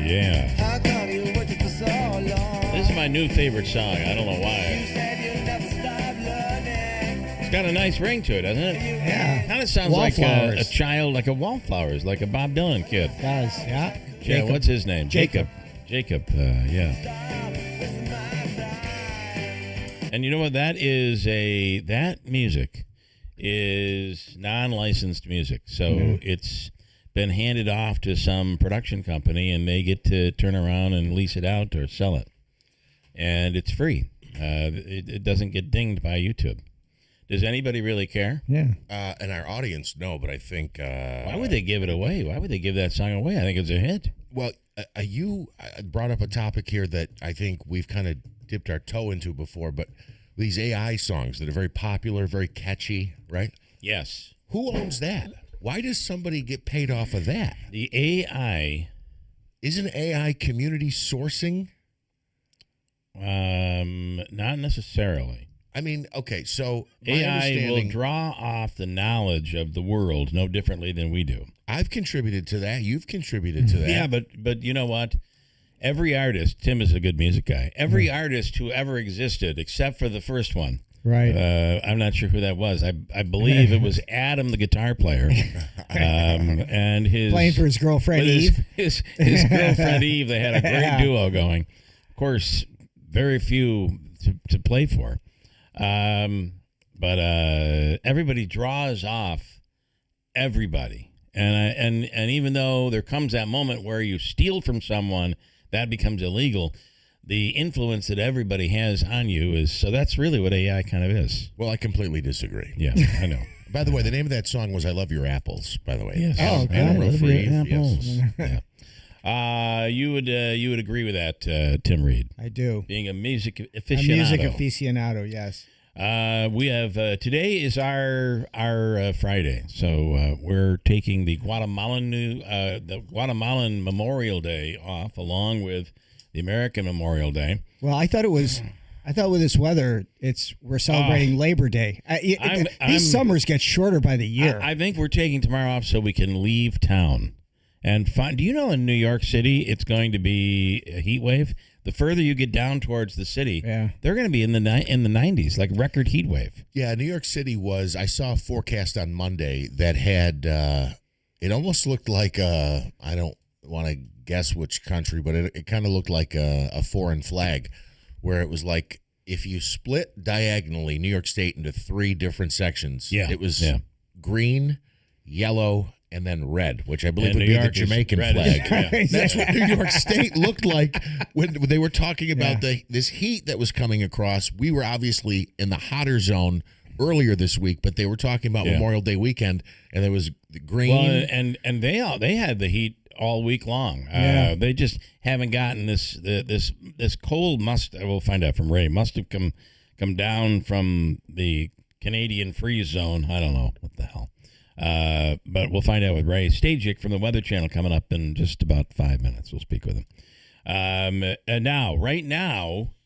yeah. This is my new favorite song. I don't know why. It's got a nice ring to it, doesn't it? Yeah. Kind of sounds like a child, like a Wallflowers, like a Bob Dylan kid. It does, yeah. Yeah, what's his name? Jacob, yeah. And you know what? That music is non-licensed music. So it's been handed off to some production company, and they get to turn around and lease it out or sell it. And it's free. It doesn't get dinged by YouTube. Does anybody really care? Yeah. And our audience, no, but I think... why would they give it away? Why would they give that song away? I think it's a hit. Well, you brought up a topic here that I think we've kind of dipped our toe into before, but these AI songs that are very popular, very catchy, right? Yes. Who owns that? Why does somebody get paid off of that? The AI... Isn't AI community sourcing? Not necessarily. I mean, okay, so AI will draw off the knowledge of the world no differently than we do. I've contributed to that. You've contributed to that. Yeah, but you know what? Every artist, Tim is a good music guy. Every artist who ever existed, except for the first one. Right. I'm not sure who that was. I believe it was Adam, the guitar player, and his playing for his girlfriend Eve. His girlfriend Eve. They had a great duo going. Of course, very few to play for, but everybody draws off everybody, and even though there comes that moment where you steal from someone, that becomes illegal. The influence that everybody has on you is, so that's really what AI kind of is. Well, I completely disagree. Yeah, I know. By the way, the name of that song was "I Love Your Apples." By the way, yes. Oh, Yeah. You would agree with that, Tim Reed? I do. Being a music aficionado. A music aficionado, yes. We have today is our Friday, so we're taking the Guatemalan Memorial Day off, along with the American Memorial Day. Well, I thought with this weather, we're celebrating Labor Day. These summers get shorter by the year. I think we're taking tomorrow off so we can leave town and find. Do you know in New York City it's going to be a heat wave? The further you get down towards the city, they're going to be in the 90s, like record heat wave. Yeah, New York City was. I saw a forecast on Monday that had. It almost looked like I don't want to guess which country, but it kind of looked like a foreign flag, where it was like if you split diagonally New York State into 3 different sections. Yeah, it was green, yellow, and then red, which I believe would be the Jamaican flag. That's what New York State looked like when they were talking about this heat that was coming across. We were obviously in the hotter zone earlier this week, but they were talking about Memorial Day weekend, and there was the green. Well, and they had the heat all week long. They just haven't gotten this cold. We'll find out from Ray. Must have come down from the Canadian freeze zone. I don't know what the hell. But we'll find out with Ray Stajic from the Weather Channel coming up in just about 5 minutes. We'll speak with him. And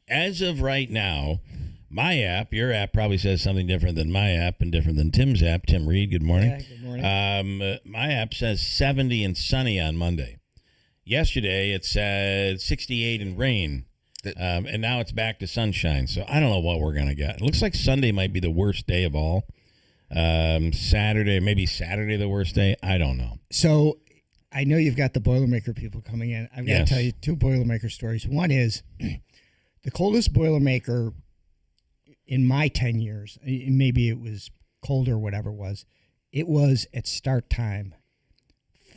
as of right now, my app, your app probably says something different than my app and different than Tim's app. Tim Reed, good morning. Yeah, good morning. My app says 70 and sunny on Monday. Yesterday, it said 68 and rain. And now it's back to sunshine. So I don't know what we're going to get. It looks like Sunday might be the worst day of all. Saturday the worst day. I don't know. So I know you've got the Boilermaker people coming in. I've got to tell you 2 Boilermaker stories. One is the coldest Boilermaker in my 10 years, maybe it was cold or whatever it was at start time,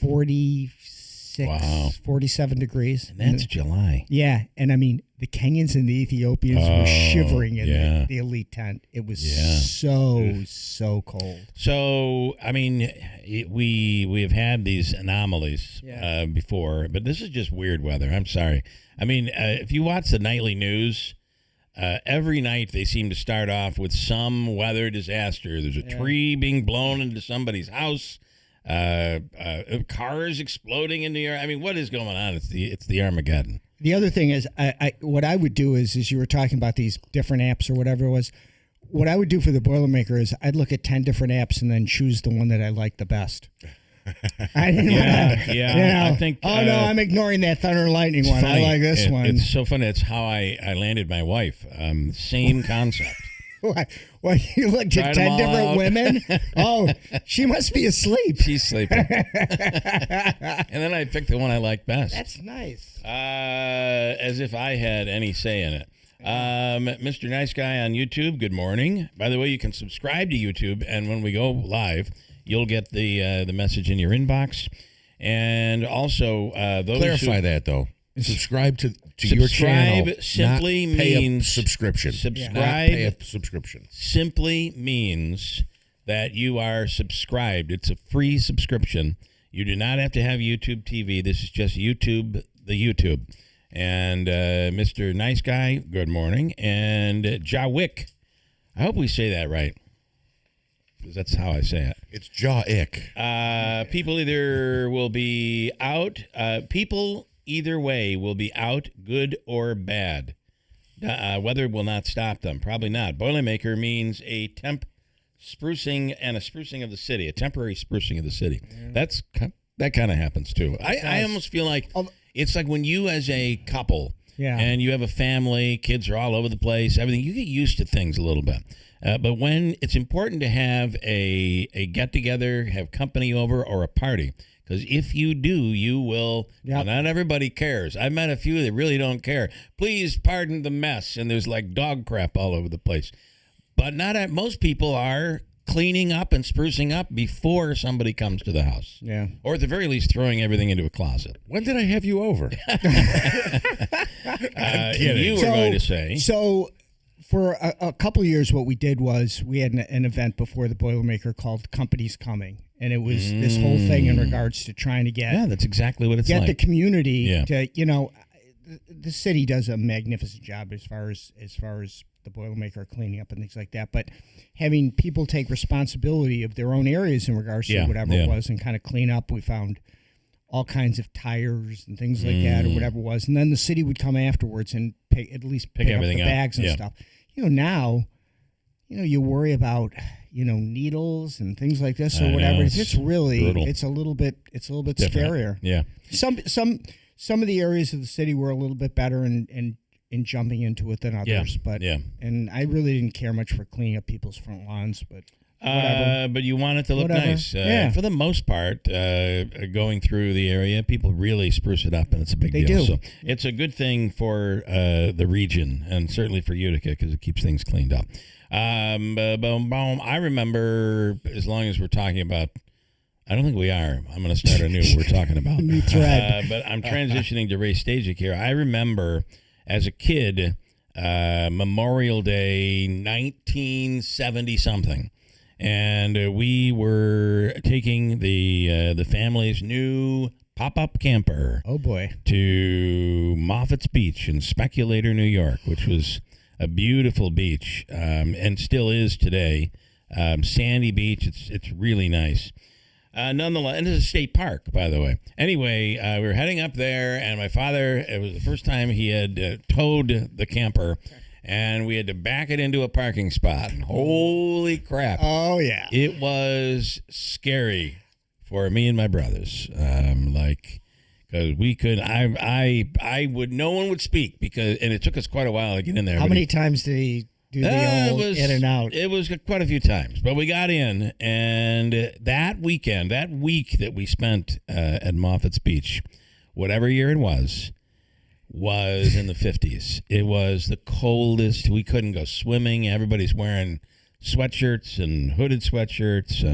46, 47 degrees. And that's July. Yeah. And I mean, the Kenyans and the Ethiopians were shivering in the elite tent. It was so cold. So, I mean, we have had these anomalies before, but this is just weird weather. I'm sorry. I mean, if you watch the nightly news, every night they seem to start off with some weather disaster. There's a tree being blown into somebody's house, cars exploding in the air. I mean, what is going on? It's the Armageddon. The other thing is, what I would do is you were talking about these different apps or whatever it was. What I would do for the Boilermaker is I'd look at 10 different apps and then choose the one that I like the best. I didn't want to. I think. Oh no, I'm ignoring that thunder and lightning one. Funny. I like this one. It's so funny. It's how I landed my wife. Same concept. What, you looked at 10 different women? Oh, she must be asleep. She's sleeping. And then I picked the one I liked best. That's nice. As if I had any say in it. Mr. Nice Guy on YouTube, good morning. By the way, you can subscribe to YouTube, and when we go live, you'll get the message in your inbox. And also, those clarify that though. Subscribe to your channel. Simply not pay means a subscription. Subscribe. Not pay a subscription. Simply means that you are subscribed. It's a free subscription. You do not have to have YouTube TV. This is just YouTube, the YouTube. And Mr. Nice Guy, good morning. And Jawick, I hope we say that right, because that's how I say it. It's Jawick. People either will be out. People either way will be out, good or bad. Weather will not stop them. Probably not. Boilermaker means a temp sprucing and a sprucing of the city, a temporary sprucing of the city. Yeah. That kind of happens too. I almost feel like it's like when you as a couple and you have a family, kids are all over the place, everything, you get used to things a little bit. But when it's important to have a get-together, have company over, or a party, because if you do, you will. Yep. Not everybody cares. I've met a few that really don't care. Please pardon the mess, and there's like dog crap all over the place. But most people are cleaning up and sprucing up before somebody comes to the house. Yeah. Or at the very least, throwing everything into a closet. When did I have you over? You were going to say. So for a couple of years, what we did was we had an event before the Boilermaker called Companies Coming. And it was this whole thing in regards to trying to get that's exactly what it's like. Get the community to, the city does a magnificent job as far as the Boilermaker cleaning up and things like that. But having people take responsibility of their own areas in regards to whatever it was and kind of clean up, we found all kinds of tires and things like that or whatever it was. And then the city would come afterwards and pick up the bags and stuff. Now, you worry about needles and things like this or whatever. It's really brutal. It's a little bit different. Scarier. Yeah. Some of the areas of the city were a little bit better in jumping into it than others. And I really didn't care much for cleaning up people's front lawns, but whatever. But you want it to look nice. For the most part, going through the area, people really spruce it up, and it's a big deal. So it's a good thing for the region, and certainly for Utica, because it keeps things cleaned up. I remember, as long as we're talking about, I don't think we are. I'm going to start a new. We're talking about new thread. But I'm transitioning to Ray Stajic here. I remember as a kid, Memorial Day, 1970 something, and we were taking the family's new pop-up camper. Oh boy! To Moffitt's Beach in Speculator, New York, which was a beautiful beach, and still is today. Sandy beach. It's really nice. Nonetheless, and it's a state park, by the way. Anyway, we were heading up there, and my father, it was the first time he had towed the camper, and we had to back it into a parking spot. Holy crap. Oh, yeah. It was scary for me and my brothers. Because we could, no one would speak, and it took us quite a while to get in there. How many times did he do the old in and out? It was quite a few times, but we got in, and that week that we spent at Moffitt's Beach, whatever year it was in the 50s. It was the coldest. We couldn't go swimming. Everybody's wearing sweatshirts and hooded sweatshirts,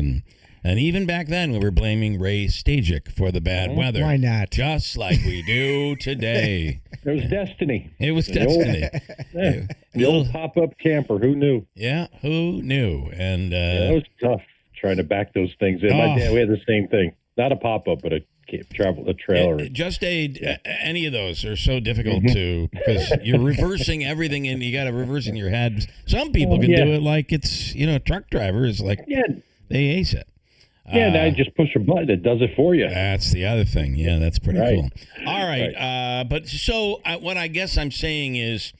and even back then, we were blaming Ray Stajic for the bad weather. Why not? Just like we do today. It was destiny. It was destiny. The old pop-up camper. Who knew? Yeah, who knew? And it was tough trying to back those things in. My dad, we had the same thing. Not a pop-up, but a trailer. Any of those are so difficult to, because you're reversing everything, and you got to reverse in your head. Some people can do it like it's, a truck driver is like they ace it. Now you just push a button; it does it for you. That's the other thing. Yeah, that's pretty cool. All right, but so what I guess I'm saying is,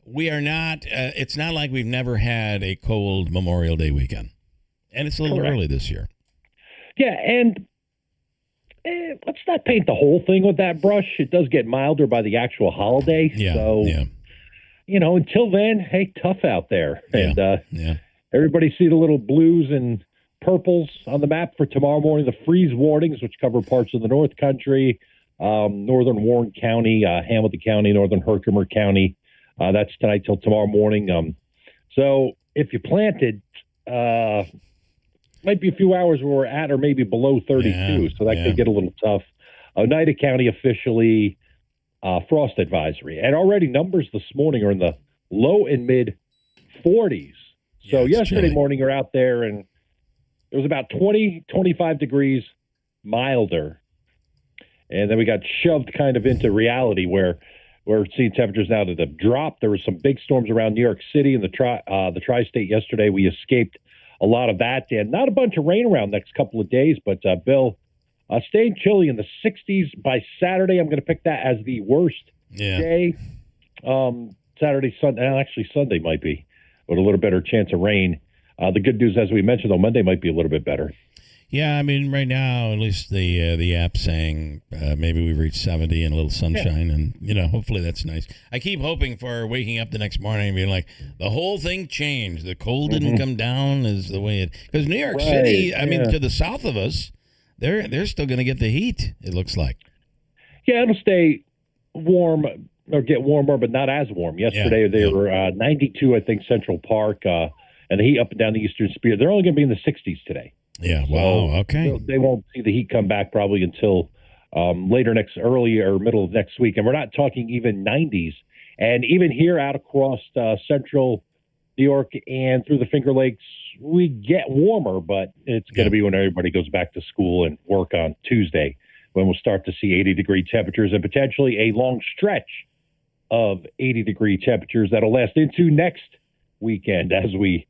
we are not. It's not like we've never had a cold Memorial Day weekend, and it's a little early this year. Yeah, and let's not paint the whole thing with that brush. It does get milder by the actual holiday. Yeah. So, until then, hey, tough out there. Yeah. And everybody see the little blues and purples on the map for tomorrow morning, the freeze warnings, which cover parts of the North Country, northern Warren County, Hamilton County, northern Herkimer County. That's tonight till tomorrow morning. So if you planted, might be a few hours where we're at or maybe below 32, so that could get a little tough. Oneida County officially frost advisory. And already numbers this morning are in the low and mid 40s. So yesterday morning you're out there and it was about 20, 25 degrees milder. And then we got shoved kind of into reality where we're seeing temperatures now that have dropped. There were some big storms around New York City and the tri-state yesterday. We escaped a lot of that, and not a bunch of rain around the next couple of days. But Bill, staying chilly in the 60s by Saturday. I'm going to pick that as the worst day. Saturday, Sunday, actually Sunday might be with a little better chance of rain. The good news, as we mentioned, though, Monday might be a little bit better. Yeah, I mean, right now, at least the app's saying maybe we've reached 70 and a little sunshine, and, hopefully that's nice. I keep hoping for waking up the next morning and being like, the whole thing changed. The cold didn't come down is the way it... Because New York City, I mean, to the south of us, they're still going to get the heat, it looks like. Yeah, it'll stay warm or get warmer, but not as warm. Yesterday, they were 92, I think, Central Park, and the heat up and down the Eastern Spear. They're only going to be in the 60s today. Yeah, wow, okay. They won't see the heat come back probably until early or middle of next week. And we're not talking even 90s. And even here out across central New York and through the Finger Lakes, we get warmer, but it's going to be when everybody goes back to school and work on Tuesday, when we'll start to see 80-degree temperatures and potentially a long stretch of 80-degree temperatures that'll last into next weekend as we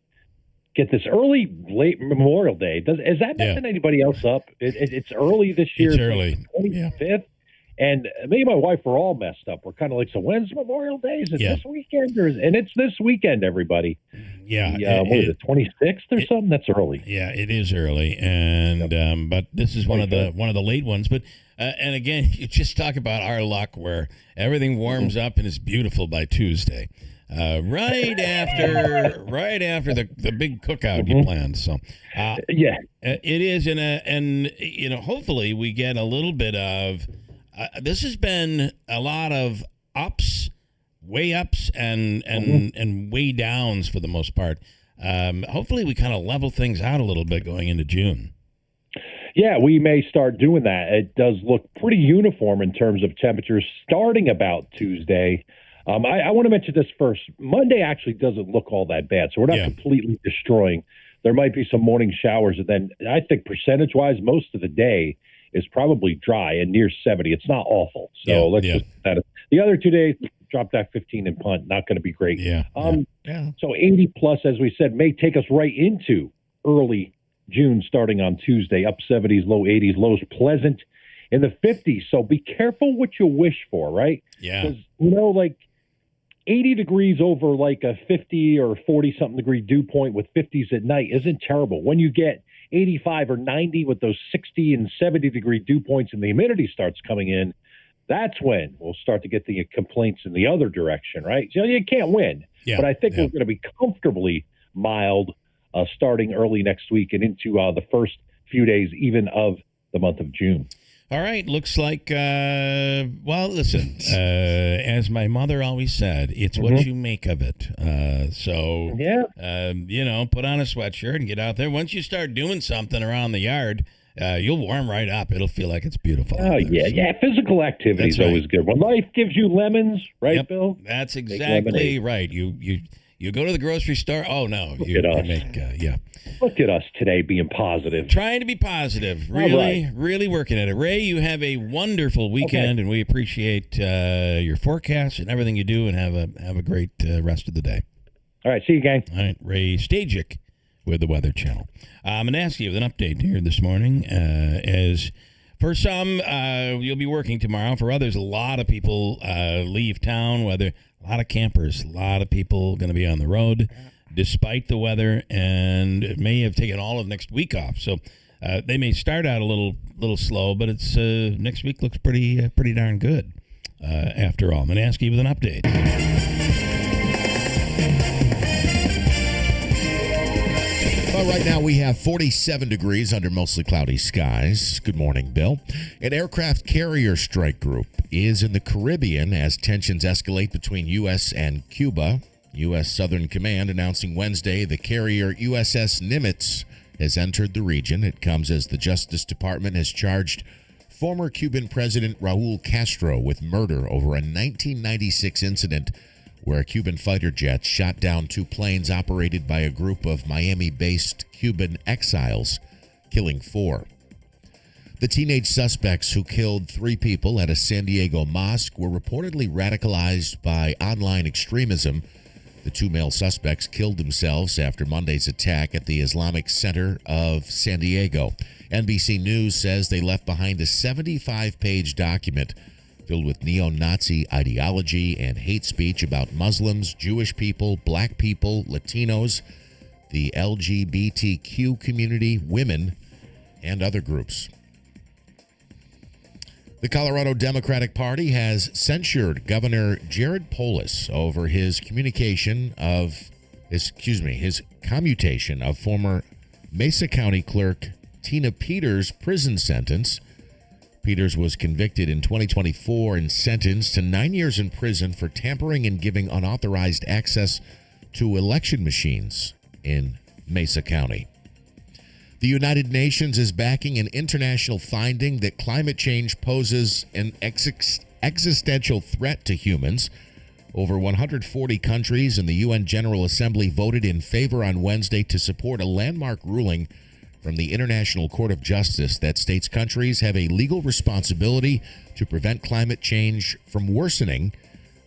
get this late Memorial Day. Is that messing anybody else up? It's early this year. It's early. 25th. And me and my wife were all messed up. We're kind of like, so when's Memorial Day? Is it this weekend? And it's this weekend, everybody. Yeah. What is it, 26th or something? That's early. Yeah, it is early. And but this is one of the late ones. But and again, you just talk about our luck where everything warms up and is beautiful by Tuesday. Right after the big cookout you planned. So it is and hopefully we get a little bit of this has been a lot of ups, way ups and way downs for the most part. Hopefully we kind of level things out a little bit going into June. Yeah, we may start doing that. It does look pretty uniform in terms of temperatures starting about Tuesday. I want to mention this first. Monday actually doesn't look all that bad, so we're not completely destroying. There might be some morning showers, and then I think percentage-wise, most of the day is probably dry and near 70. It's not awful. So let's just that. The other 2 days, drop back 15 and punt. Not going to be great. So 80 plus, as we said, may take us right into early June, starting on Tuesday. Up 70s, low 80s, lows pleasant in the 50s. So be careful what you wish for, right? Yeah. Because 80 degrees over like a 50 or 40 something degree dew point with 50s at night isn't terrible. When you get 85 or 90 with those 60 and 70 degree dew points and the humidity starts coming in, that's when we'll start to get the complaints in the other direction, right? So you can't win. Yeah, but I think we're going to be comfortably mild starting early next week and into the first few days even of the month of June. All right, looks like, listen, as my mother always said, it's what you make of it. So, put on a sweatshirt and get out there. Once you start doing something around the yard, you'll warm right up. It'll feel like it's beautiful. Oh, yeah. Physical activity is always good. When life gives you lemons, right, Bill? That's exactly right. You go to the grocery store. Oh, no. Look at us today being positive. Trying to be positive. Really working at it. Ray, you have a wonderful weekend, and we appreciate your forecast and everything you do, and have a great rest of the day. All right. See you, gang. All right. Ray Stajic with the Weather Channel. I'm going to ask you an update here this morning. As for some, you'll be working tomorrow. For others, a lot of people leave town, a lot of campers, a lot of people going to be on the road despite the weather, and may have taken all of next week off. So They may start out a little slow, but it's next week looks pretty darn good. After all, I'm going to ask you with an update. Well, right now we have 47 degrees under mostly cloudy skies. Good morning, Bill. An aircraft carrier strike group is in the Caribbean as tensions escalate between U.S. and Cuba. U.S. Southern Command announcing Wednesday the carrier USS Nimitz has entered the region. It comes as the Justice Department has charged former Cuban President Raul Castro with murder over a 1996 incident where a Cuban fighter jet shot down 2 planes operated by a group of Miami-based Cuban exiles, killing 4. The teenage suspects who killed 3 people at a San Diego mosque were reportedly radicalized by online extremism. The 2 male suspects killed themselves after Monday's attack at the Islamic Center of San Diego. NBC News says they left behind a 75-page document filled with neo-Nazi ideology and hate speech about Muslims, Jewish people, black people, Latinos, the LGBTQ community, women, and other groups. The Colorado Democratic Party has censured Governor Jared Polis over his commutation of his commutation of former Mesa County Clerk Tina Peters' prison sentence. Peters was convicted in 2024 and sentenced to 9 years in prison for tampering and giving unauthorized access to election machines in Mesa County. The United Nations is backing an international finding that climate change poses an existential threat to humans. Over 140 countries and the UN General Assembly voted in favor on Wednesday to support a landmark ruling from the International Court of Justice that states countries have a legal responsibility to prevent climate change from worsening.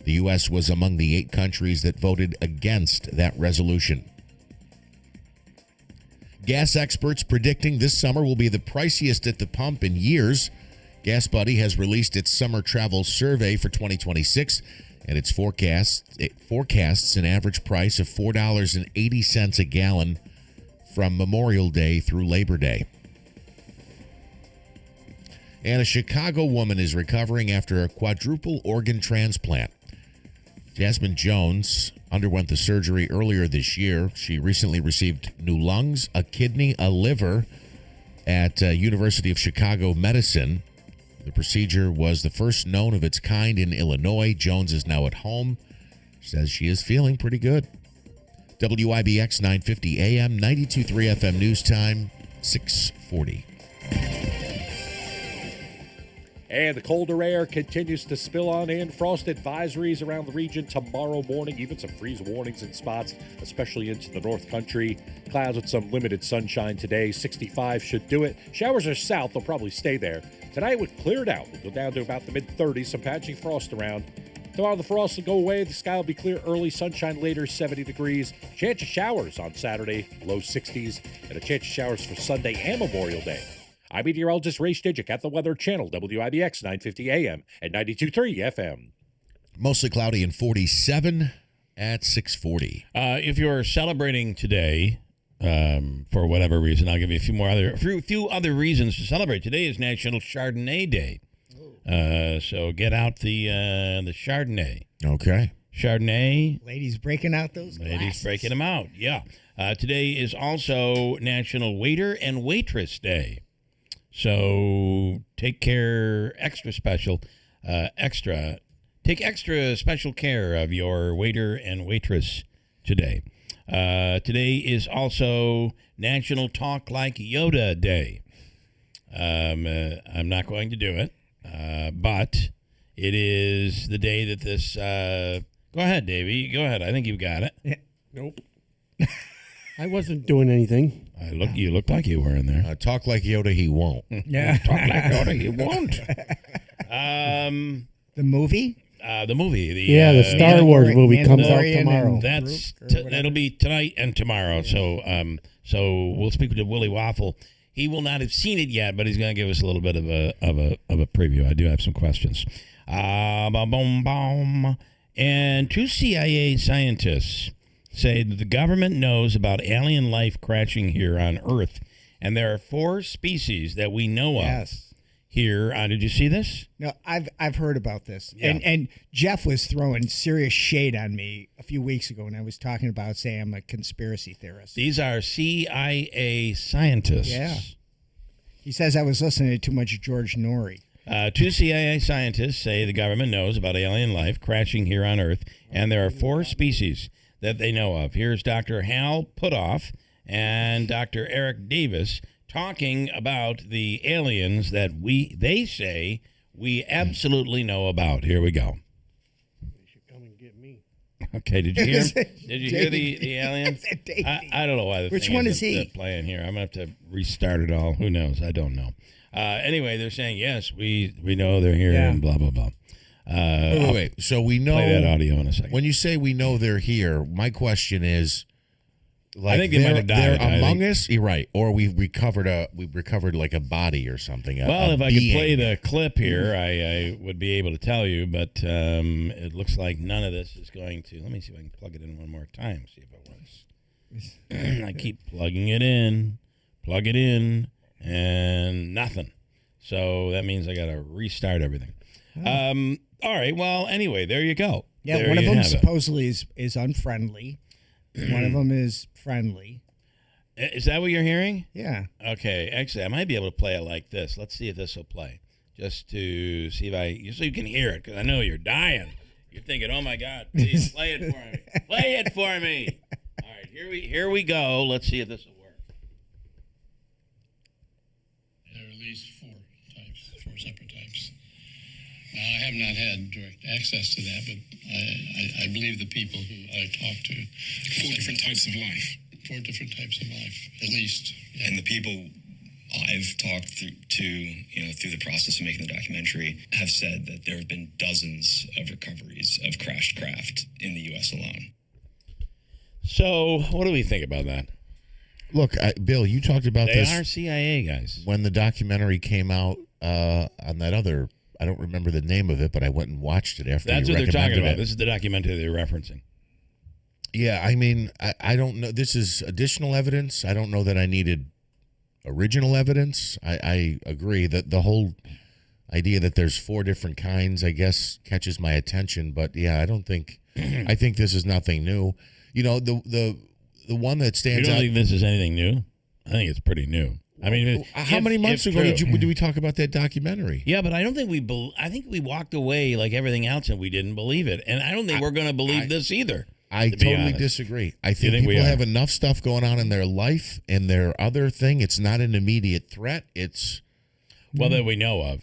The U.S. was among the 8 countries that voted against that resolution. Gas experts predicting this summer will be the priciest at the pump in years. Gas Buddy has released its summer travel survey for 2026, and its forecasts an average price of $4.80 a gallon from Memorial Day through Labor Day. And a Chicago woman is recovering after a quadruple organ transplant. Jasmine Jones underwent the surgery earlier this year. She recently received new lungs, a kidney, a liver at University of Chicago Medicine. The procedure was the first known of its kind in Illinois. Jones is now at home. She says she is feeling pretty good. WIBX 950 AM, 92.3 FM News Time, 640. And the colder air continues to spill on in. Frost advisories around the region tomorrow morning. Even some freeze warnings in spots, especially into the North Country. Clouds with some limited sunshine today. 65 should do it. Showers are south. They'll probably stay there. Tonight, we'll clear it out. We'll go down to about the mid-30s. Some patchy frost around. Tomorrow, the frost will go away. The sky will be clear early. Sunshine later, 70 degrees. Chance of showers on Saturday, low 60s. And a chance of showers for Sunday and Memorial Day. I'm meteorologist Ray Stidgick at the Weather Channel, WIBX 950 AM and 92.3 FM. Mostly cloudy and 47 at 640. If you're celebrating today, for whatever reason, I'll give you a few other reasons to celebrate. Today is National Chardonnay Day. So get out the Chardonnay. Okay. Chardonnay. Ladies breaking out those glasses. Ladies breaking them out, yeah. Today is also National Waiter and Waitress Day. So take extra special care of your waiter and waitress today. Today is also National Talk Like Yoda Day. I'm not going to do it, but it is the day that this... go ahead, Davey. Go ahead. I think you've got it. Yeah. Nope. I wasn't doing anything. You look like you were in there. Talk like Yoda, he won't. Yeah. Talk like Yoda, he won't. The movie? The movie. The Star Wars movie comes out tomorrow. That'll be tonight and tomorrow. So we'll speak with Willie Waffle. He will not have seen it yet, but he's going to give us a little bit of a preview. I do have some questions. And 2 CIA scientists say that the government knows about alien life crashing here on Earth And there are 4 species that we know of here. Did you see this? No, I've heard about this. Yeah. And Jeff was throwing serious shade on me a few weeks ago when I was talking about saying I'm a conspiracy theorist. These are CIA scientists. Yeah. He says I was listening to too much George Norrie. 2 CIA scientists say the government knows about alien life crashing here on Earth, and there are 4 species that they know of. Here's Dr. Hal Puthoff and Dr. Eric Davis talking about the aliens that they say we absolutely know about. Here we go. They should come and get me. Okay, did you hear him? Did you hear the alien? I don't know why the Which thing one is he? playing here. I'm going to have to restart it all. Who knows? I don't know. Anyway, they're saying, yes, we know they're here and blah, blah, blah. Wait. So we know. Play that audio in a second. When you say we know they're here, my question is, like, I think they might have died. They're among us. You're right. Or we've recovered like a body or something. Well, if I could play the clip here, I would be able to tell you. But it looks like none of this is going to. Let me see if I can plug it in one more time. See if it works. I keep plugging it in, and nothing. So that means I got to restart everything. All right. Well, anyway, there you go. Yeah, there one of you them have it. supposedly is unfriendly. One of them is friendly. Is that what you're hearing? Yeah. Okay. Actually, I might be able to play it like this. Let's see if this will play. Just to see if so you can hear it, because I know you're dying. You're thinking, "Oh my God, please play it for me! Play it for me!" All right, here we go. Let's see if this will work. There are at least 4 separate types. Now, I have not had direct access to that, but I believe the people who I talked to. 4 different types of life. 4 different types of life, at least. Yeah. And the people I've talked through the process of making the documentary have said that there have been dozens of recoveries of crashed craft in the U.S. alone. So, what do we think about that? Look, Bill, you talked about this. They are CIA guys. When the documentary came out on that other, I don't remember the name of it, but I went and watched it after That's you what they're talking recommended about. it. This is the documentary they're referencing. Yeah, I mean, I don't know. This is additional evidence. I don't know that I needed original evidence. I agree that the whole idea that there's 4 different kinds, I guess, catches my attention. But yeah, I don't think. I think this is nothing new. You know, the one that stands You don't out. think this is anything new? I think it's pretty new. I mean, how many months ago did we talk about that documentary? Yeah, but I don't think I think we walked away like everything else and we didn't believe it. And I don't think we're going to believe this either. I totally disagree. I think people have enough stuff going on in their life and their other thing. It's not an immediate threat. It's that we know of.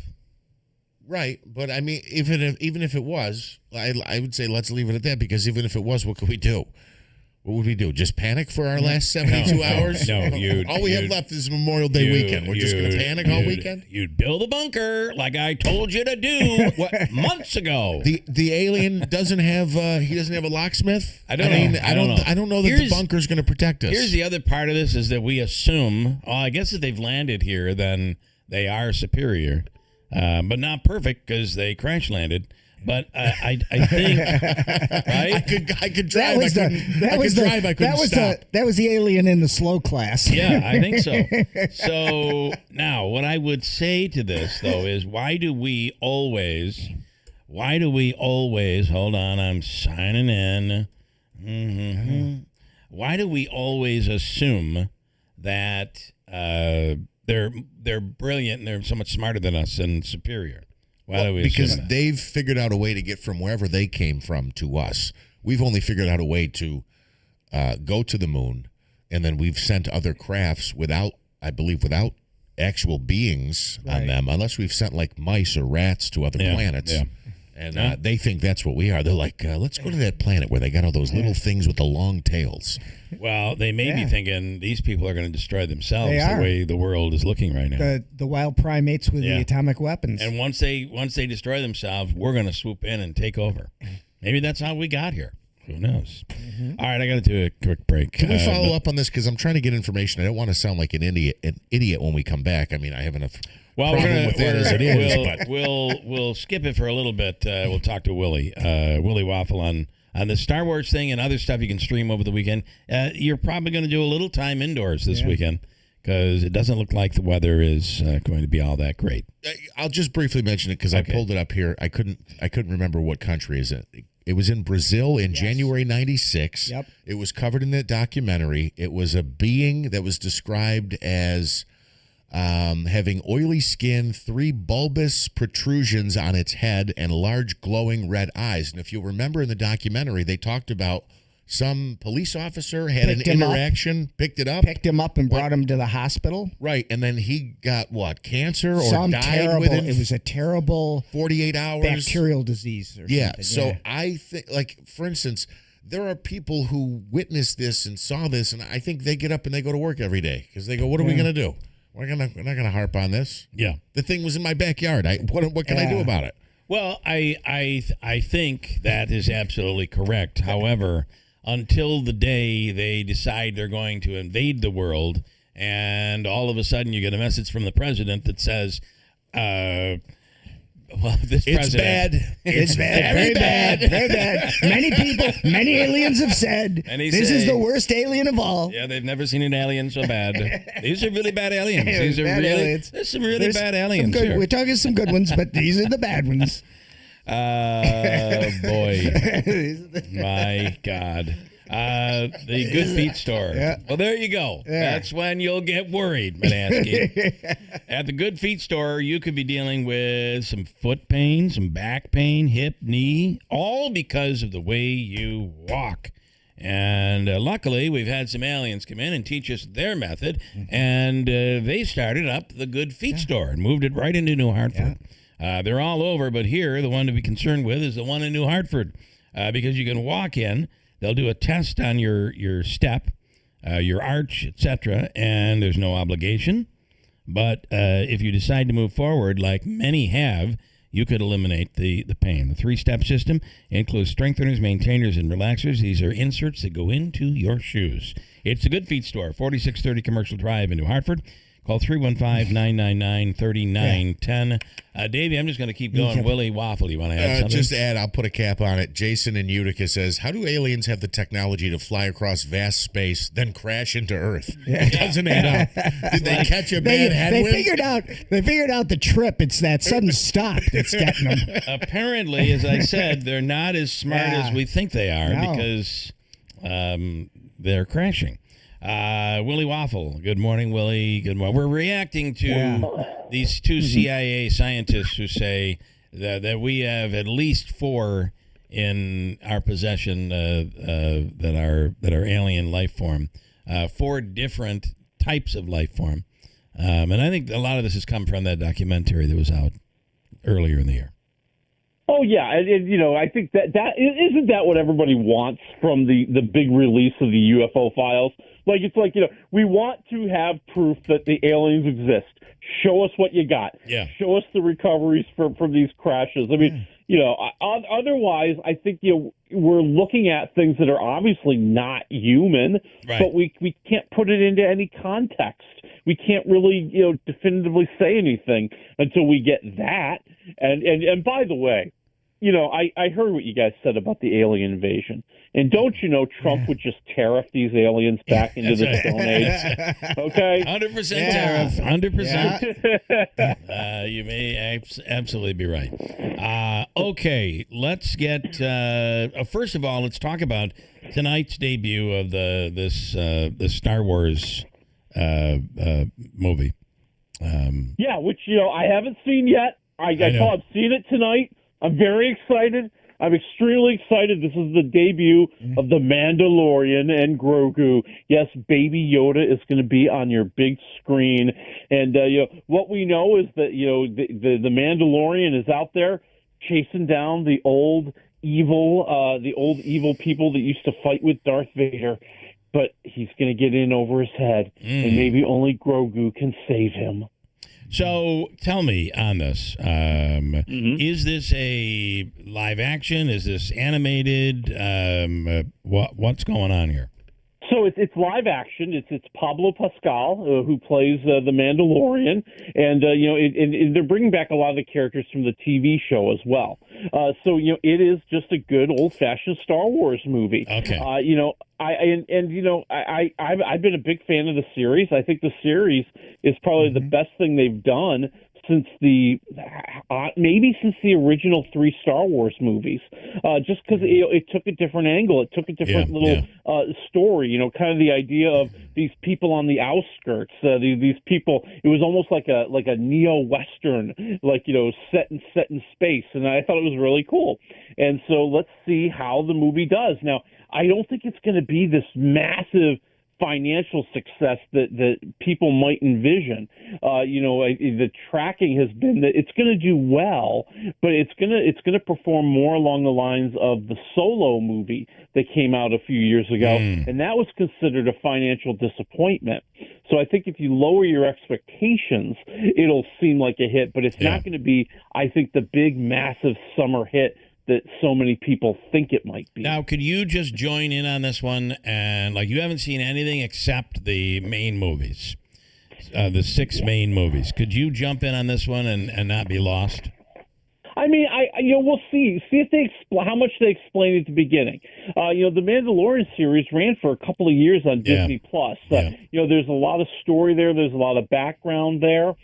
Right, but I mean, even if it was, I would say let's leave it at that, because even if it was, what could we do? What would we do? Just panic for our last 72 hours? No, all we have left is Memorial Day weekend. We're just going to panic all weekend? You'd build a bunker like I told you to do months ago. The alien doesn't have he doesn't have a locksmith? I don't know that the bunker's going to protect us. Here's the other part of this is that we assume, I guess if they've landed here, then they are superior, but not perfect because they crash landed. But I think, right? I could drive. I couldn't stop. That was the alien in the slow class. Yeah, I think so. So now, what I would say to this though is, why do we always? Hold on, I'm signing in. Mm-hmm. Why do we always assume that they're brilliant and they're so much smarter than us and superior? Why do we because they've figured out a way to get from wherever they came from to us. We've only figured out a way to go to the moon, and then we've sent other crafts without actual beings on them, unless we've sent like mice or rats to other planets. Yeah. And they think that's what we are. They're like, let's go to that planet where they got all those little things with the long tails. Well, they may be thinking these people are going to destroy themselves the way the world is looking right now. The wild primates with the atomic weapons. And once they destroy themselves, we're going to swoop in and take over. Maybe that's how we got here. Who knows? Mm-hmm. All right, I got to do a quick break. Can we follow up on this? Because I'm trying to get information. I don't want to sound like an idiot when we come back. I mean, I have enough problem with that as it is. But we'll skip it for a little bit. We'll talk to Willie Waffle on the Star Wars thing and other stuff you can stream over the weekend. You're probably going to do a little time indoors this weekend because it doesn't look like the weather is going to be all that great. I'll just briefly mention it because I pulled it up here. I couldn't remember what country is it. It was in Brazil in January 96. Yep. It was covered in that documentary. It was a being that was described as having oily skin, 3 bulbous protrusions on its head, and large glowing red eyes. And if you'll remember in the documentary, they talked about some police officer had an interaction, picked him up and brought him to the hospital. Right, and then he got cancer or some died terrible. within It was a terrible 48 hours bacterial disease. Or something. So I think, for instance, there are people who witnessed this and saw this, and I think they get up and they go to work every day because they go, "What are we going to do? We're not going to harp on this." Yeah, the thing was in my backyard. What can I do about it? Well, I think that is absolutely correct. However, until the day they decide they're going to invade the world, and all of a sudden you get a message from the president that says, "Well, this it's president, bad. It's bad. Very bad. Very bad. Many aliens have said this is the worst alien of all." Yeah, they've never seen an alien so bad. These are really bad aliens. These are bad really aliens. There's some really bad aliens here. We're talking some good ones, but these are the bad ones. Boy. My God. The Good Feet store. Yeah. Well, there you go. Yeah. That's when you'll get worried, Manaski. At the Good Feet store, you could be dealing with some foot pain, some back pain, hip, knee, all because of the way you walk. And luckily, we've had some aliens come in and teach us their method, and they started up the Good Feet store and moved it right into New Hartford. They're all over, but here, the one to be concerned with is the one in New Hartford, because you can walk in. They'll do a test on your step, your arch, etc., and there's no obligation. But if you decide to move forward, like many have, you could eliminate the pain. The 3-step system includes strengtheners, maintainers, and relaxers. These are inserts that go into your shoes. It's the Good Feet store, 4630 Commercial Drive in New Hartford. Call 315-999-3910. Davey, I'm just going to keep going. Willie Waffle, you want to add something? Just add, I'll put a cap on it. Jason in Utica says, how do aliens have the technology to fly across vast space, then crash into Earth? It doesn't add up. Did they catch a bad headwind? They figured out the trip. It's that sudden stop that's getting them. Apparently, as I said, they're not as smart as we think they are because they're crashing. Willie Waffle. Good morning, Willie. Good morning. We're reacting to these 2 CIA scientists who say that we have at least 4 in our possession that are alien life form, 4 different types of life form, and I think a lot of this has come from that documentary that was out earlier in the year. Oh yeah, and I think that isn't that what everybody wants from the big release of the UFO files. Like it's like we want to have proof that the aliens exist. Show us what you got. Yeah. Show us the recoveries from these crashes. I mean, otherwise, I think we're looking at things that are obviously not human, but we can't put it into any context. We can't really definitively say anything until we get that. And by the way, I heard what you guys said about the alien invasion. And don't you know Trump would just tariff these aliens back into the Stone Age? Okay? 100% tariff. 100%. You may absolutely be right. Okay, let's get... first of all, let's talk about tonight's debut of this Star Wars movie. Which, I haven't seen yet. I've seen it tonight. I'm very excited. I'm extremely excited. This is the debut of The Mandalorian and Grogu. Yes, Baby Yoda is going to be on your big screen. And, what we know is that, the Mandalorian is out there chasing down the old evil people that used to fight with Darth Vader. But he's going to get in over his head, and maybe only Grogu can save him. So tell me on this, is this a live action? Is this animated? What's going on here? So it's live action. It's Pablo Pascal who plays the Mandalorian, and and they're bringing back a lot of the characters from the TV show as well. So it is just a good old fashioned Star Wars movie. Okay. I've been a big fan of the series. I think the series is probably the best thing they've done since maybe since the original 3 Star Wars movies, just because it took a different angle, it took a different story. Kind of the idea of these people on the outskirts, these people. It was almost like a neo-western, set in space, and I thought it was really cool. And so let's see how the movie does. Now, I don't think it's going to be this massive financial success that people might envision. The tracking has been that it's going to do well, but it's going to perform more along the lines of the Solo movie that came out a few years ago, and that was considered a financial disappointment. So I think if you lower your expectations, it'll seem like a hit, but it's not going to be, I think, the big, massive summer hit that so many people think it might be. Now, could you just join in on this one? And you haven't seen anything except the main movies, the 6 main movies. Could you jump in on this one and not be lost? I mean, we'll see if they how much they explain at the beginning. The Mandalorian series ran for a couple of years on Disney Plus. There's a lot of story there. There's a lot of background there.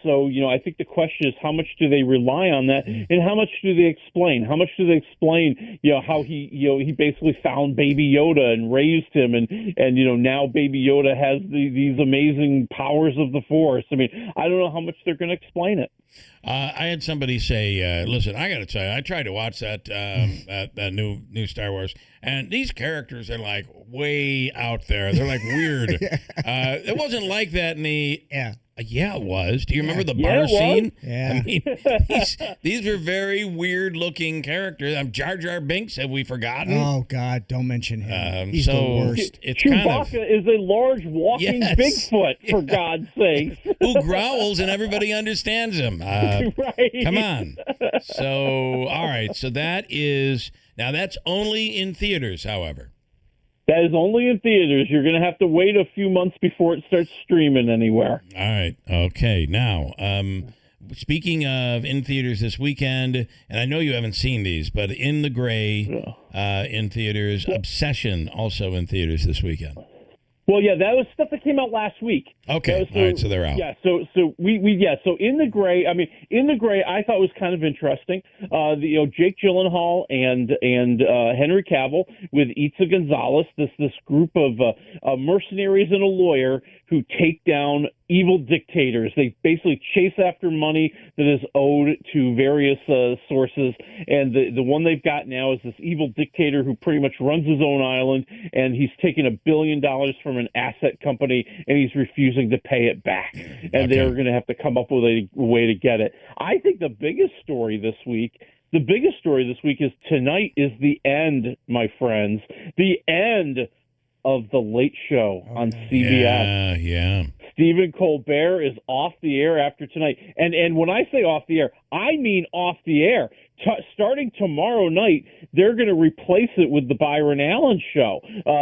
So I think the question is how much do they rely on that, and how much do they explain? How much do they explain? How he basically found Baby Yoda and raised him, and now Baby Yoda has these amazing powers of the Force. I mean, I don't know how much they're going to explain it. I had somebody say, "Listen, I got to tell you, I tried to watch that that new Star Wars, and these characters are way out there. They're weird. It wasn't like that in the Yeah, it was. Do you remember the bar scene? Yeah. I mean, these were very weird-looking characters. Jar Jar Binks, have we forgotten? Oh, God, don't mention him. He's the worst. It's Chewbacca is a large walking Bigfoot, for God's sake. Who growls and everybody understands him. Right. Come on. So, all right. So that's only in theaters, however. That is only in theaters. You're going to have to wait a few months before it starts streaming anywhere. All right. Okay. Now, speaking of in theaters this weekend, and I know you haven't seen these, but In the Gray in theaters, Obsession also in theaters this weekend. Well, yeah, that was stuff that came out last week. Okay, all right, so they're out. Yeah, so In the Gray. I mean, In the Gray, I thought was kind of interesting. Jake Gyllenhaal and Henry Cavill with Itza Gonzalez, this group of mercenaries and a lawyer who take down evil dictators. They basically chase after money that is owed to various sources, and the one they've got now is this evil dictator who pretty much runs his own island, and he's taken $1 billion from an asset company, and he's refusing to pay it back, and they're going to have to come up with a way to get it. I think the biggest story this week is tonight is the end, my friends, the end of The Late Show on CBS. Yeah. Stephen Colbert is off the air after tonight. And when I say off the air, I mean off the air. Starting tomorrow night, they're going to replace it with the Byron Allen Show,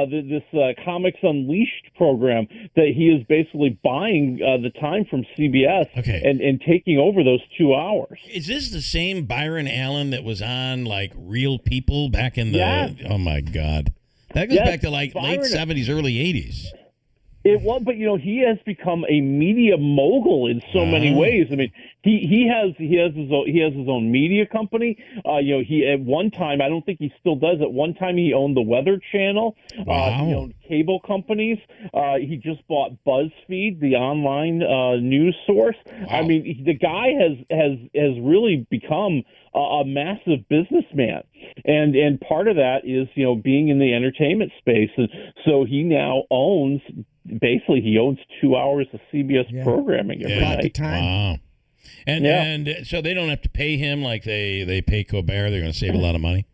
this Comics Unleashed program that he is basically buying the time from CBS and taking over those 2 hours. Is this the same Byron Allen that was on Real People back in the Oh my God. That goes back to late 70s, early 80s. It was, but he has become a media mogul in so many ways. I mean, he has his own media company. He at one time, I don't think he still does. At one time, he owned the Weather Channel. He owned cable companies. He just bought BuzzFeed, the online news source. Wow. I mean, the guy has really become a massive businessman, and part of that is being in the entertainment space, and so he now owns. Basically, he owns 2 hours of CBS programming every night. Time. Wow. And so they don't have to pay him like they pay Colbert. They're going to save a lot of money.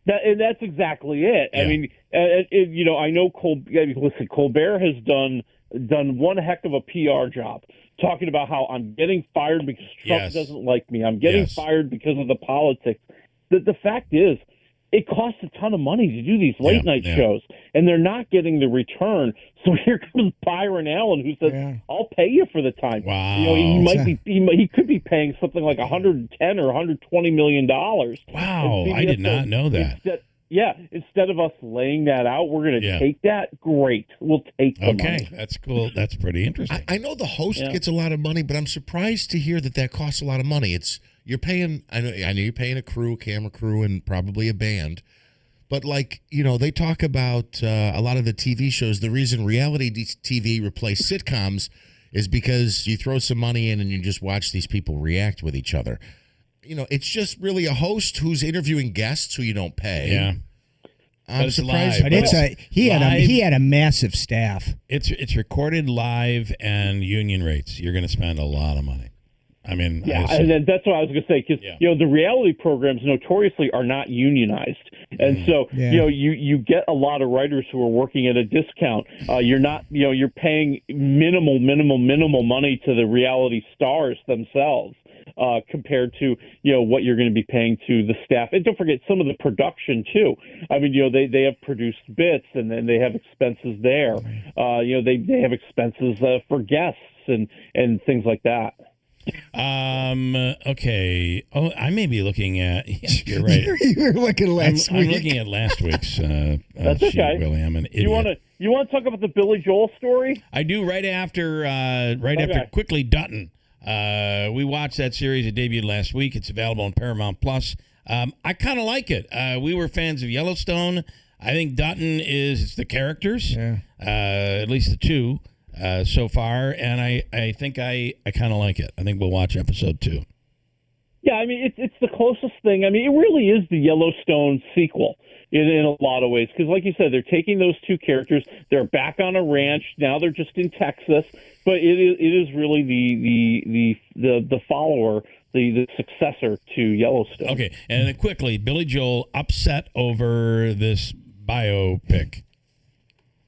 That's exactly it. Yeah. I mean, I know Colbert has done one heck of a PR job, talking about how I'm getting fired because Trump doesn't like me. I'm getting fired because of the politics. The fact is, it costs a ton of money to do these late night shows, and they're not getting the return. So here comes Byron Allen, who says, "I'll pay you for the time." Wow. He could be paying something like $110 or $120 million. Wow, I did not know that. Instead of us laying that out, we're going to take that. Great, we'll take the money. That's cool. That's pretty interesting. I know the host gets a lot of money, but I'm surprised to hear that costs a lot of money. You're paying. I know you're paying a crew, camera crew, and probably a band. But they talk about a lot of the TV shows. The reason reality TV replaced sitcoms is because you throw some money in and you just watch these people react with each other. It's just really a host who's interviewing guests who you don't pay. Yeah. I'm surprised. But he had a massive staff. It's recorded live and union rates. You're going to spend a lot of money. I mean, and then that's what I was going to say, because the reality programs notoriously are not unionized, and so you get a lot of writers who are working at a discount. You're paying minimal money to the reality stars themselves. Compared to what you're going to be paying to the staff, and don't forget some of the production too. I mean, they have produced bits, and then they have expenses there. They have expenses for guests and things like that. Okay. Oh, I may be looking at. You're right. You're looking last week. I'm looking at last week's. That's okay. Willie, I'm an idiot. You want to talk about the Billy Joel story? I do. Right after Quickly Dutton. We watched that series. It debuted last week. It's available on Paramount Plus. I kind of like it. We were fans of Yellowstone. I think Dutton it's the characters, at least the two so far, and I think I kind of like it. I think we'll watch episode 2. Yeah, I mean, it's the closest thing. I mean, it really is the Yellowstone sequel in a lot of ways, because like you said, they're taking those two characters. They're back on a ranch. Now they're just in Texas. But it is really the follower, the successor to Yellowstone. Okay, and then quickly, Billy Joel upset over this biopic.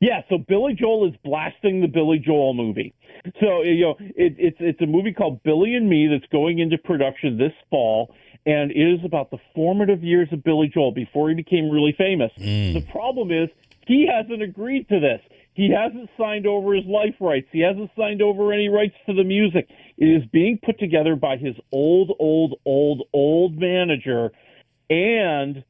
Yeah, so Billy Joel is blasting the Billy Joel movie. So it's a movie called Billy and Me that's going into production this fall, and it is about the formative years of Billy Joel before he became really famous. The problem is he hasn't agreed to this. He hasn't signed over his life rights. He hasn't signed over any rights to the music. It is being put together by his old manager and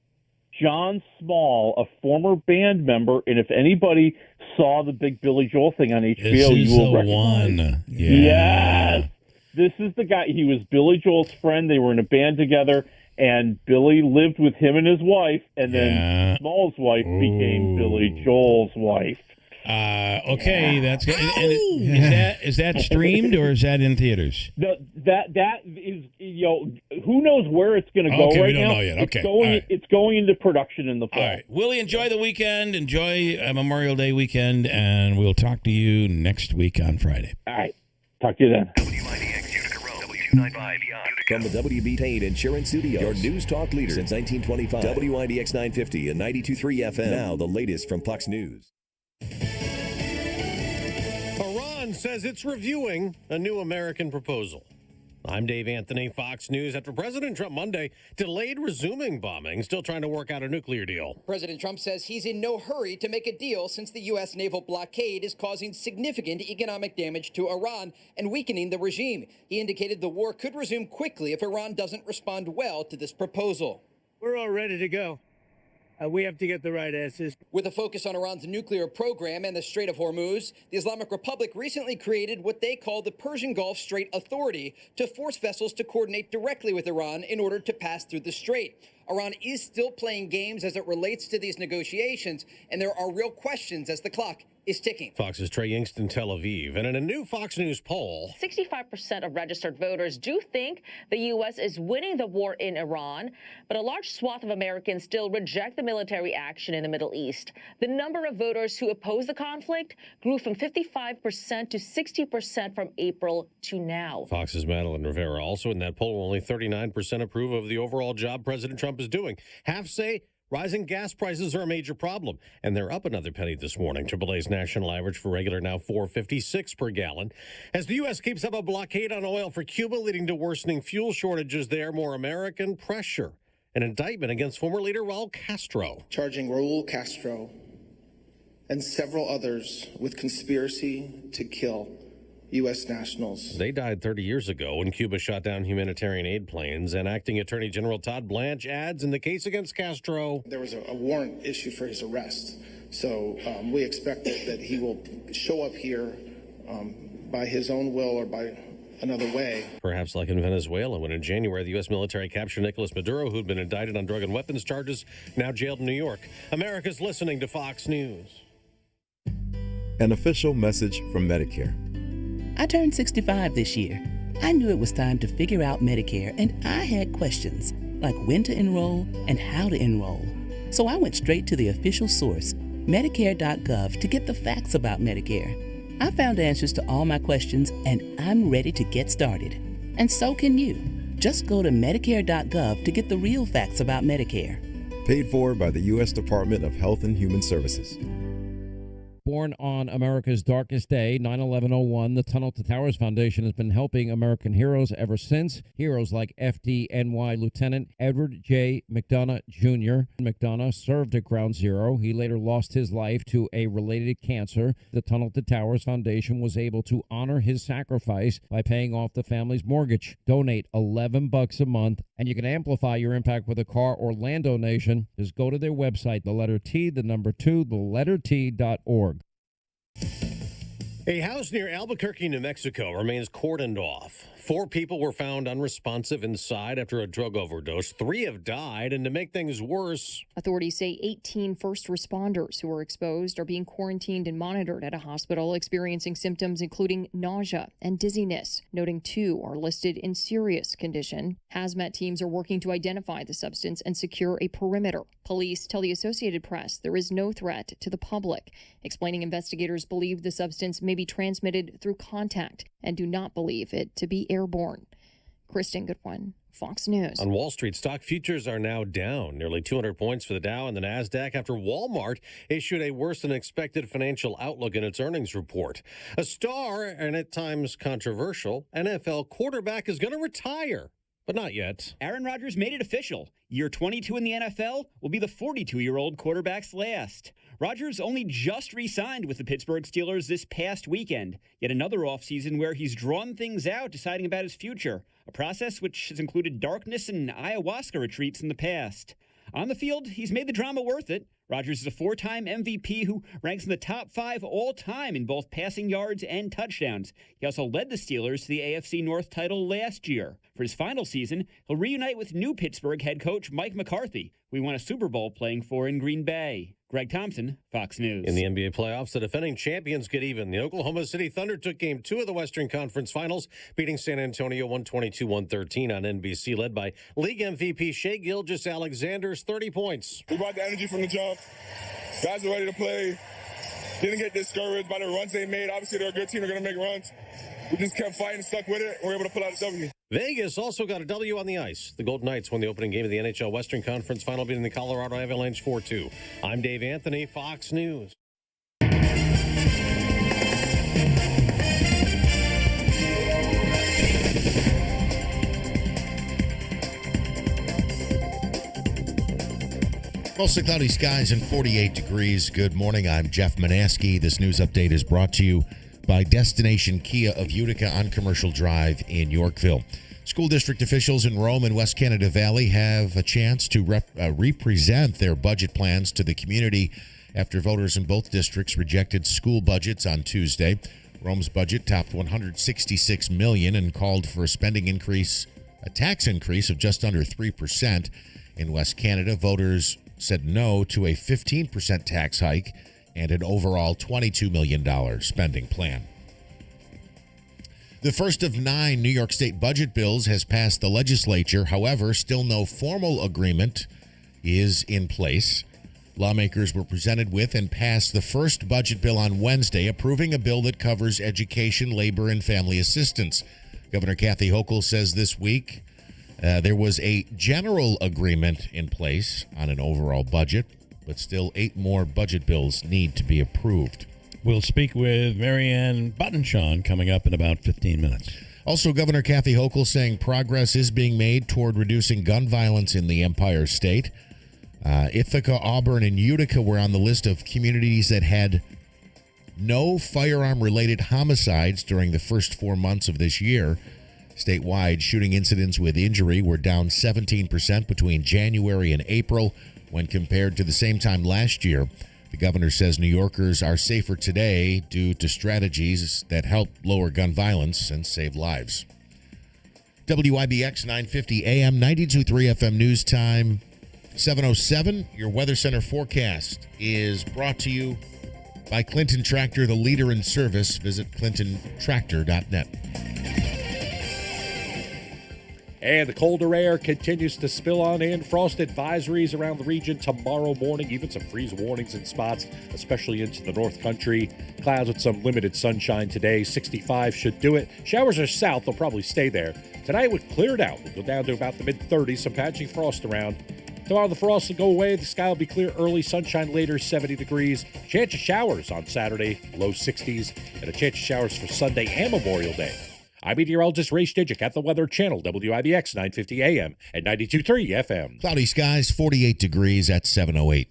John Small, a former band member. And if anybody saw the big Billy Joel thing on HBO, you will recognize. Yes. This is the guy. He was Billy Joel's friend. They were in a band together, and Billy lived with him and his wife, and then Small's wife became Billy Joel's wife. Okay, that's good. And is that streamed or is that in theaters? That is, who knows where it's going to go right now. We don't know yet. Okay, it's going into production in the fall. All right, Willie, enjoy the weekend. Enjoy Memorial Day weekend, and we'll talk to you next week on Friday. All right, talk to you then. WIBX Utica Road, W295 From the WB Payne Insurance Studios, your news talk leader since 1925. WIBX 950 and 92.3 FM. Now the latest from Fox News. Iran says it's reviewing a new American proposal. I'm Dave Anthony, Fox News. After President Trump Monday delayed resuming bombing, still trying to work out a nuclear deal. President Trump says he's in no hurry to make a deal since the U.S. naval blockade is causing significant economic damage to Iran and weakening the regime. He indicated the war could resume quickly if Iran doesn't respond well to this proposal. We're all ready to go. We have to get the right answers. With a focus on Iran's nuclear program and the Strait of Hormuz, the Islamic Republic recently created what they call the Persian Gulf Strait Authority to force vessels to coordinate directly with Iran in order to pass through the strait. Iran is still playing games as it relates to these negotiations, and there are real questions as the clock is ticking. Fox's Trey Yingst in Tel Aviv. And in a new Fox News poll, 65% of registered voters do think the U.S. is winning the war in Iran, but a large swath of Americans still reject the military action in the Middle East. The number of voters who oppose the conflict grew from 55% to 60% from April to now. Fox's Madeline Rivera also in that poll. Only 39% approve of the overall job President Trump is doing. Half say rising gas prices are a major problem, and they're up another penny this morning. AAA's national average for regular now $4.56 per gallon. As the U.S. keeps up a blockade on oil for Cuba, leading to worsening fuel shortages there, more American pressure an indictment against former leader Raul Castro. Charging Raul Castro and several others with conspiracy to kill U.S. nationals. They died 30 years ago when Cuba shot down humanitarian aid planes, and Acting Attorney General Todd Blanche adds in the case against Castro, there was a warrant issued for his arrest. So we expect that he will show up here by his own will or by another way. Perhaps like in Venezuela, when in January the U.S. military captured Nicolas Maduro, who'd been indicted on drug and weapons charges, now jailed in New York. America's listening to Fox News. An official message from Medicare. I turned 65 this year. I knew it was time to figure out Medicare, and I had questions, like when to enroll and how to enroll. So I went straight to the official source, Medicare.gov, to get the facts about Medicare. I found answers to all my questions, and I'm ready to get started. And so can you. Just go to Medicare.gov to get the real facts about Medicare. Paid for by the U.S. Department of Health and Human Services. Born on America's darkest day, 9/11/01, the Tunnel to Towers Foundation has been helping American heroes ever since. Heroes like FDNY Lieutenant Edward J. McDonough Jr. McDonough served at Ground Zero. He later lost his life to a related cancer. The Tunnel to Towers Foundation was able to honor his sacrifice by paying off the family's mortgage. Donate $11 a month, and you can amplify your impact with a car or land donation. Just go to their website, the letter T, the number 2, the letter T.org. A house near Albuquerque, New Mexico remains cordoned off. 4 people were found unresponsive inside after a drug overdose. 3 have died, and to make things worse, authorities say 18 first responders who were exposed are being quarantined and monitored at a hospital, experiencing symptoms including nausea and dizziness, noting 2 are listed in serious condition. Hazmat teams are working to identify the substance and secure a perimeter. Police tell the Associated Press there is no threat to the public, explaining investigators believe the substance may be transmitted through contact and do not believe it to be airborne. Kristen Goodwin, Fox News. On Wall Street, stock futures are now down nearly 200 points for the Dow and the NASDAQ after Walmart issued a worse-than-expected financial outlook in its earnings report. A star, and at times controversial, NFL quarterback is going to retire. But not yet. Aaron Rodgers made it official. Year 22 in the NFL will be the 42-year-old quarterback's last. Rodgers only just re-signed with the Pittsburgh Steelers this past weekend. Yet another offseason where he's drawn things out, deciding about his future. A process which has included darkness and ayahuasca retreats in the past. On the field, he's made the drama worth it. Rodgers is a 4-time MVP who ranks in the top 5 all-time in both passing yards and touchdowns. He also led the Steelers to the AFC North title last year. For his final season, he'll reunite with new Pittsburgh head coach Mike McCarthy, who he won a Super Bowl playing for in Green Bay. Greg Thompson, Fox News. In the NBA playoffs, the defending champions get even. The Oklahoma City Thunder took Game 2 of the Western Conference Finals, beating San Antonio 122-113 on NBC, led by league MVP Shai Gilgeous-Alexander's 30 points. We brought the energy from the jump. Guys are ready to play. Didn't get discouraged by the runs they made. Obviously, they're a good team. They're going to make runs. We just kept fighting, stuck with it, and we were able to pull out a W. Vegas also got a W on the ice. The Golden Knights won the opening game of the NHL Western Conference Final, beating the Colorado Avalanche 4-2. I'm Dave Anthony, Fox News. Mostly cloudy skies and 48 degrees. Good morning. I'm Jeff Manaski. This news update is brought to you by Destination Kia of Utica on Commercial Drive in Yorkville. School district officials in Rome and West Canada Valley have a chance to represent their budget plans to the community after voters in both districts rejected school budgets on Tuesday. Rome's budget topped $166 million and called for a tax increase of just under 3%. In West Canada, voters said no to a 15% tax hike and an overall $22 million spending plan. The first of 9 New York State budget bills has passed the legislature. However, still no formal agreement is in place. Lawmakers were presented with and passed the first budget bill on Wednesday, approving a bill that covers education, labor, and family assistance. Governor Kathy Hochul says this week there was a general agreement in place on an overall budget, but still 8 more budget bills need to be approved. We'll speak with Marianne Buttonshaw coming up in about 15 minutes. Also, Governor Kathy Hochul saying progress is being made toward reducing gun violence in the Empire State. Ithaca, Auburn, and Utica were on the list of communities that had no firearm-related homicides during the first 4 months of this year. Statewide, shooting incidents with injury were down 17% between January and April when compared to the same time last year. The governor says New Yorkers are safer today due to strategies that help lower gun violence and save lives. WIBX 950 AM, 92.3 FM news time, 7:07. Your Weather Center forecast is brought to you by Clinton Tractor, the leader in service. Visit clintontractor.net. And the colder air continues to spill on in. Frost advisories around the region tomorrow morning. Even some freeze warnings in spots, especially into the North Country. Clouds with some limited sunshine today. 65 should do it. Showers are south. They'll probably stay there. Tonight, we've cleared out. We'll go down to about the mid-30s. Some patchy frost around. Tomorrow, the frost will go away. The sky will be clear early. Sunshine later, 70 degrees. Chance of showers on Saturday, low 60s. And a chance of showers for Sunday and Memorial Day. I'm meteorologist Ray Stidgick at the Weather Channel, WIBX 950 AM and 92.3 FM. Cloudy skies, 48 degrees at 7:08.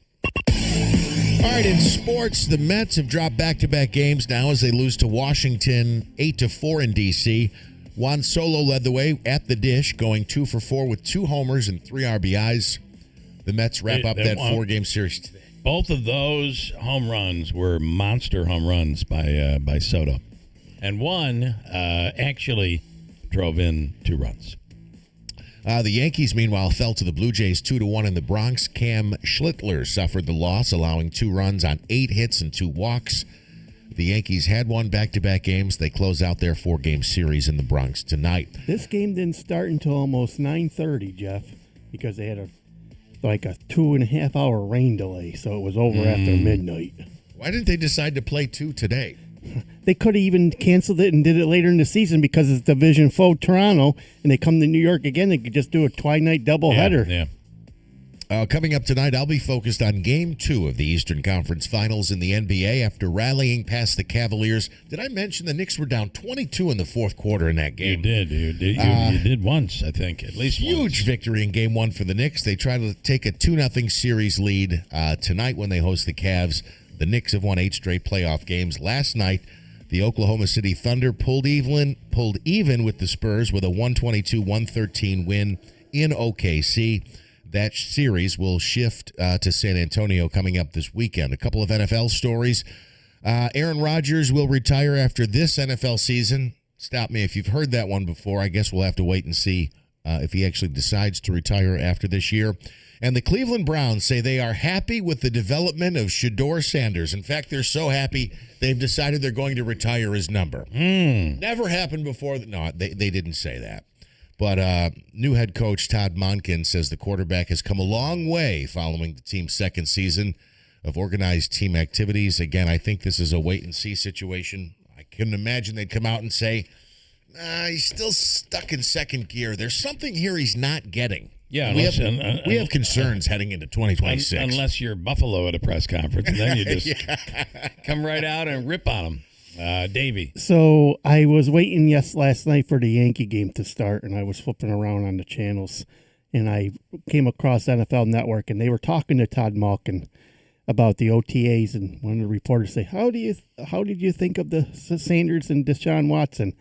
All right, in sports, the Mets have dropped back-to-back games now as they lose to Washington 8-4 in D.C. Juan Solo led the way at the dish, going 2 for 4 with 2 homers and 3 RBIs. The Mets wrap up that 4-game series today. Both of those home runs were monster home runs by Soto. And one actually drove in 2 runs. The Yankees, meanwhile, fell to the Blue Jays 2-1 in the Bronx. Cam Schlittler suffered the loss, allowing 2 runs on 8 hits and 2 walks. The Yankees had won back-to-back games. They close out their 4-game series in the Bronx tonight. This game didn't start until almost 9:30, Jeff, because they had a 2.5-hour rain delay, so it was over after midnight. Why didn't they decide to play 2 today? They could have even canceled it and did it later in the season because it's Division 4 Toronto, and they come to New York again. They could just do a twilight doubleheader. Yeah. Coming up tonight, I'll be focused on Game 2 of the Eastern Conference Finals in the NBA after rallying past the Cavaliers. Did I mention the Knicks were down 22 in the fourth quarter in that game? You did once, I think, at least huge once. Victory in Game 1 for the Knicks. They try to take a 2-0 series lead tonight when they host the Cavs. The Knicks have won 8 straight playoff games. Last night, the Oklahoma City Thunder pulled even with the Spurs with a 122-113 win in OKC. That series will shift to San Antonio coming up this weekend. A couple of NFL stories. Aaron Rodgers will retire after this NFL season. Stop me if you've heard that one before. I guess we'll have to wait and see if he actually decides to retire after this year. And the Cleveland Browns say they are happy with the development of Shedeur Sanders. In fact, they're so happy they've decided they're going to retire his number. Never happened before. No, they didn't say that. But new head coach Todd Monken says the quarterback has come a long way following the team's second season of organized team activities. Again, I think this is a wait-and-see situation. I couldn't imagine they'd come out and say, he's still stuck in second gear. There's something here he's not getting. Yeah, we have concerns heading into 2026. Unless you're Buffalo at a press conference, and then you just come right out and rip on them. Davey. So I was waiting last night for the Yankee game to start, and I was flipping around on the channels, and I came across NFL Network, and they were talking to Todd Monken about the OTAs, and one of the reporters say, "How did you think of the Sanders and Deshaun Watson?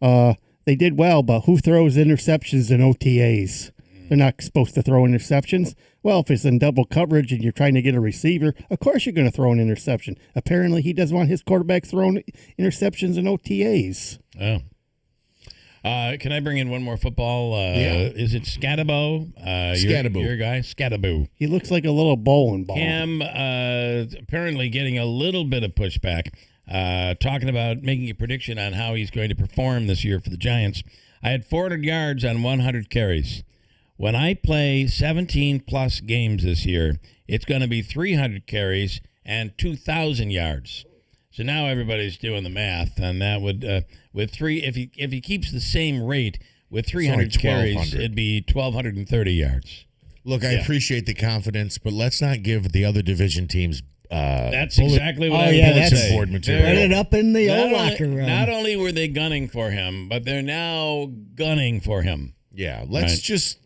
They did well, but who throws interceptions in OTAs?" They're not supposed to throw interceptions. Well, if it's in double coverage and you're trying to get a receiver, of course you're going to throw an interception. Apparently, he doesn't want his quarterback throwing interceptions in OTAs. Oh. Can I bring in one more football? Is it Scatabo? Scatabo. Your guy? Scatabo. He looks like a little bowling ball. Cam apparently getting a little bit of pushback, talking about making a prediction on how he's going to perform this year for the Giants. I had 400 yards on 100 carries. When I play 17-plus games this year, it's going to be 300 carries and 2,000 yards. So now everybody's doing the math, and that would with if he keeps the same rate with 300 carries, it'd be 1,230 yards. Look, I appreciate the confidence, but let's not give the other division teams That's exactly what I was bulletin saying. board material. Put it up in the old locker room. Not only were they gunning for him, but they're now gunning for him. Yeah, let's just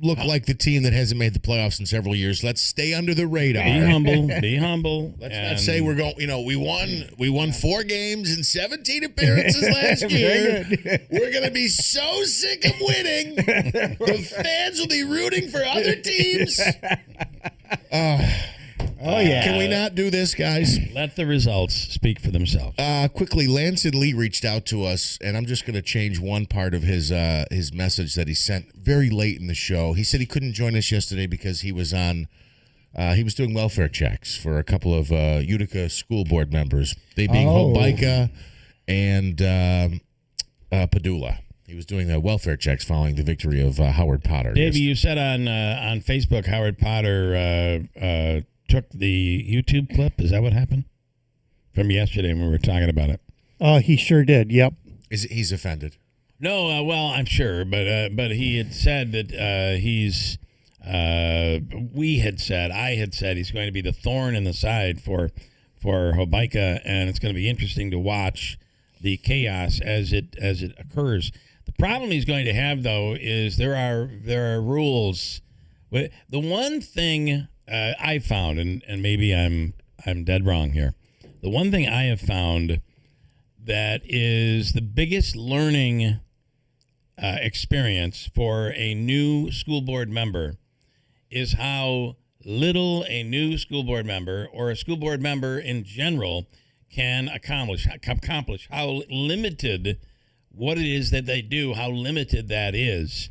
look like the team that hasn't made the playoffs in several years. Let's stay under the radar. Be humble. Let's not say we're going. We won 4 games and 17 appearances last year. We're going to be so sick of winning. The fans will be rooting for other teams. Can we not do this, guys? Let the results speak for themselves. Quickly, Lance and Lee reached out to us, and I'm just going to change one part of his message that he sent very late in the show. He said he couldn't join us yesterday because he was on. He was doing welfare checks for a couple of Utica school board members. They being Hobica and Padula. He was doing the welfare checks following the victory of Howard Potter. Davey, you said on Facebook Howard Potter took the YouTube clip. Is that what happened? From yesterday when we were talking about it. He sure did. Yep. He's offended? No, well, I'm sure, but he had said that I had said he's going to be the thorn in the side for Hobica, and it's going to be interesting to watch the chaos as it occurs. The problem he's going to have, though, is there are rules. The one thing I found, and maybe I'm dead wrong here. The one thing I have found that is the biggest learning experience for a new school board member is how little a new school board member or a school board member in general can accomplish, how limited what it is that they do, how limited that is.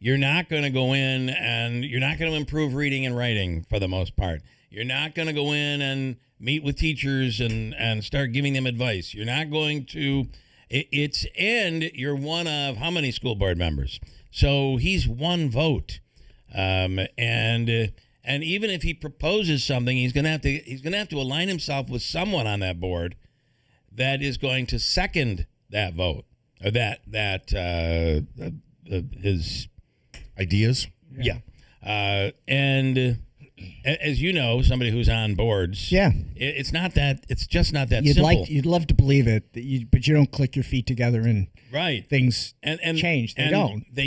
You're not going to go in and you're not going to improve reading and writing for the most part. You're not going to go in and meet with teachers and start giving them advice. You're not going to, you're one of how many school board members? So he's one vote. And even if he proposes something, he's going to have to align himself with someone on that board that is going to second that vote or his ideas. Yeah. And as you know, somebody who's on boards, it's not that. It's just not that simple. You'd love to believe it, but you don't click your feet together and things and change. They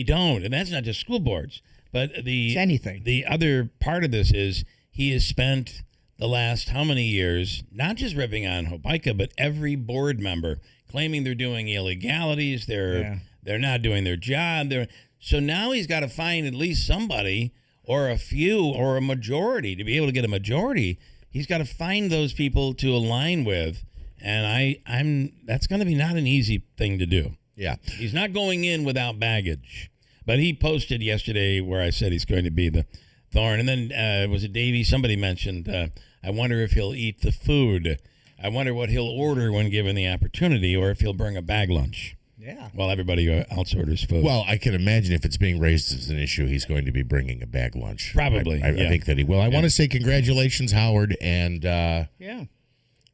don't, and that's not just school boards. But it's anything. The other part of this is he has spent the last how many years not just ripping on Hobica, but every board member claiming they're doing illegalities. They're not doing their job. So now he's got to find at least somebody or a few or a majority to be able to get a majority. He's got to find those people to align with, and that's going to be not an easy thing to do. Yeah, he's not going in without baggage. But he posted yesterday where I said he's going to be the thorn. And then was it Davey? Somebody mentioned, I wonder if he'll eat the food. I wonder what he'll order when given the opportunity, or if he'll bring a bag lunch. Yeah. While everybody else orders food. Well, I can imagine if it's being raised as an issue, he's going to be bringing a bag lunch. Probably. I think that he will. I want to say congratulations, Howard. And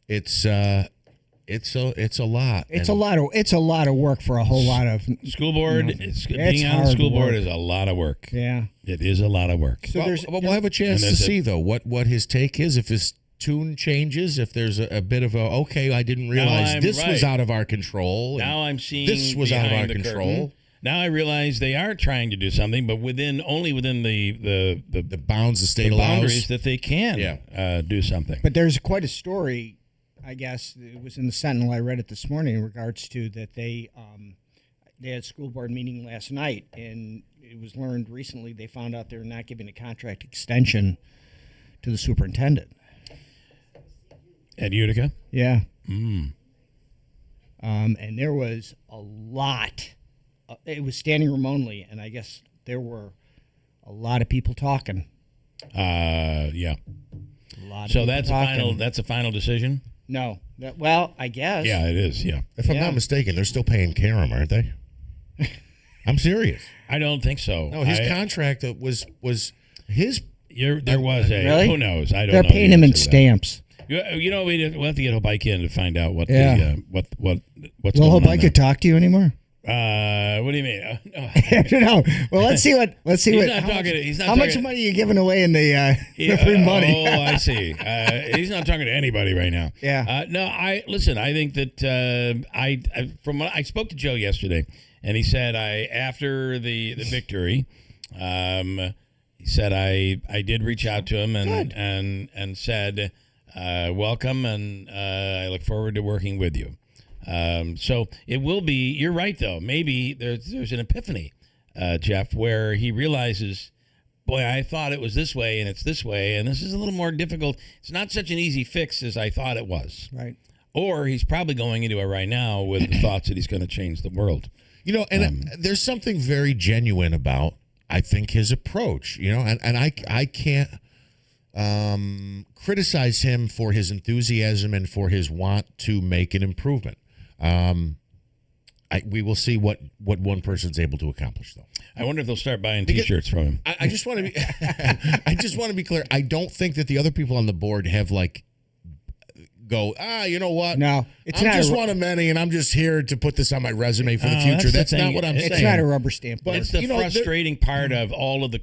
it's a lot. It's a lot of work for a whole lot of school board. Being on the school board is a lot of work. Yeah, it is a lot of work. So we'll have a chance to see though what his take is, if his tune changes, if there's a bit of I didn't realize this was out of our control. Now I'm seeing this was out of our control. Curtain. Now I realize they are trying to do something, but only within the bounds the state allows, boundaries that they can do something. But there's quite a story. I guess it was in the Sentinel. I read it this morning in regards to that they had a school board meeting last night, and it was learned recently they found out they're not giving a contract extension to the superintendent at Utica. Yeah. And there was a lot. It was standing room only, and I guess there were a lot of people talking. Yeah. A lot of so people that's talking. That's a final decision. No. Well, I guess. Yeah, it is. Yeah. If I'm not mistaken, they're still paying Karam, aren't they? I'm serious. I don't think so. No, his contract was his. There was a. Really? Who knows? I don't know. They're paying him in stamps. You know, we'll have to get Hobica in to find out what Yeah. what's Will going on Hobica talk to you anymore? What do you mean? No. Well, let's see what. How much money are you giving away in the free money? Oh, I see. He's not talking to anybody right now. Yeah. No. I think that I spoke to Joe yesterday, and he said after the victory, he said I did reach out to him and said welcome, and I look forward to working with you. So it will be. You're right, though. Maybe there's an epiphany, Jeff, where he realizes, boy, I thought it was this way, and it's this way, and this is a little more difficult. It's not such an easy fix as I thought it was. Right. Or he's probably going into it right now with the thoughts that he's going to change the world. And there's something very genuine about, I think, his approach. And I can't criticize him for his enthusiasm and for his want to make an improvement. We will see what one person's able to accomplish, though. I wonder if they'll start buying T-shirts from him. I just want to be, I just want to be clear. I don't think that the other people on the board have you know what? No, I'm just one of many, and I'm just here to put this on my resume for the future. That's not what I'm saying. It's not a rubber stamp. But it's the frustrating part of all of there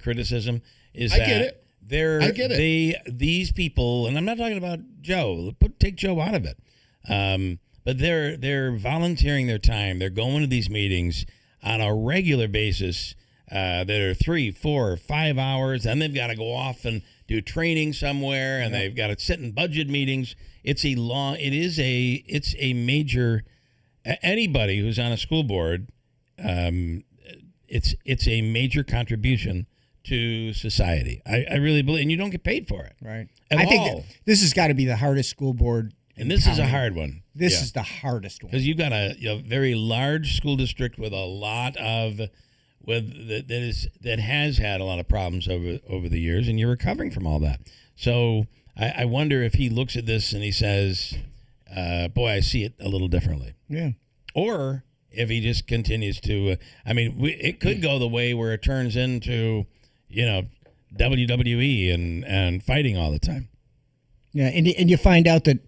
I get it. These people, and I'm not talking about Joe. Take Joe out of it. But they're volunteering their time. They're going to these meetings on a regular basis that are 3, 4, 5 hours, and they've got to go off and do training somewhere, and they've got to sit in budget meetings. It's a major. Anybody who's on a school board, it's a major contribution to society. I really believe, and you don't get paid for it, right? I think this has got to be the hardest school board. And this is a hard one. This is the hardest one because you've got a very large school district with a lot of that has had a lot of problems over the years, and you're recovering from all that. So I wonder if he looks at this and he says, "Boy, I see it a little differently." Yeah. Or if he just continues to, it could go the way where it turns into, WWE and fighting all the time. Yeah, and you find out that.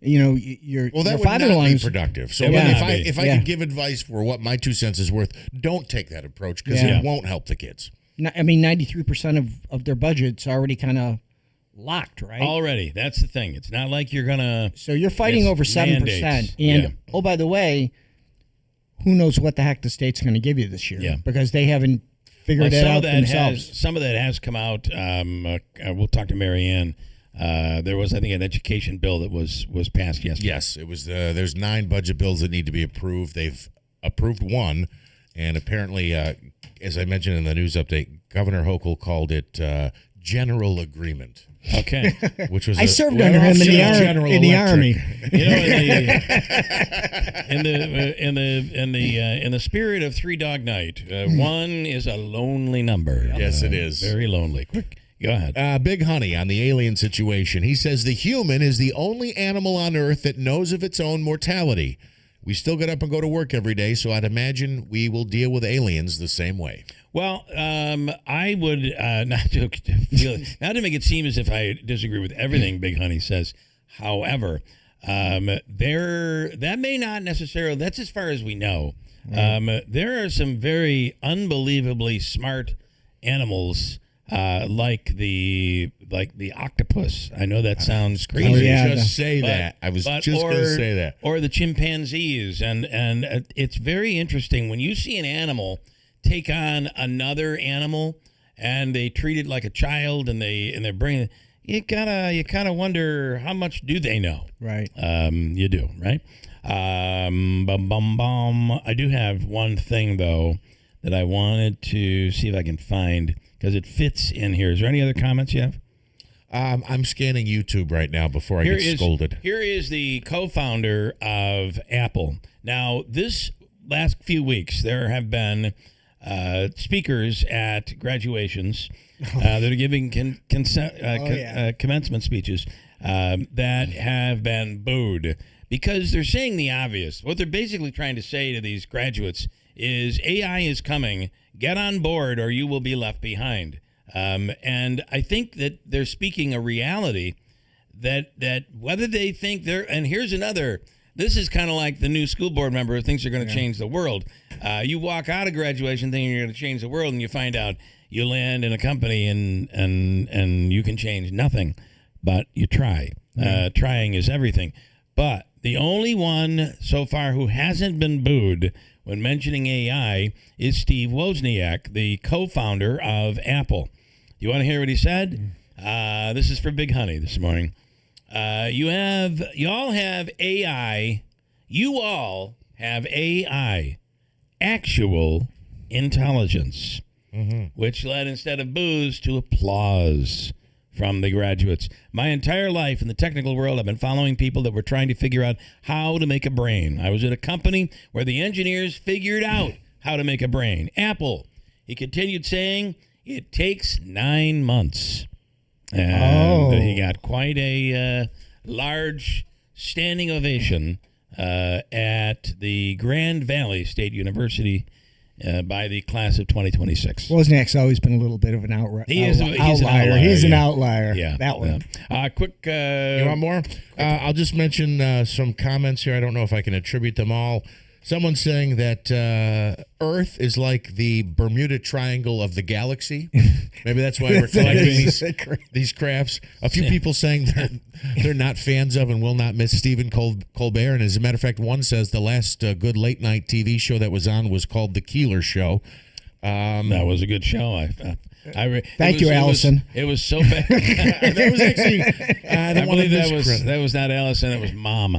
Your that would not be productive. So if I could give advice for what my 2 cents is worth, don't take that approach because it won't help the kids. 93% of their budget's already kind of locked, right? Already, that's the thing. It's not like you're gonna. So you're fighting over 7%, and oh, by the way, who knows what the heck the state's going to give you this year? Yeah, because they haven't figured it out themselves. Some of that has come out. We'll talk to Mary Ann. There was, I think, an education bill that was passed yesterday. Yes, it was. There's 9 budget bills that need to be approved. They've approved one, and apparently, as I mentioned in the news update, Governor Hochul called it general agreement. Okay, which was I served under him in the army. In the spirit of Three Dog Night, 1 is a lonely number. Yes, it is very lonely. Quick. Go ahead. Big Honey on the alien situation. He says the human is the only animal on Earth that knows of its own mortality. We still get up and go to work every day, so I'd imagine we will deal with aliens the same way. Well, I would not to make it seem as if I disagree with everything Big Honey says. However, that may not necessarily. That's as far as we know. There are some very unbelievably smart animals. Like the octopus. I know that sounds crazy. I was just going to say that. Or the chimpanzees, and it's very interesting when you see an animal take on another animal, and they treat it like a child, and they're bringing. You kind of wonder how much do they know? Right. You do, right? I do have one thing though that I wanted to see if I can find. Because it fits in here. Is there any other comments you have? I'm scanning YouTube right now before I get scolded. Here is the co-founder of Apple. Now, this last few weeks, there have been speakers at graduations that are giving commencement speeches that have been booed because they're saying the obvious. What they're basically trying to say to these graduates is AI is coming. Get on board or you will be left behind. And I think that they're speaking a reality that whether they think and here's another This is kind of like the new school board member who thinks they're going to change the world. You walk out of graduation thinking you're going to change the world, and you find out you land in a company and you can change nothing, but you try. Trying is everything. But the only one so far who hasn't been booed when mentioning AI is Steve Wozniak, the co-founder of Apple. You want to hear what he said? This is for Big Honey this morning. You all have AI, actual intelligence, which led, instead of boos, to applause from the graduates. My entire life in the technical world, I've been following people that were trying to figure out how to make a brain. I was at a company where the engineers figured out how to make a brain. Apple. He continued saying, it takes 9 months. And he got quite a large standing ovation at the Grand Valley State University by the class of 2026. Wozniak's always been a little bit of an outlier. He's an outlier. He's an outlier. Yeah. That one. Quick. You want more? I'll just mention some comments here. I don't know if I can attribute them all. Someone's saying that Earth is like the Bermuda Triangle of the galaxy. Maybe that's why we're collecting these crafts. A few people saying they're not fans of and will not miss Stephen Colbert. And as a matter of fact, one says the last good late night TV show that was on was called The Keeler Show. That was a good show. Thank you, Allison. It was so bad. That was actually. I believe that was not Allison. It was Mom.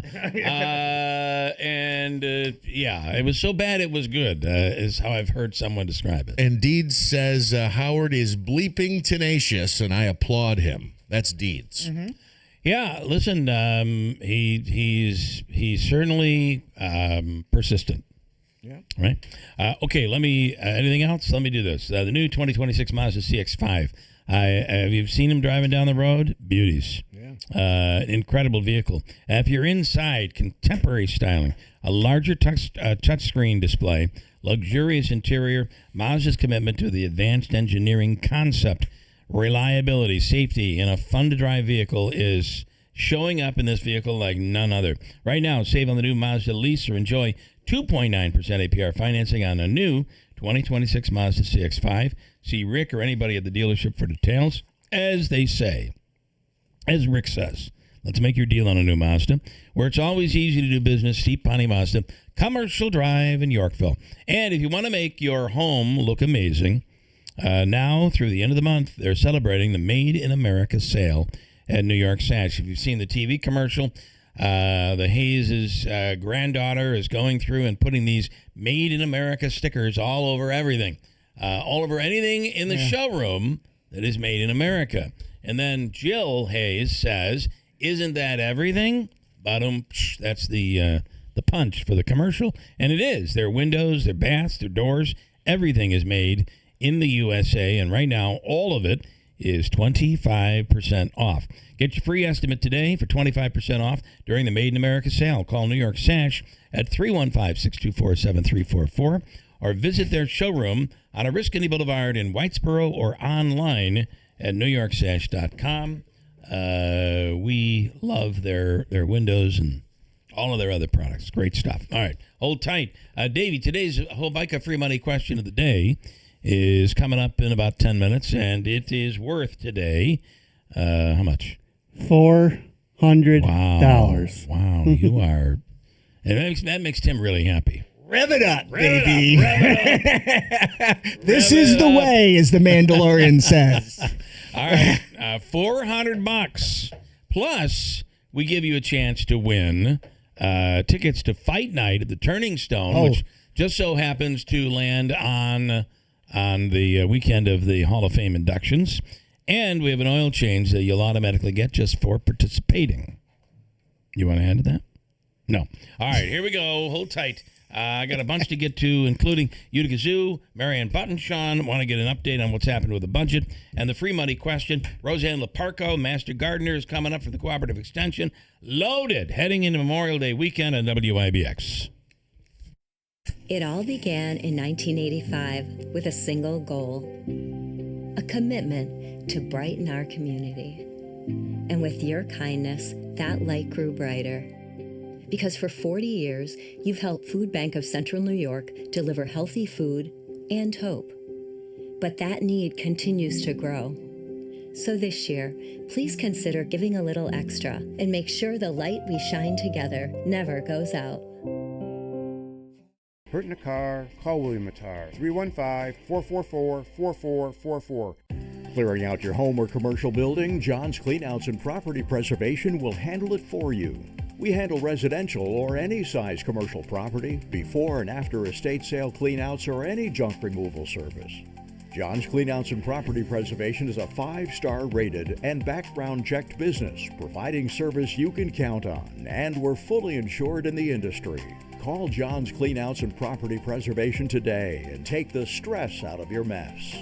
It was so bad it was good. Is how I've heard someone describe it. And Deeds says Howard is bleeping tenacious, and I applaud him. That's Deeds. Mm-hmm. Yeah, listen. He's certainly persistent. Yeah. Right. Okay. Let me. Anything else? Let me do this. The new 2026 Mazda CX-5. Have you seen him driving down the road? Beauties. Yeah. Incredible vehicle. If you're inside, contemporary styling, a larger touchscreen display, luxurious interior, Mazda's commitment to the advanced engineering concept, reliability, safety, and a fun-to-drive vehicle is showing up in this vehicle like none other. Right now, save on the new Mazda lease or enjoy 2.9% APR financing on a new 2026 Mazda CX-5. See Rick or anybody at the dealership for details. As they say, as Rick says, let's make your deal on a new Mazda, where it's always easy to do business. Steep Pawnee Mazda, Commercial Drive in Yorkville. And if you want to make your home look amazing, now through the end of the month, they're celebrating the Made in America sale at New York Sash. If you've seen the TV commercial, the Hayes' granddaughter is going through and putting these Made in America stickers all over everything, all over anything in the showroom that is made in America. And then Jill Hayes says, "Isn't that everything?" That's the punch for the commercial, and it is. Their windows, their baths, their doors, everything is made in the USA, and right now all of it is 25% off. Get your free estimate today for 25% off during the Made in America sale. Call New York Sash at 315-624-7344 or visit their showroom on Oriskany Boulevard in Whitesboro or online at newyorksash.com. We love their windows and all of their other products. Great stuff. All right, hold tight. Davey, today's Hobica free money question of the day is coming up in about 10 minutes, and it is worth today, how much? $400. Wow, you are, and that makes Tim really happy. Rev it up, baby. This is the way, as the Mandalorian says. All right, $400. Plus, we give you a chance to win tickets to Fight Night at the Turning Stone, which just so happens to land on the weekend of the Hall of Fame inductions. And we have an oil change that you'll automatically get just for participating. You want to add to that? No. All right, here we go. Hold tight. I got a bunch to get to, including Utica Zoo, Marianne Buttonshawn. Want to get an update on what's happened with the budget. And the free money question. Roseanne Leparco, Master Gardener, is coming up for the Cooperative Extension. Loaded, heading into Memorial Day weekend on WIBX. It all began in 1985 with a single goal, a commitment to brighten our community. And with your kindness, that light grew brighter. Because for 40 years, you've helped Food Bank of Central New York deliver healthy food and hope. But that need continues to grow. So this year, please consider giving a little extra and make sure the light we shine together never goes out. Hurt in a car? Call William Attar. 315-444-4444. Clearing out your home or commercial building, John's Cleanouts and Property Preservation will handle it for you. We handle residential or any size commercial property, before and after estate sale cleanouts, or any junk removal service. John's Cleanouts and Property Preservation is a 5-star rated and background checked business, providing service you can count on, and we're fully insured in the industry. Call John's Cleanouts and Property Preservation today and take the stress out of your mess.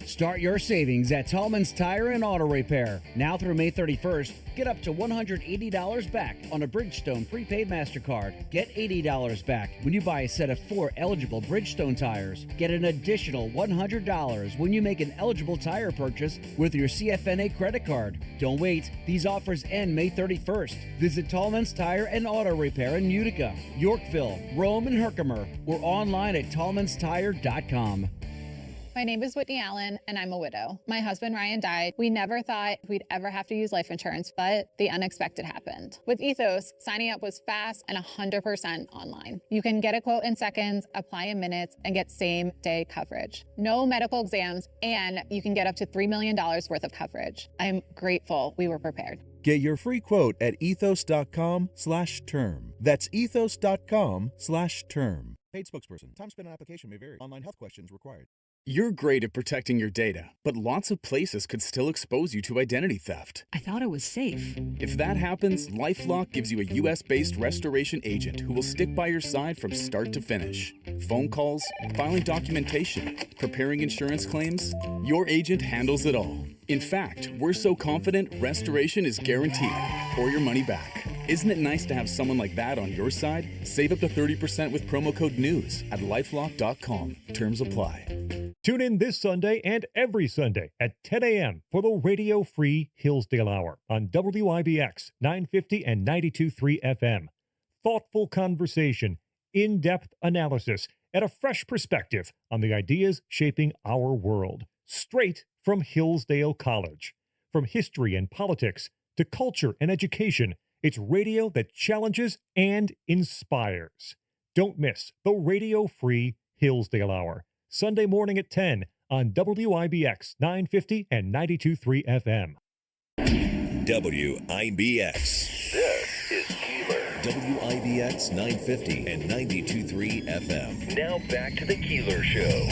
Start your savings at Tallman's Tire and Auto Repair. Now through May 31st, get up to $180 back on a Bridgestone prepaid MasterCard. Get $80 back when you buy a set of 4 eligible Bridgestone tires. Get an additional $100 when you make an eligible tire purchase with your CFNA credit card. Don't wait. These offers end May 31st. Visit Tallman's Tire and Auto Repair in Utica, Yorkville, Rome, and Herkimer, or online at tallmanstire.com. My name is Whitney Allen, and I'm a widow. My husband, Ryan, died. We never thought we'd ever have to use life insurance, but the unexpected happened. With Ethos, signing up was fast and 100% online. You can get a quote in seconds, apply in minutes, and get same-day coverage. No medical exams, and you can get up to $3 million worth of coverage. I'm grateful we were prepared. Get your free quote at ethos.com/term. That's ethos.com/term. Paid spokesperson. Time spent on application may vary. Online health questions required. You're great at protecting your data, but lots of places could still expose you to identity theft. I thought it was safe. If that happens, LifeLock gives you a U.S.-based restoration agent who will stick by your side from start to finish. Phone calls, filing documentation, preparing insurance claims, your agent handles it all. In fact, we're so confident restoration is guaranteed, or your money back. Isn't it nice to have someone like that on your side? Save up to 30% with promo code NEWS at LifeLock.com. Terms apply. Tune in this Sunday and every Sunday at 10 a.m. for the radio-free Hillsdale Hour on WIBX 950 and 92.3 FM. Thoughtful conversation, in-depth analysis, and a fresh perspective on the ideas shaping our world. Straight from Hillsdale College. From history and politics to culture and education, it's radio that challenges and inspires. Don't miss the radio-free Hillsdale Hour. Sunday morning at 10 on WIBX 950 and 92.3 FM. WIBX. This is Keeler. WIBX 950 and 92.3 FM. Now back to the Keeler Show.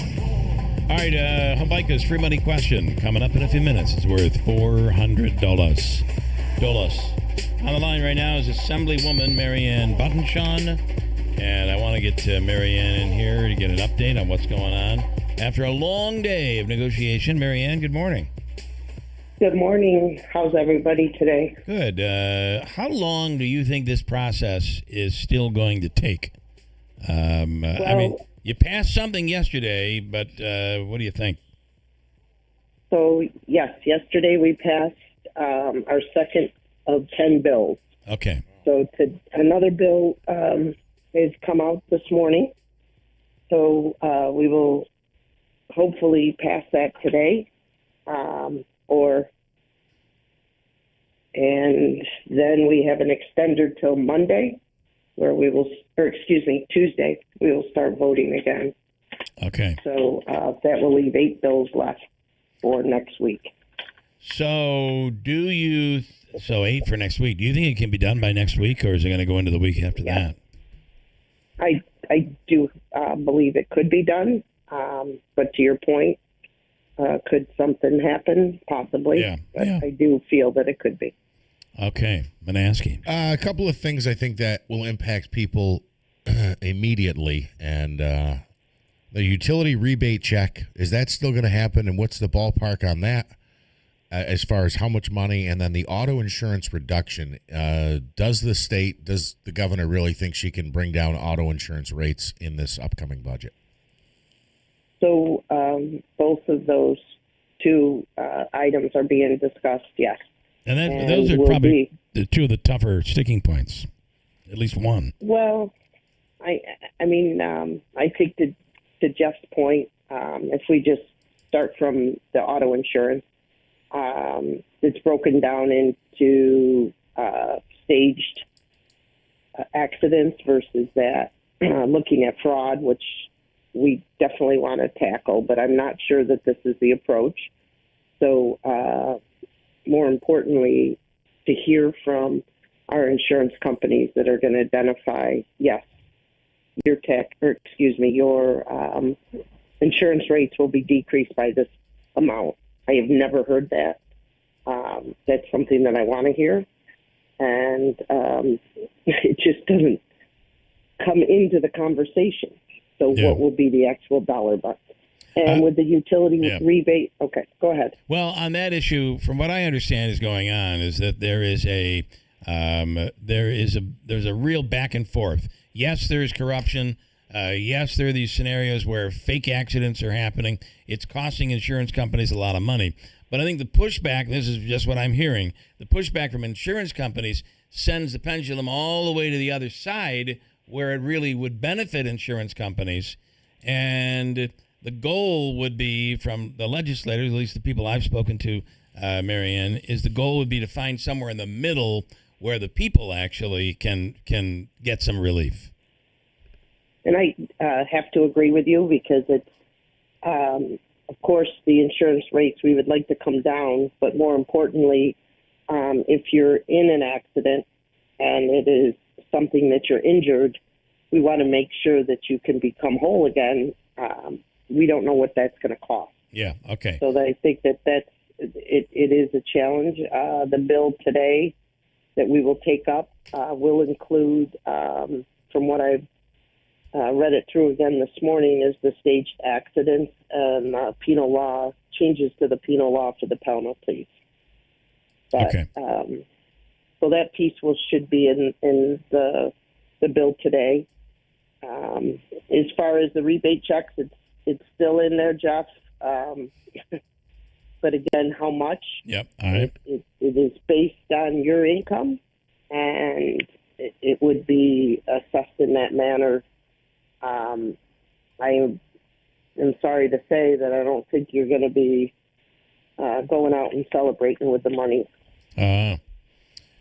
All right, Humbika's free money question coming up in a few minutes. It's worth $400. On the line right now is Assemblywoman Marianne Buttonshaw. And I want to get Marianne in here to get an update on what's going on. After a long day of negotiation, Marianne, good morning. Good morning. How's everybody today? Good. How long do you think this process is still going to take? I mean, you passed something yesterday, but what do you think? So, yes, yesterday we passed our second of 10 bills. Okay. So another bill has come out this morning. So we will hopefully pass that today. And then we have an extender till Monday, where Tuesday, we will start voting again. Okay. So that will leave 8 bills left for next week. So 8 for next week. Do you think it can be done by next week, or is it going to go into the week after that? I do believe it could be done, but to your point, could something happen? Possibly. Yeah. But I do feel that it could be. Okay. Manaski. A couple of things I think that will impact people immediately, and the utility rebate check, is that still going to happen, and what's the ballpark on that as far as how much money? And then the auto insurance reduction, does the governor really think she can bring down auto insurance rates in this upcoming budget? So both of those two items are being discussed, yes. And those are probably two of the tougher sticking points. At least one. Well, I mean, I think to Jeff's point, if we just start from the auto insurance, it's broken down into staged accidents versus that looking at fraud, which we definitely want to tackle, but I'm not sure that this is the approach. So more importantly, to hear from our insurance companies that are going to identify, yes, your insurance rates will be decreased by this amount. I have never heard that. That's something that I want to hear. And it just doesn't come into the conversation. So what will be the actual dollar bucks? And with the utility rebate, okay, go ahead. Well, on that issue, from what I understand is going on is that there's a real back and forth. Yes, there's corruption. Yes, there are these scenarios where fake accidents are happening. It's costing insurance companies a lot of money. But I think the pushback, this is just what I'm hearing, the pushback from insurance companies sends the pendulum all the way to the other side where it really would benefit insurance companies. And the goal would be from the legislators, at least the people I've spoken to, Marianne, is the goal would be to find somewhere in the middle where the people actually can get some relief. And I have to agree with you because it's, of course, the insurance rates we would like to come down, but more importantly, if you're in an accident and it is something that you're injured, we want to make sure that you can become whole again. We don't know what that's going to cost. Yeah, okay. So I think that it is a challenge. The bill today that we will take up will include, from what I've read it through again this morning, is the staged accidents and penal law, changes to the penal law for the penalties. But, okay. So that piece should be in the bill today. As far as the rebate checks, it's still in there, Jeff. But again, how much? Yep. All right. It is based on your income, and it would be assessed in that manner. I am sorry to say that I don't think you're going to be going out and celebrating with the money.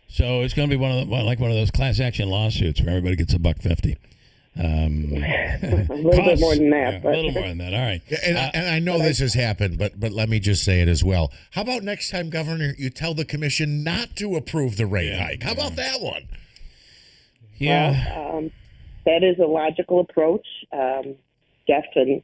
So it's going to be one of those class action lawsuits where everybody gets $1.50. A little bit more than that. Yeah, a little more than that. All right. Yeah, and I know this has happened, but let me just say it as well. How about next time, Governor, you tell the commission not to approve the rate hike? How about that one? Yeah. Well, that is a logical approach, Jeff, and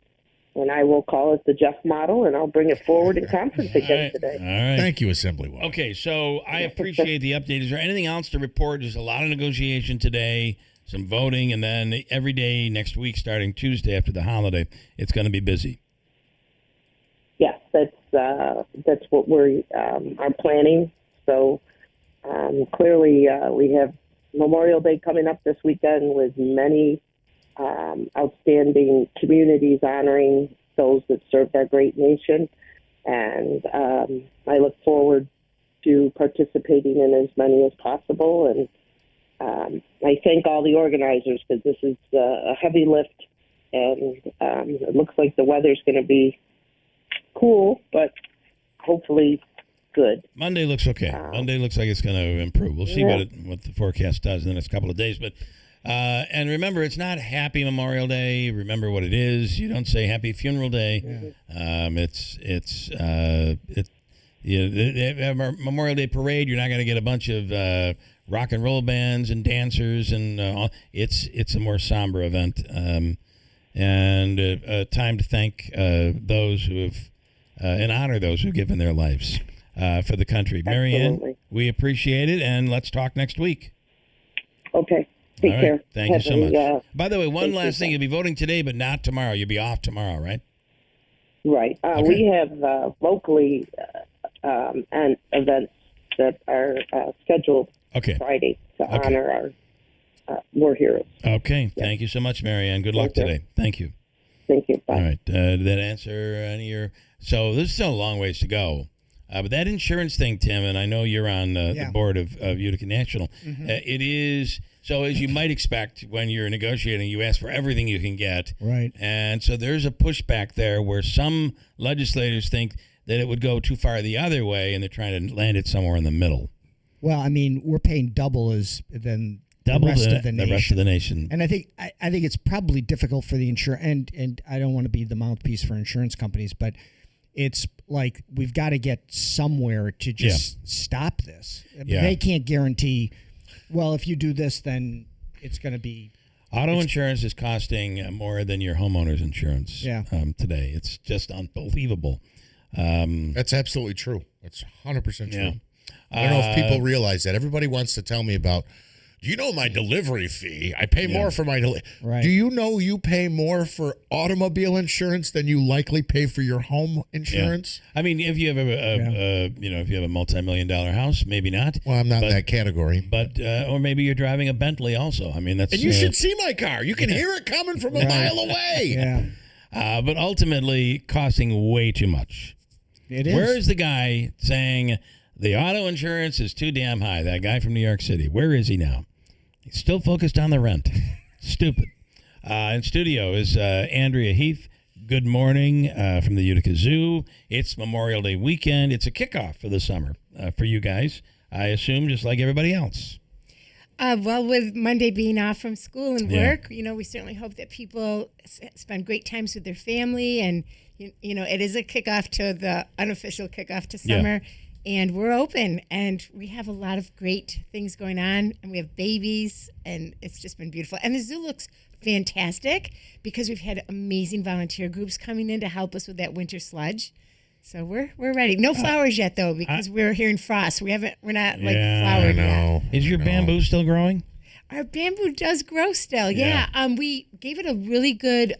I will call it the Jeff model, and I'll bring it forward in conference again today. All right. Thank you, Assemblywoman. Okay, so I appreciate the update. Is there anything else to report? There's a lot of negotiation today, some voting, and then every day next week, starting Tuesday after the holiday, it's going to be busy. Yes, that's what we are planning. So clearly we have Memorial Day coming up this weekend with many outstanding communities honoring those that served our great nation. And I look forward to participating in as many as possible. And I thank all the organizers because this is a heavy lift. And it looks like the weather's going to be cool, but hopefully good. Monday looks okay. Monday looks like it's going to improve. We'll see what the forecast does in the next couple of days. But and remember, it's not Happy Memorial Day. Remember what it is. You don't say Happy Funeral Day. Memorial Day parade. You're not going to get a bunch of rock and roll bands and dancers and it's a more somber event and a time to thank those who have and honor those who've given their lives for the country. Marianne, we appreciate it, and let's talk next week. Okay. Take care. Thank you so much. By the way, one last thing. You'll be voting today, but not tomorrow. You'll be off tomorrow, right? Right. Okay. We have locally and events that are scheduled Friday to honor our war heroes. Okay. Yeah. Thank you so much, Marianne. Good luck today. Thank you. Thank you. Bye. All right. Did that answer any of your... So there's still a long ways to go But that insurance thing, Tim, and I know you're on the board of Utica National, it is, so as you might expect when you're negotiating, you ask for everything you can get. Right. And so there's a pushback there where some legislators think that it would go too far the other way, and they're trying to land it somewhere in the middle. Well, I mean, we're paying double the rest of the nation. The rest of the nation. And I think it's probably difficult for the insurance, and I don't want to be the mouthpiece for insurance companies, but it's like we've got to get somewhere to just stop this. They can't guarantee, well, if you do this, then it's going to be... Auto insurance is costing more than your homeowner's insurance today. It's just unbelievable. That's absolutely true. That's 100% true. I don't know if people realize that. Everybody wants to tell me about, do you know my delivery fee? I pay more for my delivery. Right. Do you know you pay more for automobile insurance than you likely pay for your home insurance? I mean, if you have if you have a multi-million-dollar house, maybe not. Well, I'm not in that category. But or maybe you're driving a Bentley also. I mean, that's... And you should see my car. You can hear it coming from a mile away. Yeah. But ultimately costing way too much. It is. Where is the guy saying the auto insurance is too damn high? That guy from New York City. Where is he now? He's still focused on the rent. Stupid. In studio is Andrea Heath. Good morning from the Utica Zoo. It's Memorial Day weekend. It's a kickoff for the summer for you guys, I assume, just like everybody else. Well, with Monday being off from school and work, we certainly hope that people spend great times with their family. And, it is a kickoff to the unofficial kickoff to summer. And we're open, and we have a lot of great things going on, and we have babies, and it's just been beautiful. And the zoo looks fantastic because we've had amazing volunteer groups coming in to help us with that winter sludge. So we're ready. No flowers yet, though, because we're hearing frost. We're not flowered yet. Is your bamboo still growing? Our bamboo does grow still. Yeah. We gave it a really good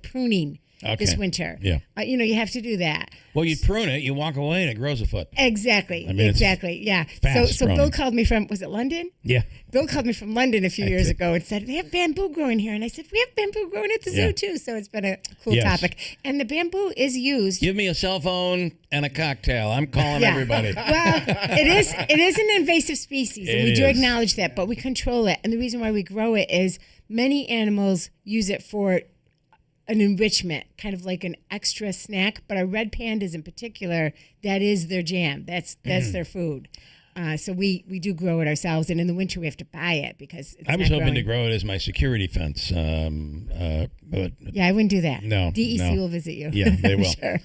pruning. This winter. Yeah. You have to do that. Well, you prune it, you walk away, and it grows a foot. Exactly. I mean, exactly. Yeah. So Bill called me from, was it London? Yeah. Bill called me from London a few years ago and said, they have bamboo growing here. And I said, we have bamboo growing at the zoo, too. So it's been a cool topic. And the bamboo is used. Give me a cell phone and a cocktail. I'm calling everybody. Well, it is an invasive species, and we do acknowledge that, but we control it. And the reason why we grow it is many animals use it for an enrichment, kind of like an extra snack, but our red pandas in particular, that is their jam. That's their food. So we do grow it ourselves, and in the winter we have to buy it because it's I was hoping to grow it as my security fence, but I wouldn't do that. No, DEC will visit you. Yeah, they will. Sure.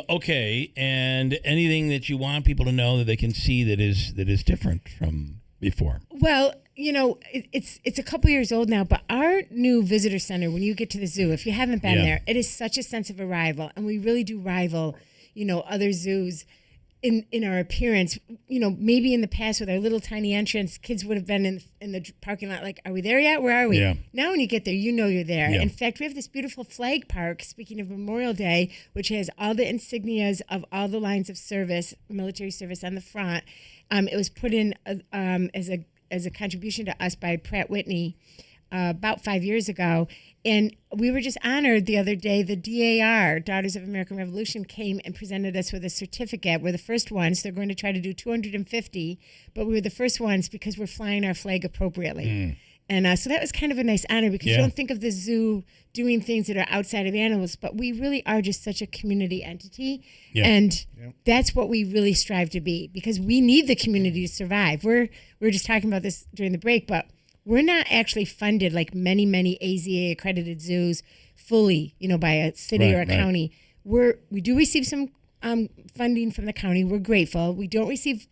Okay, and anything that you want people to know that they can see that is different from before? Well, it's a couple years old now, but our new visitor center, when you get to the zoo, if you haven't been there, it is such a sense of arrival, and we really do rival, other zoos in our appearance. Maybe in the past with our little tiny entrance, kids would have been in the parking lot like, are we there yet? Where are we? Yeah. Now when you get there, you're there. Yeah. In fact, we have this beautiful flag park, speaking of Memorial Day, which has all the insignias of all the lines of service, military service on the front. It was put in as a contribution to us by Pratt Whitney about 5 years ago. And we were just honored the other day. The DAR, Daughters of American Revolution, came and presented us with a certificate. We're the first ones. They're going to try to do 250, but we were the first ones because we're flying our flag appropriately. And so that was kind of a nice honor because you don't think of the zoo doing things that are outside of animals, but we really are just such a community entity. Yeah. And that's what we really strive to be because we need the community to survive. We were just talking about this during the break, but we're not actually funded like many, many AZA accredited zoos fully, by a city or a county. We do receive some funding from the county. We're grateful. We don't receive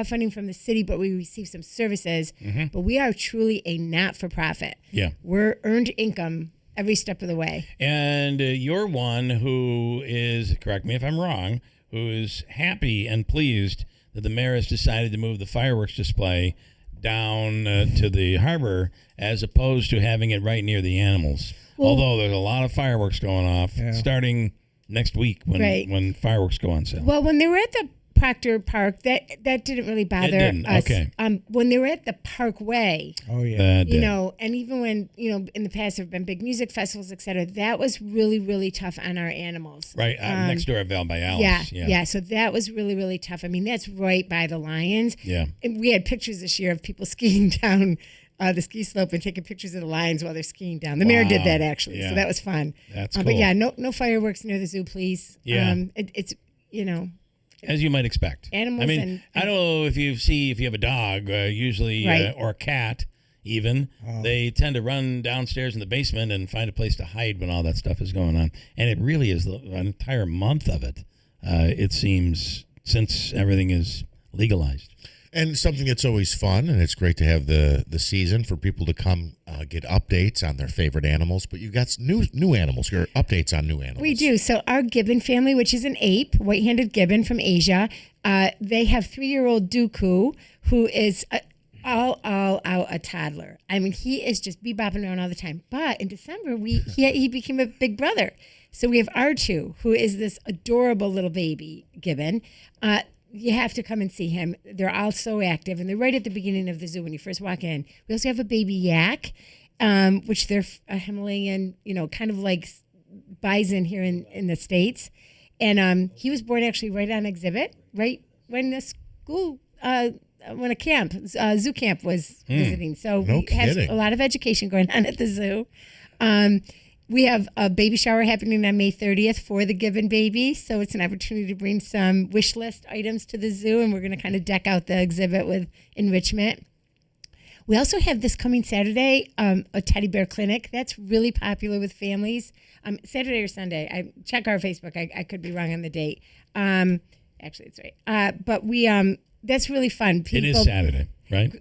funding from the city, but we receive some services. But we are truly a not-for-profit. Yeah. We're earned income every step of the way. And you're one who is, correct me if I'm wrong, who is happy and pleased that the mayor has decided to move the fireworks display down to the harbor as opposed to having it right near the animals. Well, although there's a lot of fireworks going off starting next week when fireworks go on sale. Well, when they were at the Proctor Park, that didn't really bother us. Okay. When they were at the Parkway, you know, and even when, you know, in the past there have been big music festivals, et cetera, that was really, really tough on our animals. Right, next door at Val by Alice. Yeah, so that was really, really tough. I mean, that's right by the lions. Yeah. And we had pictures this year of people skiing down the ski slope and taking pictures of the lions while they're skiing down. The mayor did that, actually, so that was fun. That's cool. But yeah, no fireworks near the zoo, please. Yeah. It's, you know. As you might expect. Animals. I mean, I don't know if you have a dog, usually, or a cat, even. They tend to run downstairs in the basement and find a place to hide when all that stuff is going on. And it really is an entire month of it, it seems, since everything is legalized. And something that's always fun, and it's great to have the season for people to come get updates on their favorite animals. But you've got new animals, your updates on new animals. We do. So our gibbon family, which is an ape, white-handed gibbon from Asia, they have 3-year-old Dooku, who is all out a toddler. I mean, he is just bebopping around all the time. But in December, he became a big brother. So we have R2, who is this adorable little baby gibbon. You have to come and see him. They're all so active, and they're right at the beginning of the zoo when you first walk in. We also have a baby yak, which they're a Himalayan, you know, kind of like bison here in the States. And he was born actually right on exhibit, right when the school, when a zoo camp was visiting. So we have a lot of education going on at the zoo. We have a baby shower happening on May 30th for the gibbon baby. So it's an opportunity to bring some wish list items to the zoo, and we're going to kind of deck out the exhibit with enrichment. We also have this coming Saturday, a teddy bear clinic. That's really popular with families. Saturday or Sunday. I check our Facebook. I could be wrong on the date. Actually, it's right. But we that's really fun. It is Saturday, right?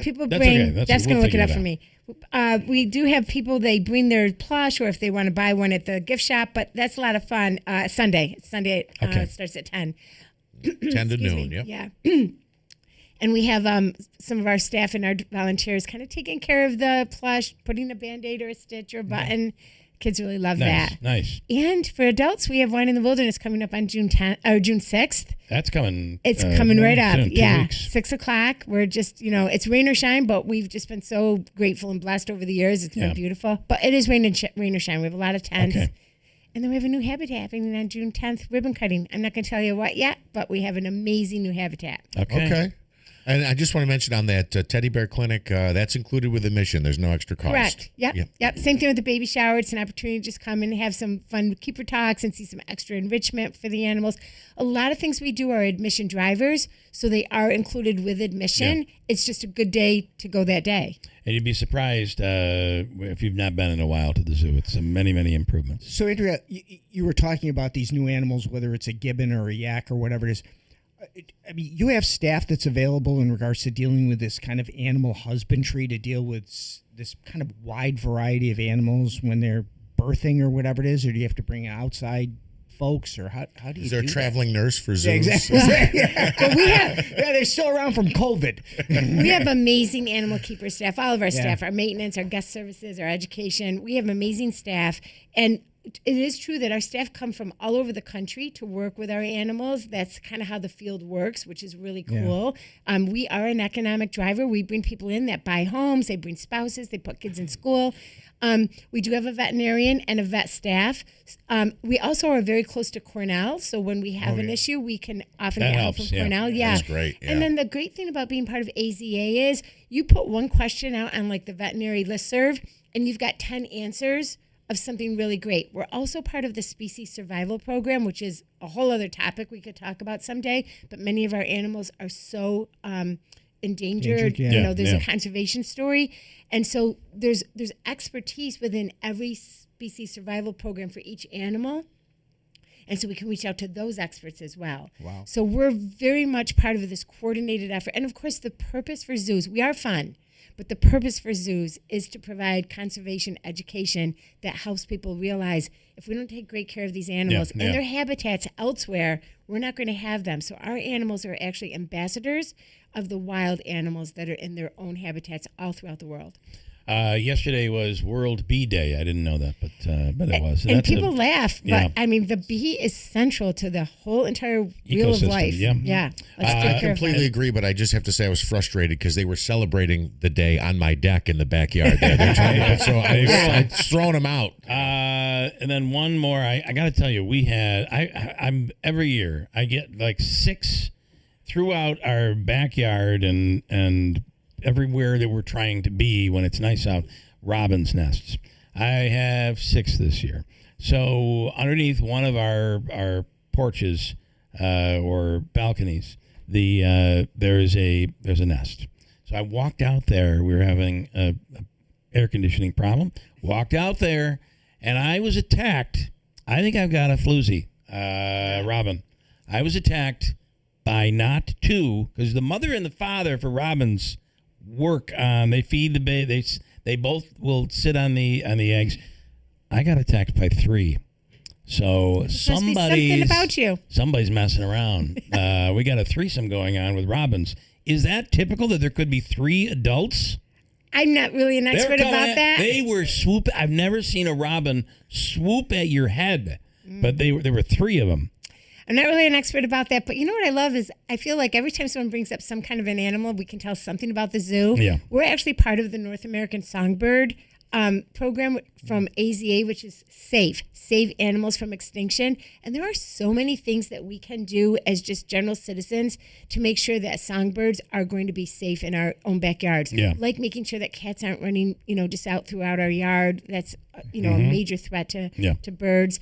People That's bring. okay. That's going to look it up for me. We do have people, they bring their plush, or if they want to buy one at the gift shop, but that's a lot of fun. Sunday. It starts at 10. 10 to noon, yep. Yeah. And we have some of our staff and our volunteers kind of taking care of the plush, putting a Band-Aid or a stitch or a button. Kids really love that. Nice. And for adults, we have Wine in the Wilderness coming up on June 6th. That's coming. It's coming right up. Soon, 2 weeks. 6 o'clock. We're just, you know, it's rain or shine, but we've just been so grateful and blessed over the years. It's been beautiful. But it is rain or shine. We have a lot of tents. Okay. And then we have a new habitat happening on June 10th, ribbon cutting. I'm not going to tell you what yet, but we have an amazing new habitat. Okay. And I just want to mention on that teddy bear clinic, that's included with admission. There's no extra cost. Correct. Yep. Same thing with the baby shower. It's an opportunity to just come and have some fun keeper talks and see some extra enrichment for the animals. A lot of things we do are admission drivers, so they are included with admission. Yeah. It's just a good day to go that day. And you'd be surprised if you've not been in a while to the zoo. It's many, many improvements. So, Andrea, you were talking about these new animals, whether it's a gibbon or a yak or whatever it is. I mean, you have staff that's available in regards to dealing with this kind of animal husbandry to deal with this kind of wide variety of animals when they're birthing or whatever it is, or do you have to bring outside folks, or how do you Is there do a traveling nurse for zoos? Yeah, exactly. Well, they're still around from COVID. We have amazing animal keeper staff, all of our staff, our maintenance, our guest services, our education. We have amazing staff, and it is true that our staff come from all over the country to work with our animals. That's kind of how the field works, which is really cool. Yeah. We are an economic driver. We bring people in that buy homes. They bring spouses. They put kids in school. We do have a veterinarian and a vet staff. We also are very close to Cornell, so when we have an issue, we can often get help from Cornell. That's great. Yeah. And then the great thing about being part of AZA is you put one question out on like the veterinary listserv, and you've got 10 answers of something really great. We're also part of the species survival program, which is a whole other topic we could talk about someday, but many of our animals are so endangered. You know, there's a conservation story. And so there's expertise within every species survival program for each animal. And so we can reach out to those experts as well. Wow. So we're very much part of this coordinated effort. And of course, the purpose for zoos, we are fun. But the purpose for zoos is to provide conservation education that helps people realize if we don't take great care of these animals and their habitats elsewhere, we're not going to have them. So our animals are actually ambassadors of the wild animals that are in their own habitats all throughout the world. Yesterday was World Bee Day. I didn't know that, but it was. And people laugh, but I mean, the bee is central to the whole entire wheel of life. Yeah. I completely agree, but I just have to say I was frustrated because they were celebrating the day on my deck in the backyard. They're trying to, so I was throwing them out. And then one more. I got to tell you, we had. I'm every year I get like 6 throughout our backyard and everywhere that we're trying to be when it's nice out, robin's nests. I have 6 this year. So underneath one of our porches or balconies, there's a nest. So I walked out there. We were having a air conditioning problem. Walked out there, and I was attacked. I think I've got a floozy, robin. I was attacked by not 2, because the mother and the father for robins work on. They feed the baby. They both will sit on the eggs. I got attacked by 3. So something about you. Somebody's messing around. We got a threesome going on with robins. Is that typical that there could be 3 adults? I'm not really an expert about that. They were swooping. I've never seen a robin swoop at your head, but there were 3 of them. I'm not really an expert about that, but you know what I love is I feel like every time someone brings up some kind of an animal, we can tell something about the zoo. Yeah. We're actually part of the North American Songbird program from AZA, which is Save Animals from Extinction. And there are so many things that we can do as just general citizens to make sure that songbirds are going to be safe in our own backyards. Yeah. Like making sure that cats aren't running, just out throughout our yard. That's, a major threat to birds.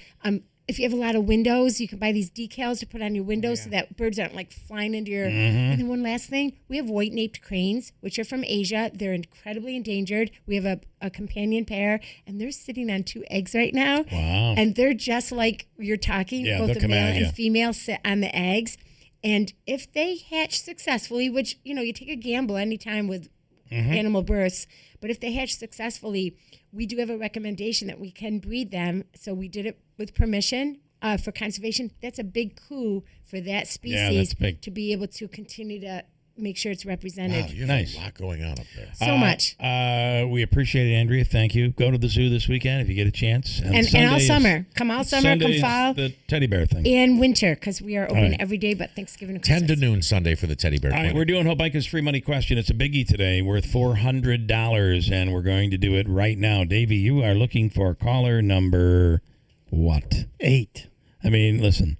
If you have a lot of windows, you can buy these decals to put on your windows so that birds aren't like flying into your. And then one last thing, we have white-naped cranes, which are from Asia. They're incredibly endangered. We have a companion pair, and they're sitting on 2 eggs right now. Wow. And they're just like you're talking. Yeah, both they'll the come male at you. and female sit on the eggs. And if they hatch successfully, which, you take a gamble anytime with animal births, but if they hatch successfully, we do have a recommendation that we can breed them. So we did it with permission for conservation. That's a big coup for that species to be able to continue to make sure it's represented. Wow, you have a lot going on up there. So much. We appreciate it, Andrea. Thank you. Go to the zoo this weekend if you get a chance. And all summer. Come all summer, Sunday come fall. The teddy bear thing. And winter, because we are open every day, but Thanksgiving and 10 Christmas. to noon Sunday for the teddy bear. All right, we're doing Hope Bikers free money question. It's a biggie today, worth $400, and we're going to do it right now. Davey, you are looking for caller number what? 8. I mean, listen.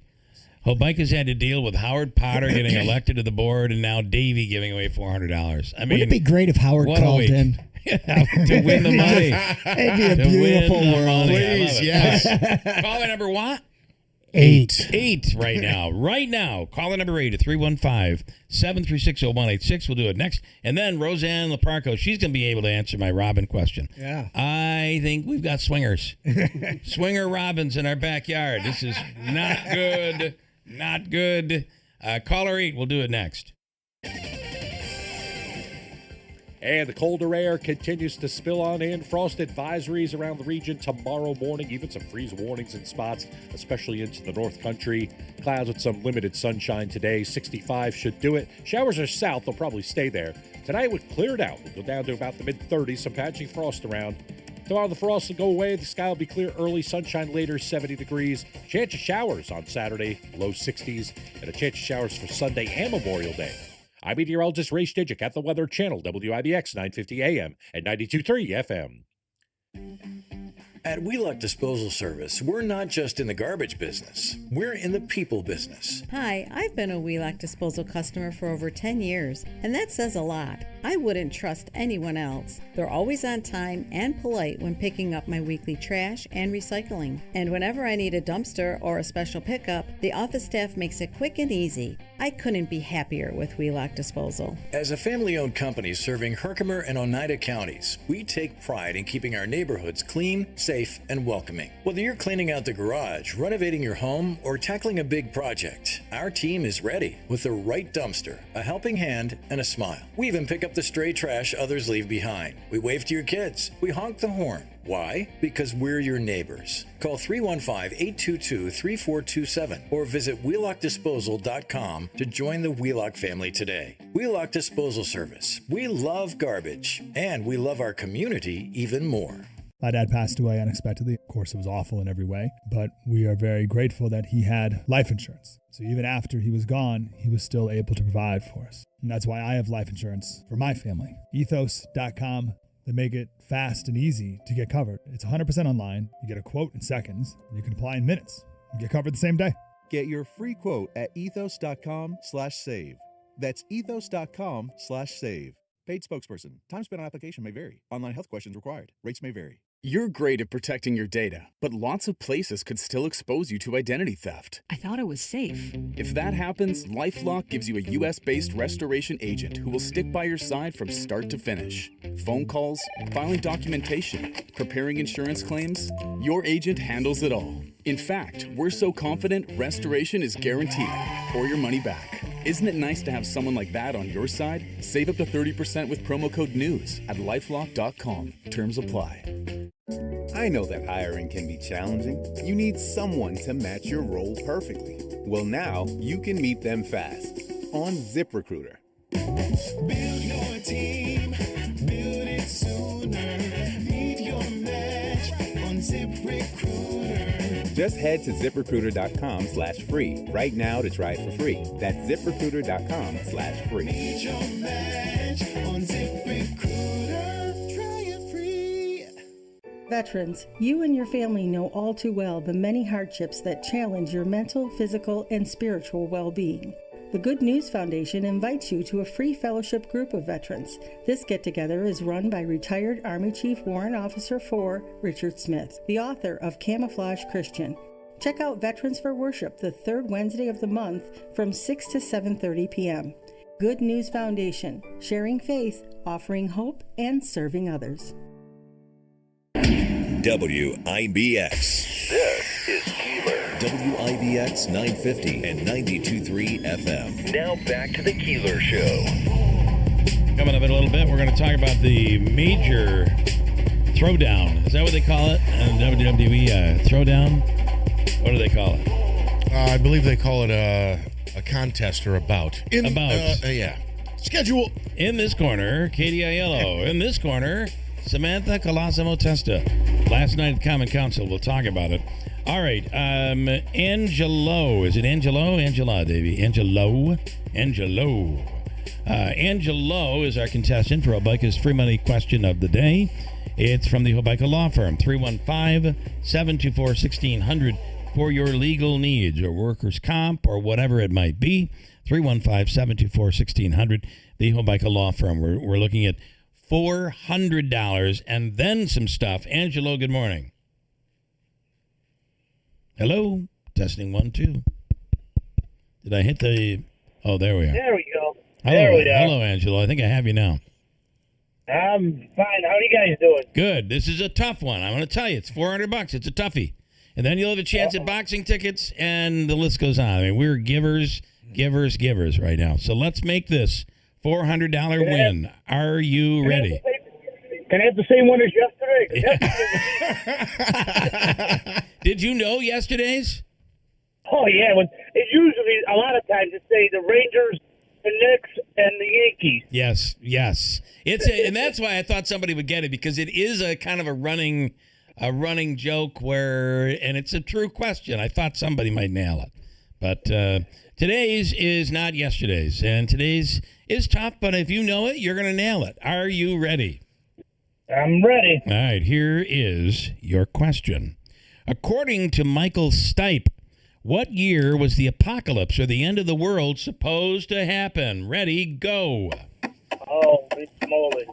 Hope Bikers had to deal with Howard Potter getting elected to the board, and now Davey giving away $400. I mean, wouldn't it be great if Howard called in? To win the money. It'd be a beautiful world. Please, yes. Caller number what? 8. 8 right now. Right now. Caller number 8 at 315-736-0186. We'll do it next. And then Roseanne Laparco, she's going to be able to answer my Robin question. Yeah. I think we've got swingers. Swinger robins in our backyard. This is not good. Not good. Caller 8, we'll do it next. And the colder air continues to spill on in. Frost advisories around the region tomorrow morning. Even some freeze warnings in spots, especially into the North Country. Clouds with some limited sunshine today. 65 should do it. Showers are south. They'll probably stay there. Tonight, we've cleared out. We'll go down to about the mid-30s. Some patchy frost around. Tomorrow, the frost will go away. The sky will be clear early. Sunshine later, 70 degrees. Chance of showers on Saturday, low 60s. And a chance of showers for Sunday and Memorial Day. I'm meteorologist Ray Stidgick at the Weather Channel, WIBX 950 AM and 92.3 FM. At Wheelock Disposal Service, we're not just in the garbage business. We're in the people business. Hi, I've been a Wheelock Disposal customer for over 10 years, and that says a lot. I wouldn't trust anyone else. They're always on time and polite when picking up my weekly trash and recycling. And whenever I need a dumpster or a special pickup, the office staff makes it quick and easy. I couldn't be happier with Wheelock Disposal. As a family-owned company serving Herkimer and Oneida counties, we take pride in keeping our neighborhoods clean, safe, and welcoming. Whether you're cleaning out the garage, renovating your home, or tackling a big project, our team is ready with the right dumpster, a helping hand, and a smile. We even pick up up the stray trash others leave behind. We wave to your kids. We honk the horn. Why? Because we're your neighbors. Call 315-822-3427 or visit wheelockdisposal.com to join the Wheelock family today. Wheelock Disposal Service. We love garbage, and we love our community even more. My dad passed away unexpectedly. Of course, it was awful in every way, but we are very grateful that he had life insurance. So even after he was gone, he was still able to provide for us. And that's why I have life insurance for my family. Ethos.com. They make it fast and easy to get covered. It's 100% online. You get a quote in seconds, and you can apply in minutes and get covered the same day. Get your free quote at ethos.com/save. That's ethos.com/save. Paid spokesperson. Time spent on application may vary. Online health questions required. Rates may vary. You're great at protecting your data, but lots of places could still expose you to identity theft. I thought it was safe. If that happens, LifeLock gives you a U.S.-based restoration agent who will stick by your side from start to finish. Phone calls, filing documentation, preparing insurance claims, your agent handles it all. In fact, we're so confident restoration is guaranteed or your money back. Isn't it nice to have someone like that on your side? Save up to 30% with promo code NEWS at lifelock.com. Terms apply. I know that hiring can be challenging. You need someone to match your role perfectly. Well, now you can meet them fast on ZipRecruiter. Build your team, build it sooner. Meet your match on ZipRecruiter. Just head to ZipRecruiter.com/free right now to try it for free. That's ZipRecruiter.com/free. Meet your match on ZipRecruiter. Try it free. Veterans, you and your family know all too well the many hardships that challenge your mental, physical, and spiritual well-being. The Good News Foundation invites you to a free fellowship group of veterans. This get-together is run by retired Army Chief Warrant Officer 4 Richard Smith, the author of Camouflage Christian. Check out Veterans for Worship the third Wednesday of the month from 6 to 7:30 p.m. Good News Foundation, sharing faith, offering hope, and serving others. WIBX. This is Keeler. WIBX 950 and 92.3 FM. Now back to the Keeler Show. Coming up in a little bit, we're going to talk about the major throwdown. Is that what they call it? WWE throwdown? What do they call it? I believe they call it a contest or a bout. Yeah. Schedule. In this corner, Katie Aiello. In this corner, Samantha Colosimo Testa. Last night at Common Council, we'll talk about it. All right, Angelo. Is it Angelo? Angela, Davey. Angelo. Angelo is our contestant for Hobica's free money question of the day. It's from the Hobica Law Firm, 315-724-1600 for your legal needs or workers' comp or whatever it might be. 315-724-1600, the Hobica Law Firm. We're looking at $400 and then some stuff. Angelo, good morning. Hello? Testing 1, 2. Did I hit the... Oh, there we are. There we go. Hello, Angelo. I think I have you now. I'm fine. How are you guys doing? Good. This is a tough one. I'm going to tell you. It's $400. It's a toughie. And then you'll have a chance at boxing tickets, and the list goes on. I mean, we're givers right now. So let's make this $400 win. Are you ready? Can I have the same one as yesterday? Did you know yesterday's? Oh, yeah. It usually, a lot of times, it say the Rangers, the Knicks, and the Yankees. Yes. And that's why I thought somebody would get it, because it is a kind of a running joke and it's a true question. I thought somebody might nail it. But today's is not yesterday's, and today's is tough, but if you know it, you're going to nail it. Are you ready? I'm ready. All right, here is your question. According to Michael Stipe, what year was the apocalypse or the end of the world supposed to happen? Ready, go. Oh, it's moly.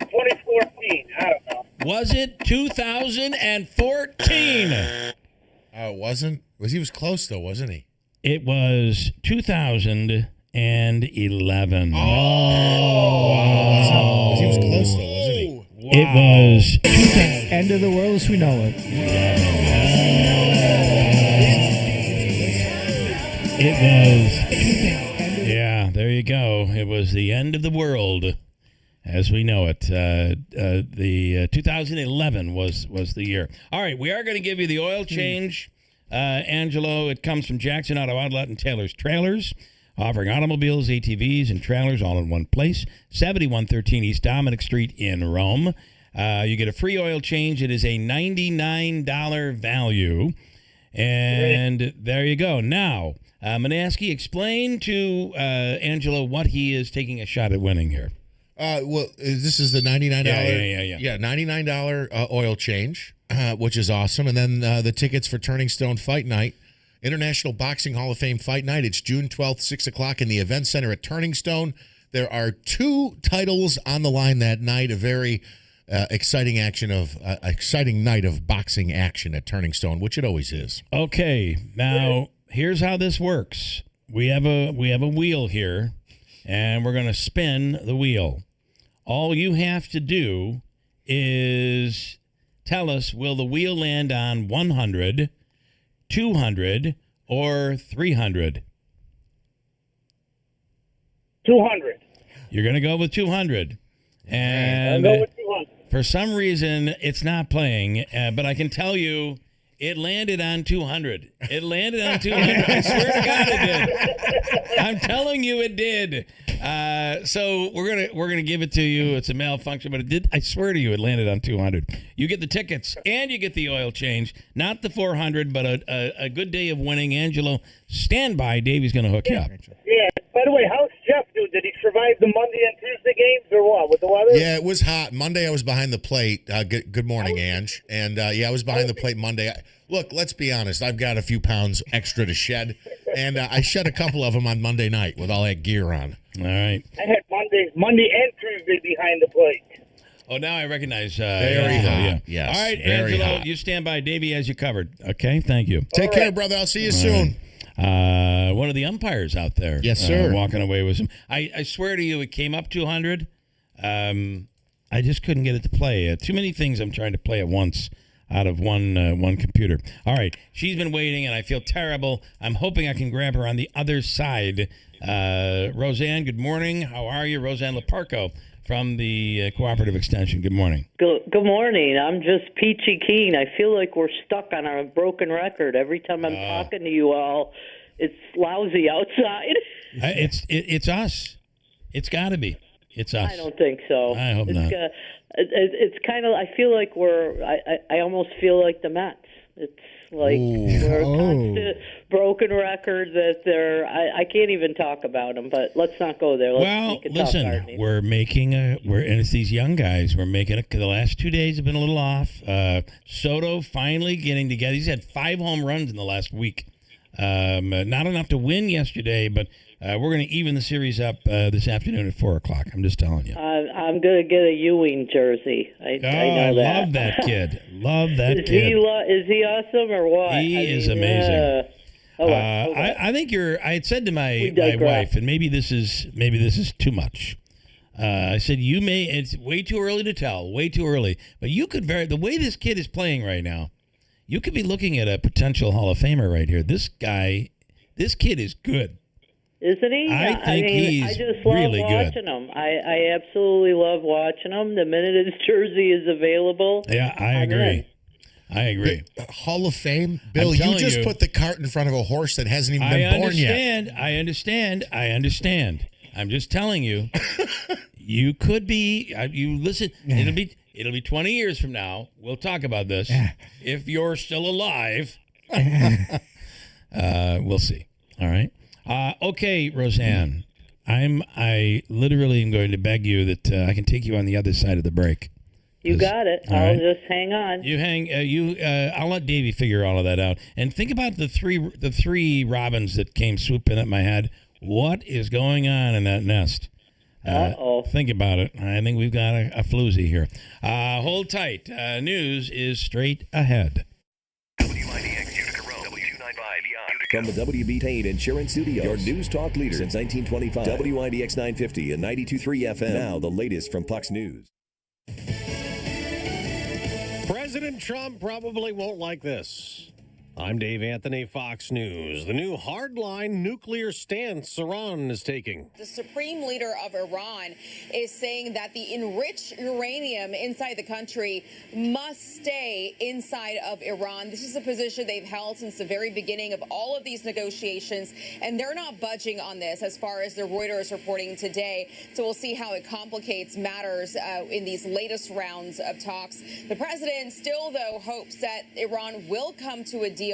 2014. I don't know. Was it 2014? Oh, it wasn't? He was close, though, wasn't he? It was 2011. Oh, wow. He was close, though, wasn't he? Wow. It was... End of the world as we know it. It was... Yeah, there you go. It was the end of the world as we know it. The 2011 was the year. All right, we are going to give you the oil change, Angelo. It comes from Jackson Auto Outlet and Taylor's Trailers, offering automobiles, ATVs, and trailers all in one place. 7113 East Dominic Street in Rome. You get a free oil change. It is a $99 value. And there you go. Now, Manaski, explain to Angelo what he is taking a shot at winning here. Well, this is the $99. Yeah, $99 oil change, which is awesome. And then the tickets for Turning Stone Fight Night, International Boxing Hall of Fame Fight Night. It's June 12th, 6 o'clock in the Event Center at Turning Stone. There are 2 titles on the line that night. A very exciting night of boxing action at Turning Stone, which it always is. Okay, now here's how this works. We have a wheel here, and we're going to spin the wheel. All you have to do is tell us, will the wheel land on 100, 200, or 300? 200. You're going to go with 200. And I'll go with 200. For some reason, it's not playing, but I can tell you it landed on 200. It landed on 200. I swear to God it did. I'm telling you it did. So we're gonna give it to you. It's a malfunction, but it did. I swear to you, it landed on 200. You get the tickets and you get the oil change. Not the 400, but a good day of winning. Angelo, stand by. Davey's gonna hook you up. Yeah. By the way, how's Jeff do? Did he survive the Monday and Tuesday games or what with the weather? Yeah, it was hot. Monday I was behind the plate. Good morning, Ange. And I was behind the plate Monday. Look, let's be honest. I've got a few pounds extra to shed, and I shed a couple of them on Monday night with all that gear on. All right. I had Monday and Tuesday behind the plate. Oh, now I recognize. Very hot. Yeah. Yes, All right, very Angelo, hot. you stand by. Davey has you covered. Okay, thank you. Take care, brother. I'll see you soon. One of the umpires out there. Yes, sir. Walking away with some. I swear to you, it came up 200. I just couldn't get it to play. Too many things I'm trying to play at once out of one computer. All right. She's been waiting, and I feel terrible. I'm hoping I can grab her on the other side. Roseanne, good morning. How are you? Roseanne Leparco from the Cooperative Extension. Good morning. Good morning. I'm just peachy keen. I feel like we're stuck on our broken record. Every time I'm talking to you all, it's lousy outside. It's us. It's got to be. It's us. I don't think so. I hope not. It's kind of. I feel like I almost feel like the Mets. It's like we're a constant broken record that they're. I can't even talk about them. But let's not go there. Listen. We're making and it's these young guys. We're making it. The last 2 days have been a little off. Soto finally getting together. He's had 5 home runs in the last week. Not enough to win yesterday, but we're going to even the series up this afternoon at 4 o'clock. I'm just telling you. I'm going to get a Ewing jersey. I know that. Love that kid. Love that kid. Is he awesome or what? He is amazing. I think I had said to my wife, and maybe this is too much. I said, it's way too early to tell, way too early. But you could the way this kid is playing right now, you could be looking at a potential Hall of Famer right here. This kid is good. Isn't he? I he's I just love really watching him. I absolutely love watching him. The minute his jersey is available. Yeah, I agree. The Hall of Fame? Bill, you just put the cart in front of a horse that hasn't even been born yet. I understand. I'm just telling you, you could be. You listen. It'll be 20 years from now. We'll talk about this. If you're still alive, we'll see. All right. Okay, Roseanne. I literally am going to beg you that I can take you on the other side of the break. You got it. I'll just hang on. You hang. I'll let Davey figure all of that out. And think about the three robins that came swooping at my head. What is going on in that nest? Think about it. I think we've got a floozy here. Hold tight. News is straight ahead. WIBX Utica Road, W295 From the WB Payne Insurance Studio, your news talk leader since 1925. WIBX 950 and 92.3 FM. Now the latest from Fox News. President Trump probably won't like this. I'm Dave Anthony, Fox News. The new hardline nuclear stance Iran is taking. The supreme leader of Iran is saying that the enriched uranium inside the country must stay inside of Iran. This is a position they've held since the very beginning of all of these negotiations, and they're not budging on this as far as the Reuters reporting today. So we'll see how it complicates matters in these latest rounds of talks. The president still, though, hopes that Iran will come to a deal,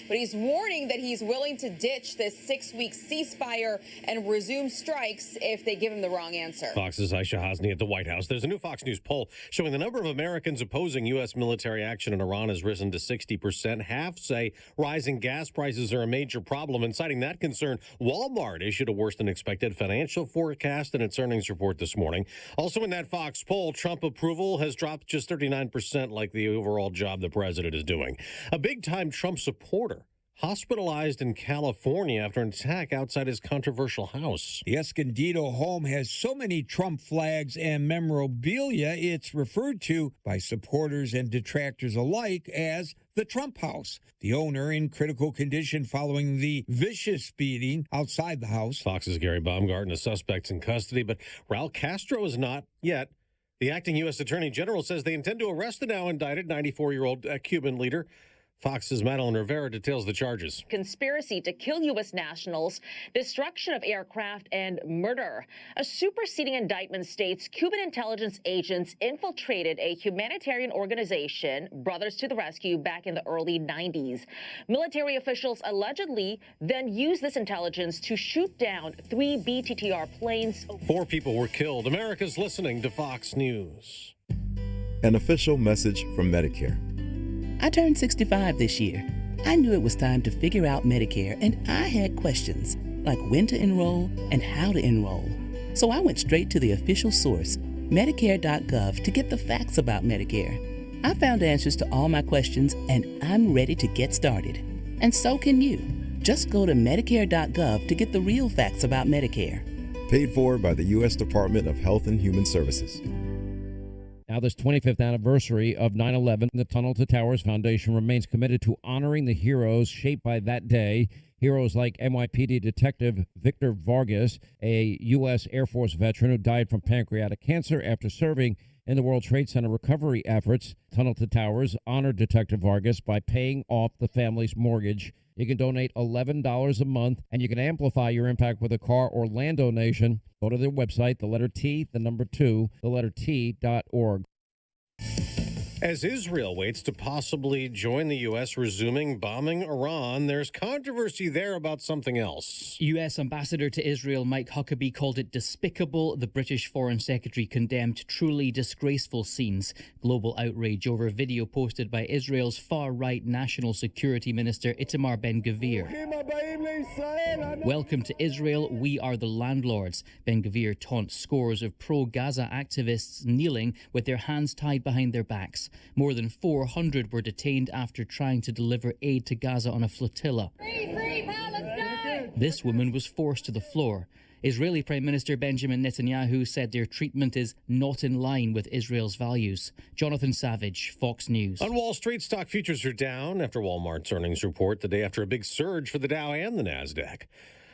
but he's warning that he's willing to ditch this 6-week ceasefire and resume strikes if they give him the wrong answer. Fox's Aisha Hasni at the White House. There's a new Fox News poll showing the number of Americans opposing U.S. military action in Iran has risen to 60%. Half say rising gas prices are a major problem, and citing that concern, Walmart issued a worse than expected financial forecast in its earnings report this morning. Also in that Fox poll, Trump approval has dropped just 39%, like the overall job the president is doing. A big-time Trump supporter hospitalized in California after an attack outside his controversial house. The Escondido home has so many Trump flags and memorabilia, it's referred to by supporters and detractors alike as the Trump house. The owner in critical condition following the vicious beating outside the house. Fox's Gary Baumgarten, a suspect's in custody, but Raul Castro is not yet. The acting U.S. Attorney General says they intend to arrest the now indicted 94-year-old Cuban leader. Fox's Madeline Rivera details the charges. Conspiracy to kill U.S. nationals, destruction of aircraft, and murder. A superseding indictment states Cuban intelligence agents infiltrated a humanitarian organization, Brothers to the Rescue, back in the early 90s. Military officials allegedly then used this intelligence to shoot down 3 BTTR planes. 4 people were killed. America's listening to Fox News. An official message from Medicare. I turned 65 this year. I knew it was time to figure out Medicare, and I had questions, like when to enroll and how to enroll. So I went straight to the official source, Medicare.gov, to get the facts about Medicare. I found answers to all my questions, and I'm ready to get started. And so can you. Just go to Medicare.gov to get the real facts about Medicare. Paid for by the U.S. Department of Health and Human Services. Now, this 25th anniversary of 9/11, the Tunnel to Towers Foundation remains committed to honoring the heroes shaped by that day. Heroes like NYPD Detective Victor Vargas, a U.S. Air Force veteran who died from pancreatic cancer after serving in the World Trade Center recovery efforts. Tunnel to Towers honored Detective Vargas by paying off the family's mortgage. You can donate $11 a month, and you can amplify your impact with a car or land donation. Go to their website, the letter T, the number 2, the letter T.org. As Israel waits to possibly join the U.S. resuming bombing Iran, there's controversy there about something else. U.S. Ambassador to Israel Mike Huckabee called it despicable. The British Foreign Secretary condemned truly disgraceful scenes. Global outrage over video posted by Israel's far-right National Security Minister Itamar Ben-Gvir. Welcome to Israel, we are the landlords. Ben-Gvir taunts scores of pro-Gaza activists kneeling with their hands tied behind their backs. More than 400 were detained after trying to deliver aid to Gaza on a flotilla. Free Palestine! This woman was forced to the floor. Israeli Prime Minister Benjamin Netanyahu said their treatment is not in line with Israel's values. Jonathan Savage, Fox News. On Wall Street, stock futures are down after Walmart's earnings report the day after a big surge for the Dow and the NASDAQ.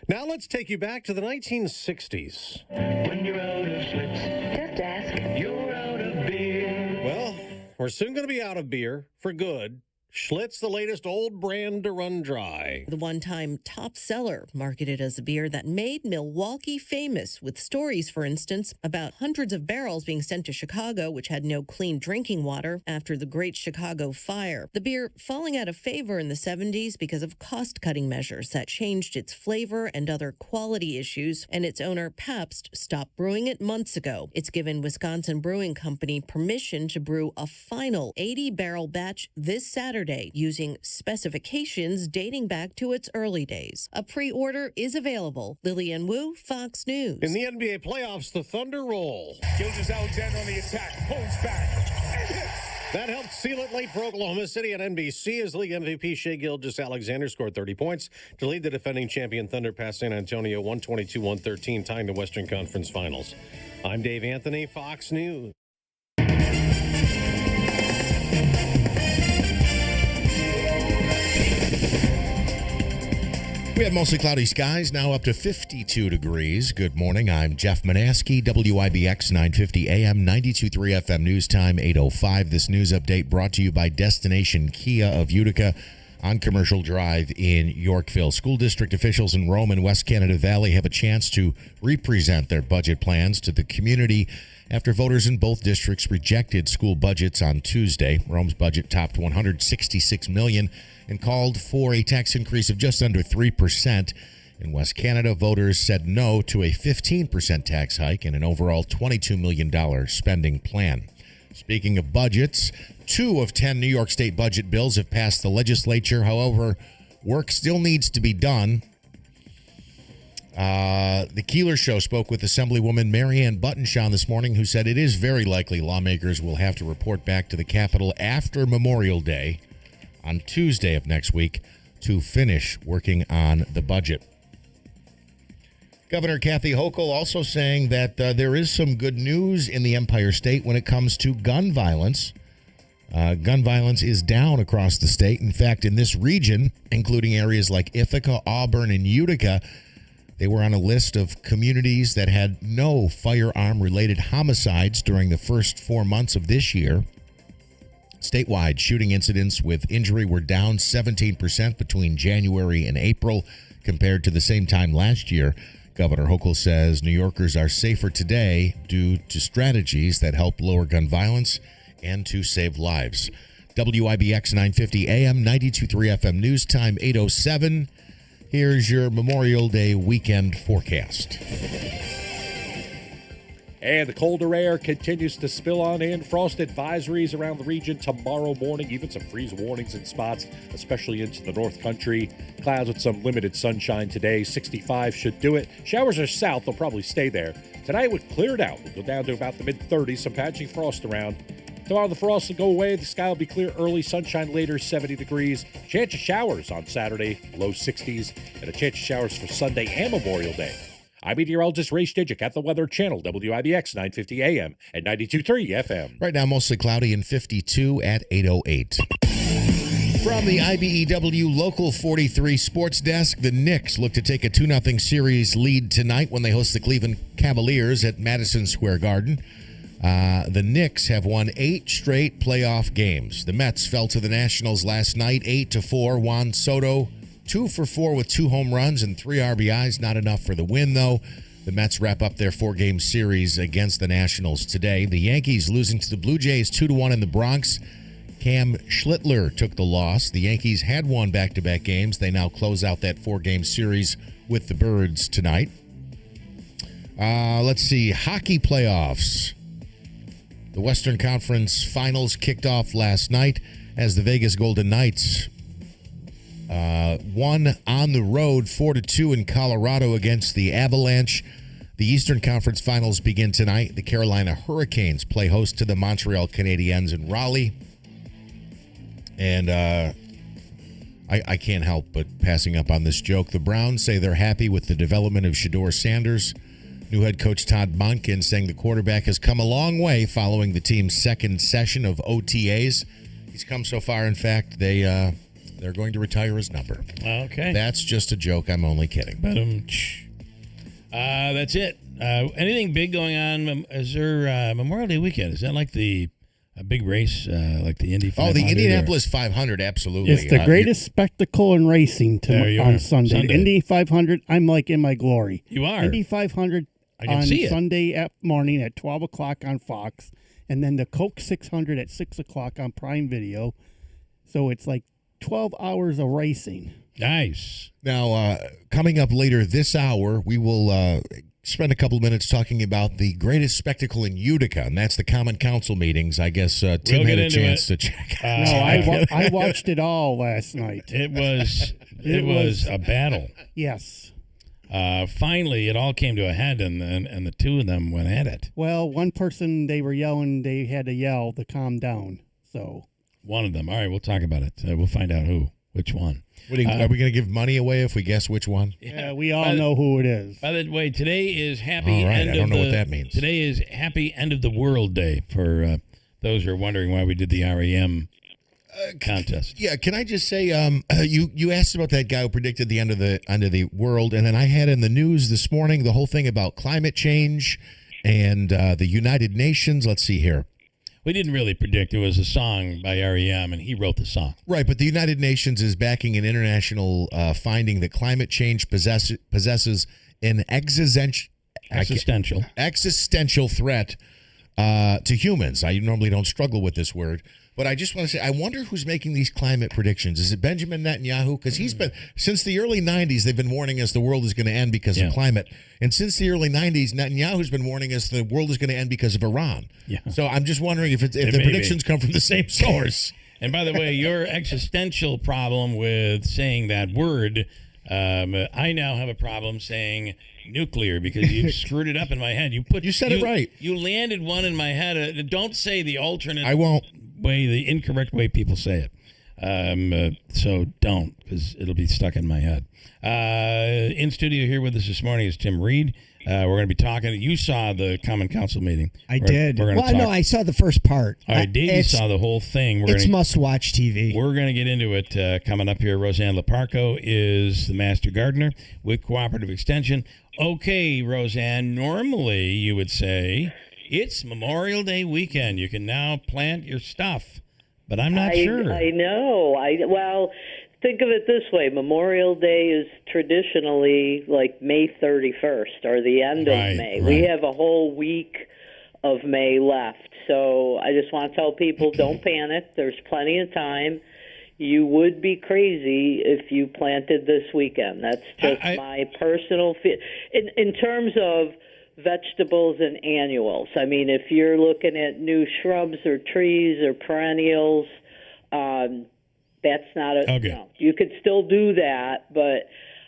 Now let's take you back to the 1960s. When you're out of Schlitz, just ask. You're out of beer. Well, we're soon going to be out of beer for good. Schlitz, the latest old brand to run dry. The one-time top seller, marketed as a beer that made Milwaukee famous, with stories, for instance, about hundreds of barrels being sent to Chicago, which had no clean drinking water after the Great Chicago Fire. The beer falling out of favor in the 70s because of cost-cutting measures that changed its flavor and other quality issues, and its owner, Pabst, stopped brewing it months ago. It's given Wisconsin Brewing Company permission to brew a final 80-barrel batch this Saturday, using specifications dating back to its early days. A pre-order is available. Lillian Wu, Fox News. In the NBA playoffs, the Thunder roll. Gilgeous-Alexander on the attack, pulls back. That helped seal it late for Oklahoma City on NBC as league MVP Shai Gilgeous-Alexander scored 30 points to lead the defending champion Thunder past San Antonio 122-113, tying the Western Conference Finals. I'm Dave Anthony, Fox News. We have mostly cloudy skies, now up to 52 degrees. Good morning. I'm Jeff Manaski, WIBX 950 AM, 92.3 FM News Time, 8:05. This news update brought to you by Destination Kia of Utica on Commercial Drive in Yorkville. School district officials in Rome and West Canada Valley have a chance to represent their budget plans to the community after voters in both districts rejected school budgets on Tuesday. Rome's budget topped $166 million and called for a tax increase of just under 3%. In West Canada, voters said no to a 15% tax hike and an overall $22 million spending plan. Speaking of budgets, 2 of 10 New York State budget bills have passed the legislature. However, work still needs to be done. The Keeler Show spoke with Assemblywoman Marianne Buttonshaw this morning, who said it is very likely lawmakers will have to report back to the Capitol after Memorial Day on Tuesday of next week to finish working on the budget. Governor Kathy Hochul also saying that there is some good news in the Empire State when it comes to gun violence. Gun violence is down across the state. In fact, in this region, including areas like Ithaca, Auburn, and Utica, they were on a list of communities that had no firearm-related homicides during the first 4 months of this year. Statewide, shooting incidents with injury were down 17% between January and April compared to the same time last year. Governor Hochul says New Yorkers are safer today due to strategies that help lower gun violence and to save lives. WIBX 950 AM, 92.3 FM News Time, 8:07. Here's your Memorial Day weekend forecast. And the colder air continues to spill on in. Frost advisories around the region tomorrow morning. Even some freeze warnings in spots, especially into the North Country. Clouds with some limited sunshine today. 65 should do it. Showers are south. They'll probably stay there. Tonight would clear it out. We'll go down to about the mid-30s. Some patchy frost around. Tomorrow the frost will go away. The sky will be clear early. Sunshine later, 70 degrees. Chance of showers on Saturday, low 60s. And a chance of showers for Sunday and Memorial Day. I'm meteorologist Ray Stidgick at the Weather Channel, WIBX 950 AM and 92.3 FM. Right now, mostly cloudy and 52 at 8:08. From the IBEW Local 43 Sports Desk, the Knicks look to take a 2-0 series lead tonight when they host the Cleveland Cavaliers at Madison Square Garden. The Knicks have won 8 straight playoff games. The Mets fell to the Nationals last night, 8-4. Juan Soto 2 for 4 with 2 home runs and 3 RBIs. Not enough for the win, though. The Mets wrap up their 4-game series against the Nationals today. The Yankees losing to the Blue Jays 2-1 in the Bronx. Cam Schlittler took the loss. The Yankees had won back-to-back games. They now close out that 4-game series with the Birds tonight. Let's see. Hockey playoffs. The Western Conference Finals kicked off last night as the Vegas Golden Knights won on the road 4-2 in Colorado against the Avalanche. The Eastern Conference Finals begin tonight. The Carolina Hurricanes play host to the Montreal Canadiens in Raleigh. And I can't help but passing up on this joke. The Browns say they're happy with the development of Shedeur Sanders. New head coach Todd Monken saying the quarterback has come a long way following the team's second session of OTAs. He's come so far, in fact, they're going to retire his number. Okay. That's just a joke. I'm only kidding. That's it. Anything big going on? Is there Memorial Day weekend? Is that like a big race, like the Indy 500? Oh, the Indianapolis 500, absolutely. It's the greatest spectacle in racing on Sunday. Indy 500, I'm like in my glory. You are. Indy 500 on Sunday morning at 12 o'clock on Fox, and then the Coke 600 at 6 o'clock on Prime Video. So it's like 12 hours of racing. Nice. Now, coming up later this hour, we will spend a couple of minutes talking about the greatest spectacle in Utica, and that's the Common Council meetings. I guess Tim had a chance to check out. No, I watched it all last night. It was a battle. Yes. Finally, it all came to a head, and the two of them went at it. Well, one person, they were yelling, they had to yell to calm down. So one of them. All right, we'll talk about it. We'll find out which one. Are we going to give money away if we guess which one? Yeah, we all know who it is. By the way, today is happy all right, end I don't of know the, what that means. Today is Happy End of the World Day for those who are wondering why we did the REM contest. Yeah, can I just say, you asked about that guy who predicted the end of the world, and then I had in the news this morning the whole thing about climate change and the United Nations. Let's see here. We didn't really predict. It was a song by R.E.M., and he wrote the song. Right, but the United Nations is backing an international finding that climate change possesses an existential threat to humans. I normally don't struggle with this word, but I just want to say, I wonder who's making these climate predictions. Is it Benjamin Netanyahu? Because he's been, since the early 90s, they've been warning us the world is going to end because of climate. And since the early 90s, Netanyahu's been warning us the world is going to end because of Iran. Yeah. So I'm just wondering if the predictions come from the same source. And by the way, your existential problem with saying that word, I now have a problem saying nuclear because you screwed it up in my head. You said it right. You landed one in my head. Don't say the alternate. I won't. The incorrect way people say it. So don't, because it'll be stuck in my head. In studio here with us this morning is Tim Reed. We're going to be talking. You saw the Common Council meeting. I did. No, I saw the first part. All right, Davey saw the whole thing. It's must-watch TV. We're going to get into it coming up here. Roseanne Leparco is the master gardener with Cooperative Extension. Okay, Roseanne, normally you would say it's Memorial Day weekend. You can now plant your stuff, but I'm not sure. I know. Well, think of it this way. Memorial Day is traditionally like May 31st or the end of May. We have a whole week of May left. So I just want to tell people, don't panic. There's plenty of time. You would be crazy if you planted this weekend. That's just my personal in terms of vegetables and annuals. I mean, if you're looking at new shrubs or trees or perennials, that's not no. You could still do that, but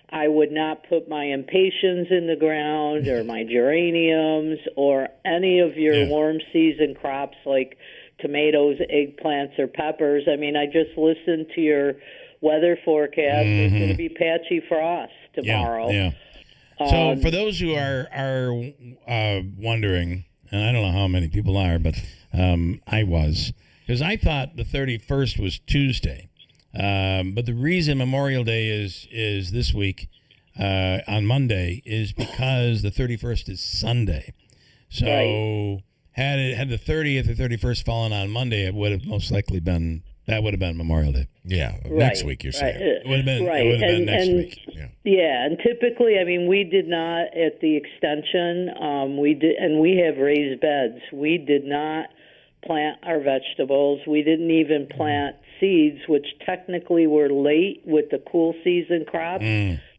I would not put my impatiens in the ground or my geraniums or any of your warm season crops like tomatoes, eggplants, or peppers. I mean, I just listened to your weather forecast. There's going to be patchy frost tomorrow. Yeah. So for those who are wondering, and I don't know how many people are, but I was, because I thought the 31st was Tuesday. But the reason Memorial Day is this week on Monday is because the 31st is Sunday. So had the 30th or 31st fallen on Monday, it would have most likely been Memorial Day. Yeah, next week you're saying. It would have been next week. Yeah, and typically, I mean, we did not at the extension. We have raised beds. We did not plant our vegetables. We didn't even plant seeds, which technically were late with the cool season crops.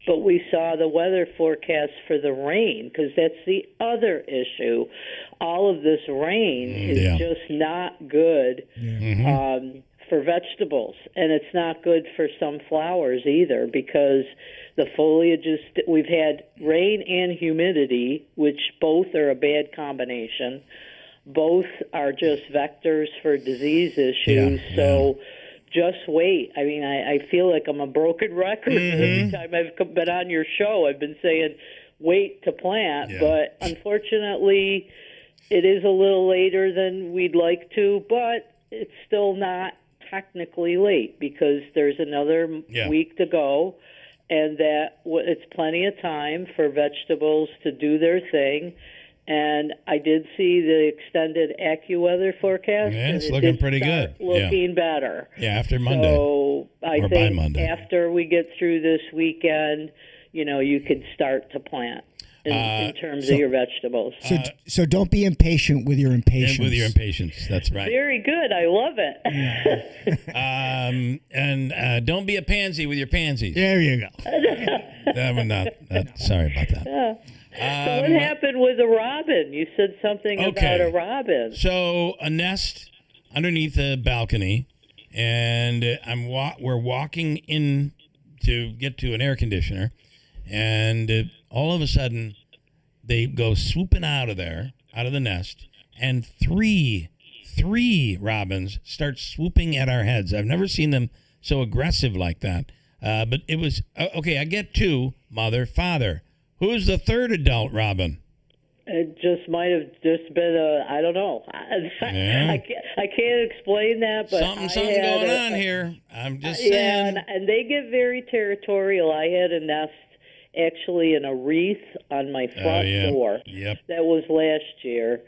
But we saw the weather forecast for the rain, because that's the other issue. All of this rain is just not good for vegetables, and it's not good for some flowers either, because the foliage is. We've had rain and humidity, which both are a bad combination. Both are just vectors for disease issues. So just wait. I mean, I feel like I'm a broken record. Every time I've been on your show, I've been saying, wait to plant. But unfortunately, it is a little later than we'd like to, but it's still not technically late, because there's another week to go, and that it's plenty of time for vegetables to do their thing. And I did see the extended AccuWeather forecast. Yeah, it's looking pretty good. Looking better. Yeah, after Monday. So I think by Monday. After we get through this weekend, you could start to plant in terms of your vegetables. So don't be impatient with your impatience. With your impatience, that's right. Very good. I love it. And don't be a pansy with your pansies. There you go. That one not. Sorry about that. Yeah. So what happened with a robin? You said something about a robin. So a nest underneath a balcony, and we're walking in to get to an air conditioner, and all of a sudden they go swooping out of the nest, and three robins start swooping at our heads. I've never seen them so aggressive like that. But it was okay. I get two, mother, father. Who's the third adult robin? It just might have just been I don't know. I can't explain that, but something going on here. I'm just saying. Yeah, and they get very territorial. I had a nest actually in a wreath on my front door. Yep. That was last year.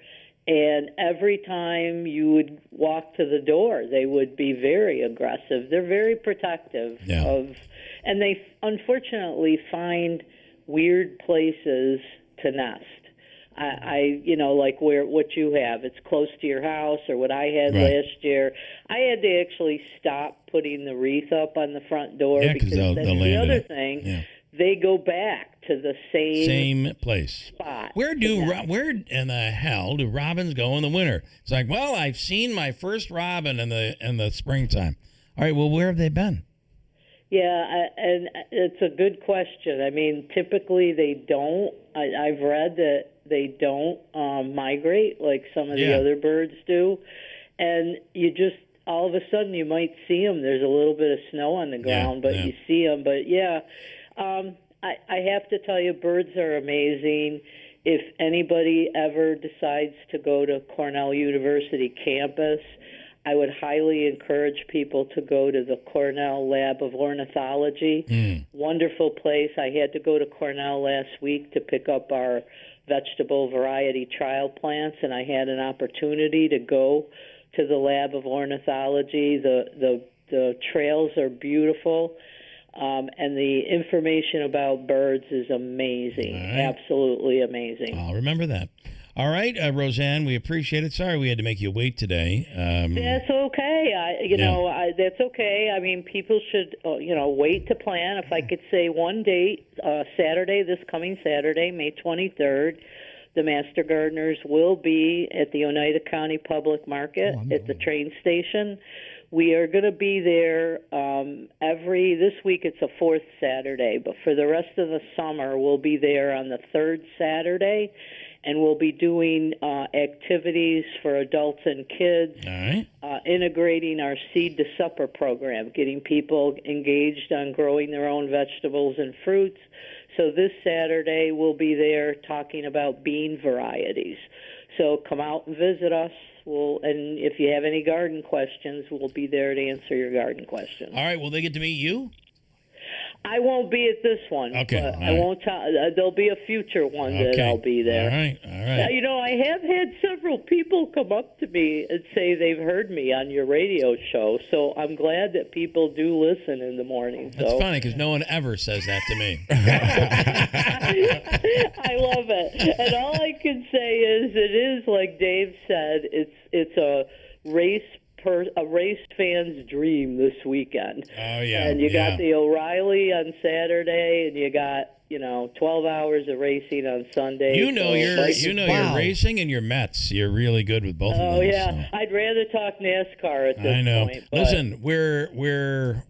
And every time you would walk to the door, they would be very aggressive. They're very protective and they unfortunately find weird places to nest. I like what you have. It's close to your house, or what I had last year. I had to actually stop putting the wreath up on the front door because that's the other thing. Yeah. They go back to the same place. Spot. Where in the hell do robins go in the winter? It's like, well, I've seen my first robin in the springtime. All right, well, where have they been? Yeah, and it's a good question. I mean, typically they don't. I've read that they don't migrate like some of the other birds do, and you just all of a sudden you might see them. There's a little bit of snow on the ground, but you see them. But I have to tell you, birds are amazing. If anybody ever decides to go to Cornell University campus, I would highly encourage people to go to the Cornell Lab of Ornithology. Wonderful place. I had to go to Cornell last week to pick up our vegetable variety trial plants, and I had an opportunity to go to the Lab of Ornithology. The trails are beautiful. And the information about birds is amazing. Absolutely amazing. I'll remember that. All right, Roseanne, we appreciate it. Sorry we had to make you wait today. That's okay. That's okay. I mean, people should, wait to plan. If I could say one date, Saturday, this coming Saturday, May 23rd, the Master Gardeners will be at the Oneida County Public Market at the train station. We are going to be there this week it's a fourth Saturday, but for the rest of the summer, we'll be there on the third Saturday, and we'll be doing activities for adults and kids, integrating our Seed to Supper program, getting people engaged on growing their own vegetables and fruits. So this Saturday, we'll be there talking about bean varieties. So come out and visit us. And if you have any garden questions, we'll be there to answer your garden questions. All right. Will they get to meet you? I won't be at this one. Okay. But I won't. There'll be a future one that I'll be there. All right. Now, I have had several people come up to me and say they've heard me on your radio show. So I'm glad that people do listen in the morning. That's funny because no one ever says that to me. I love it. And all I can say is it is, like Dave said, it's a race fan's dream this weekend. Oh, yeah. And you got the O'Reilly on Saturday, and you got, 12 hours of racing on Sunday. You're racing and your Mets. You're really good with both of them. Oh, yeah. So. I'd rather talk NASCAR at this point. But... Listen, we're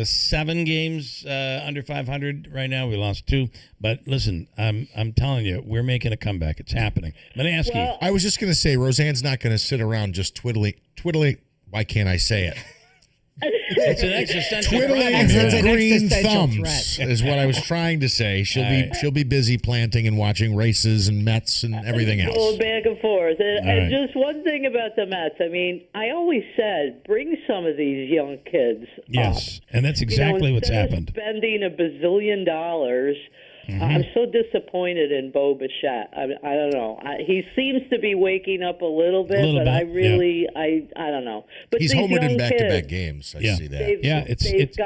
7 games under 500 right now. We lost 2. But listen, I'm telling you, we're making a comeback. It's happening. Let me ask you. I was just going to say, Roseanne's not going to sit around just twiddling. Why can't I say it? It's an existential twiddling problem. her green thumbs is what I was trying to say. She'll be busy planting and watching races and Mets and everything else. Going back and forth. And just one thing about the Mets. I mean, I always said, bring some of these young kids Yes, and that's exactly what's happened. Spending $1 bazillion. I'm so disappointed in Bo Bichette. I don't know. He seems to be waking up a little bit, I don't know. But he's homered in back-to-back games. I see that. It's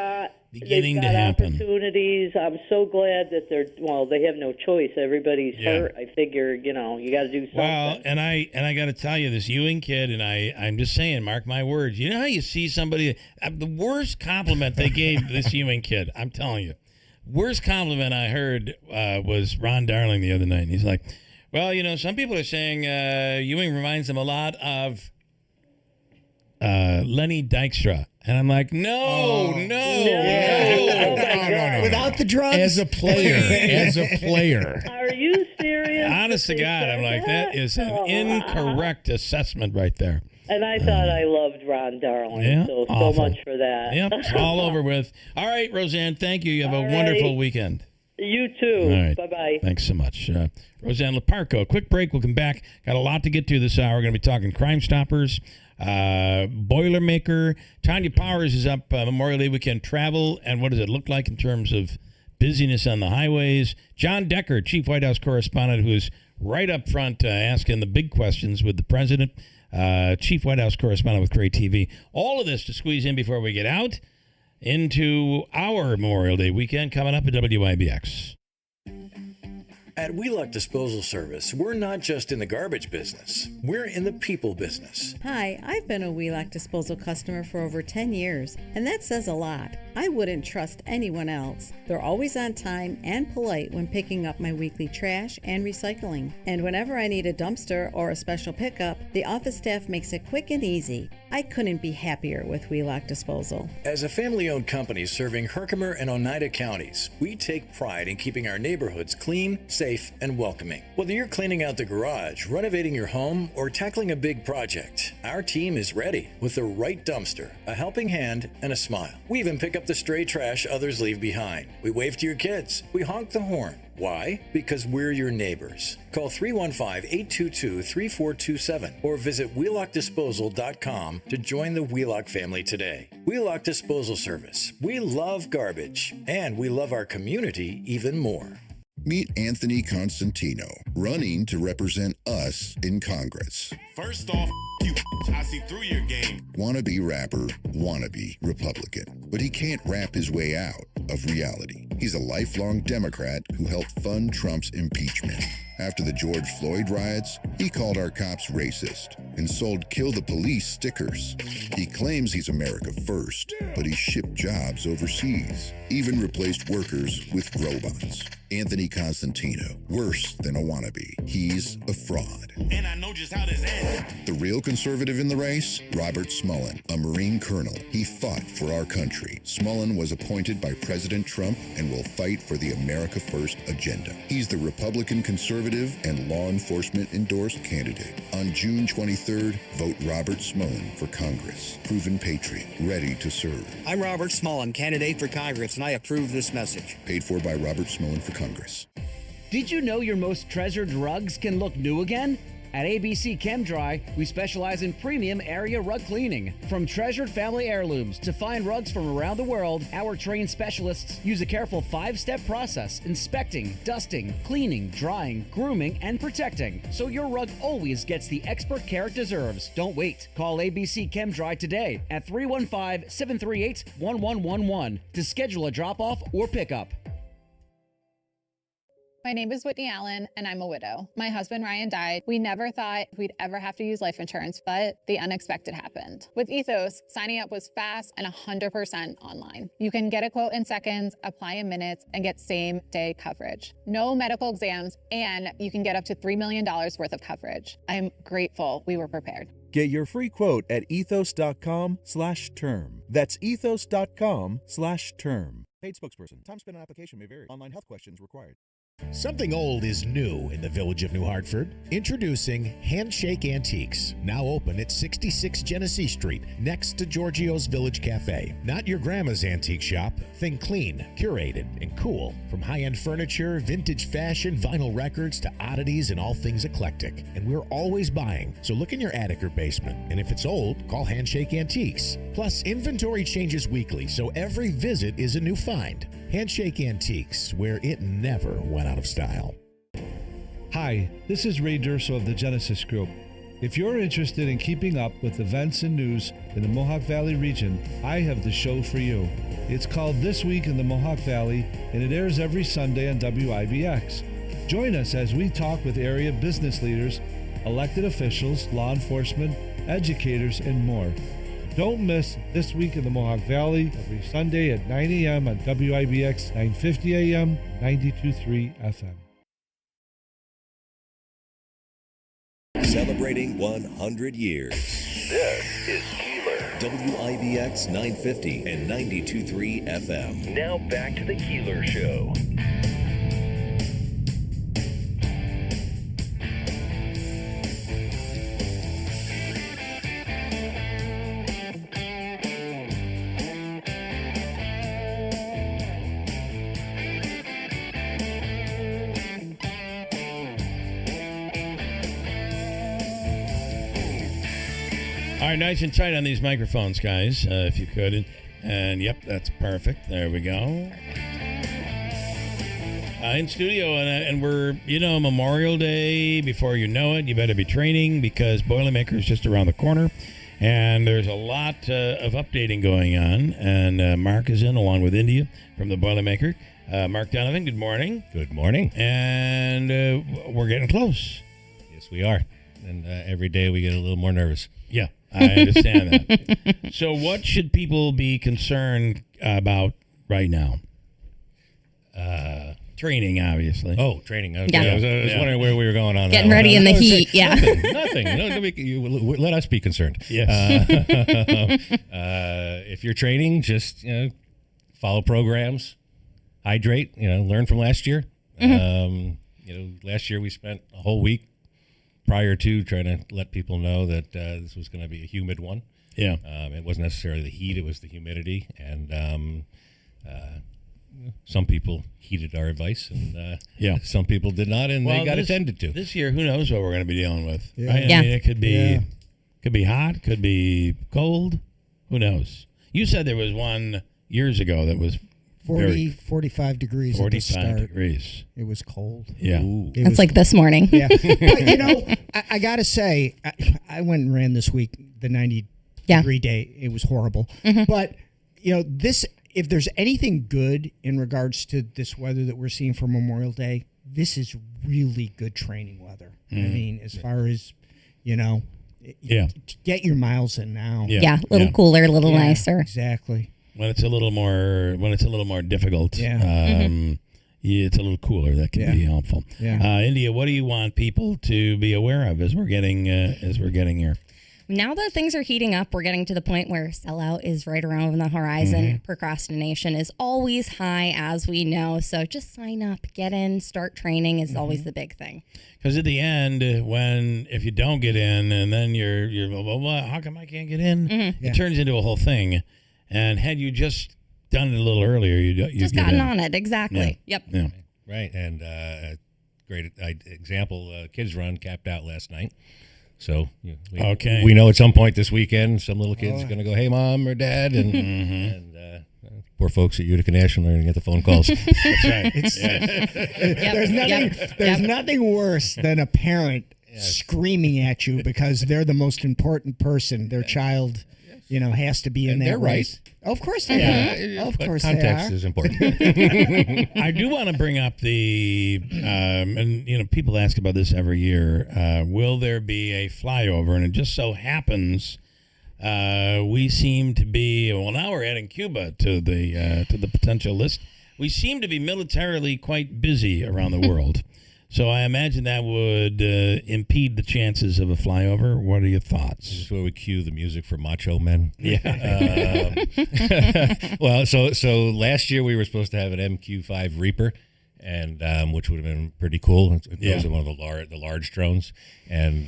beginning to happen. Opportunities. I'm so glad that they have no choice. Everybody's hurt. I figure, you got to do something. Well, and I got to tell you, this Ewing kid, and I'm just saying, mark my words. You know how you see somebody, the worst compliment they gave this Ewing kid, I'm telling you. Worst compliment I heard was Ron Darling the other night. He's like, well, some people are saying Ewing reminds them a lot of Lenny Dykstra. And I'm like, no. Without the drugs? As a player. Are you serious? Honest to God, I'm like, that is an incorrect assessment right there. And I thought I loved Ron Darling, so much for that. Yep, it's all over with. All right, Roseanne, thank you. You have a wonderful weekend. You too. All right. Bye-bye. Thanks so much. Roseanne Leparco. Quick break. We'll come back. Got a lot to get to this hour. We're going to be talking CrimeStoppers, Boilermaker. Tanya Powers is up Memorial Day weekend travel, and what does it look like in terms of busyness on the highways? John Decker, Chief White House Correspondent, who is right up front asking the big questions with the president. Chief White House Correspondent with Great TV. All of this to squeeze in before we get out into our Memorial Day weekend coming up at WIBX. At Wheelock Disposal Service, we're not just in the garbage business. We're in the people business. Hi, I've been a Wheelock Disposal customer for over 10 years, and that says a lot. I wouldn't trust anyone else. They're always on time and polite when picking up my weekly trash and recycling. And whenever I need a dumpster or a special pickup, the office staff makes it quick and easy. I couldn't be happier with Wheelock Disposal. As a family-owned company serving Herkimer and Oneida counties, we take pride in keeping our neighborhoods clean, safe, and welcoming. Whether you're cleaning out the garage, renovating your home, or tackling a big project, our team is ready with the right dumpster, a helping hand, and a smile. We even pick up the stray trash others leave behind. We wave to your kids. We honk the horn. Why? Because we're your neighbors. Call 315-822-3427 or visit WheelockDisposal.com to join the Wheelock family today. Wheelock Disposal Service. We love garbage, and we love our community even more. Meet Anthony Constantino, running to represent us in Congress. First off, you, I see through your game. Wannabe rapper, wannabe Republican. But he can't rap his way out of reality. He's a lifelong Democrat who helped fund Trump's impeachment. After the George Floyd riots, he called our cops racist and sold Kill the Police stickers. He claims he's America first, but he shipped jobs overseas, even replaced workers with robots. Anthony Constantino, worse than a wannabe. He's a fraud. And I know just how this ends. The real conservative in the race? Robert Smullen, a Marine colonel. He fought for our country. Smullen was appointed by President Trump and will fight for the America First agenda. He's the Republican conservative and law enforcement endorsed candidate. On June 23rd, vote Robert Smullen for Congress. Proven patriot, ready to serve. I'm Robert Smullen, candidate for Congress, and I approve this message. Paid for by Robert Smullen for Congress. Did you know your most treasured rugs can look new again? At ABC ChemDry, we specialize in premium area rug cleaning. From treasured family heirlooms to fine rugs from around the world, our trained specialists use a careful 5-step process, inspecting, dusting, cleaning, drying, grooming, and protecting, so your rug always gets the expert care it deserves. Don't wait. Call ABC ChemDry today at 315-738-1111 to schedule a drop-off or pickup. My name is Whitney Allen, and I'm a widow. My husband, Ryan, died. We never thought we'd ever have to use life insurance, but the unexpected happened. With Ethos, signing up was fast and 100% online. You can get a quote in seconds, apply in minutes, and get same-day coverage. No medical exams, and you can get up to $3 million worth of coverage. I'm grateful we were prepared. Get your free quote at ethos.com/term. That's ethos.com/term. Paid spokesperson. Time spent on application may vary. Online health questions required. Something old is new in the village of New Hartford. Introducing Handshake Antiques, now open at 66 Genesee Street, next to Giorgio's Village Cafe. Not your grandma's antique shop. Think clean, curated, and cool. From high-end furniture, vintage fashion, vinyl records, to oddities and all things eclectic. And we're always buying, so look in your attic or basement. And if it's old, call Handshake Antiques. Plus, inventory changes weekly, so every visit is a new find. Handshake Antiques, where it never went out of style. Hi, this is Ray Durso of the Genesis Group. If you're interested in keeping up with events and news in the Mohawk Valley region, I have the show for you. It's called This Week in the Mohawk Valley, and it airs every Sunday on WIBX. Join us as we talk with area business leaders, elected officials, law enforcement, educators, and more. Don't miss This Week in the Mohawk Valley every Sunday at 9 a.m. on WIBX 950 a.m. 92.3 FM. Celebrating 100 years. This is Keeler. WIBX 950 and 92.3 FM. Now back to the Keeler Show. All right, nice and tight on these microphones, guys, if you could. And yep, that's perfect. There we go. In studio, and we're, Memorial Day. Before you know it, you better be training because Boilermaker is just around the corner. And there's a lot of updating going on. And Mark is in along with India from the Boilermaker. Mark Donovan, good morning. Good morning. And we're getting close. Yes, we are. And every day we get a little more nervous. Yeah, I understand that. So what should people be concerned about right now? Training, obviously. Oh, training. Okay. Yeah. I was wondering where we were going on Getting that. ready in the heat, yeah. Nothing. Let us be concerned. Yes. If you're training, just follow programs, hydrate. Learn from last year. Last year we spent a whole week prior to trying to let people know that this was going to be a humid one. Yeah. It wasn't necessarily the heat; it was the humidity, and some people heeded our advice, and some people did not, and they got attended to. This year, who knows what we're going to be dealing with? Yeah. Right? Yeah. I mean, it could be hot, could be cold. Who knows? You said there was one years ago that was 45 degrees 45 at the start. degrees. It was cold. Yeah. That's like this morning. Yeah. But, I got to say, I went and ran this week, the 90-degree day. It was horrible. But, if there's anything good in regards to this weather that we're seeing for Memorial Day, this is really good training weather. I mean, as far as, get your miles in now. Yeah, a little cooler, a little nicer. Exactly. When it's a little more difficult, it's a little cooler. That can be helpful. Yeah. India, what do you want people to be aware of as we're getting here? Now that things are heating up, we're getting to the point where sellout is right around the horizon. Procrastination is always high, as we know. So just sign up, get in, start training is always the big thing. Because at the end, if you don't get in, and then you're well, how come I can't get in? It turns into a whole thing. And had you just done it a little earlier, you'd just get gotten in. on it. Exactly. Yep. Yeah. Right, and great example, kids run capped out last night. So we know at some point this weekend, some little kid's going to go, "Hey, Mom or Dad," and poor folks at Utica National are going to get the phone calls. That's right. There's nothing worse than a parent screaming at you because they're the most important person. Their child, has to be in that race. Of course they are. Of course they are. Context is important. I do want to bring up and people ask about this every year. Will there be a flyover? And it just so happens we seem to be. Well, now we're adding Cuba to the potential list. We seem to be militarily quite busy around the world. So I imagine that would impede the chances of a flyover. What are your thoughts? This is where we cue the music for Macho Men. Yeah. Well, so last year we were supposed to have an MQ-5 Reaper, and which would have been pretty cool. It was one of the large drones, and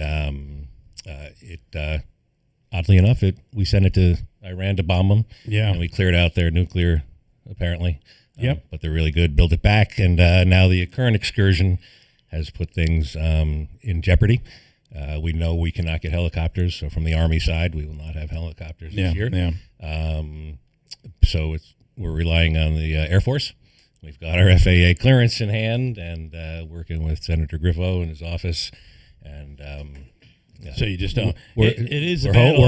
oddly enough, we sent it to Iran to bomb them. Yeah, and we cleared out their nuclear, apparently. Yep. But they're really good. Build it back, and now the current excursion has put things in jeopory. We know we cannot get helicopters, so from the Army side, we will not have helicopters this year. Yeah. So we're relying on the Air Force. We've got our FAA clearance in hand, and working with Senator Griffo in his office, and so you just don't. We're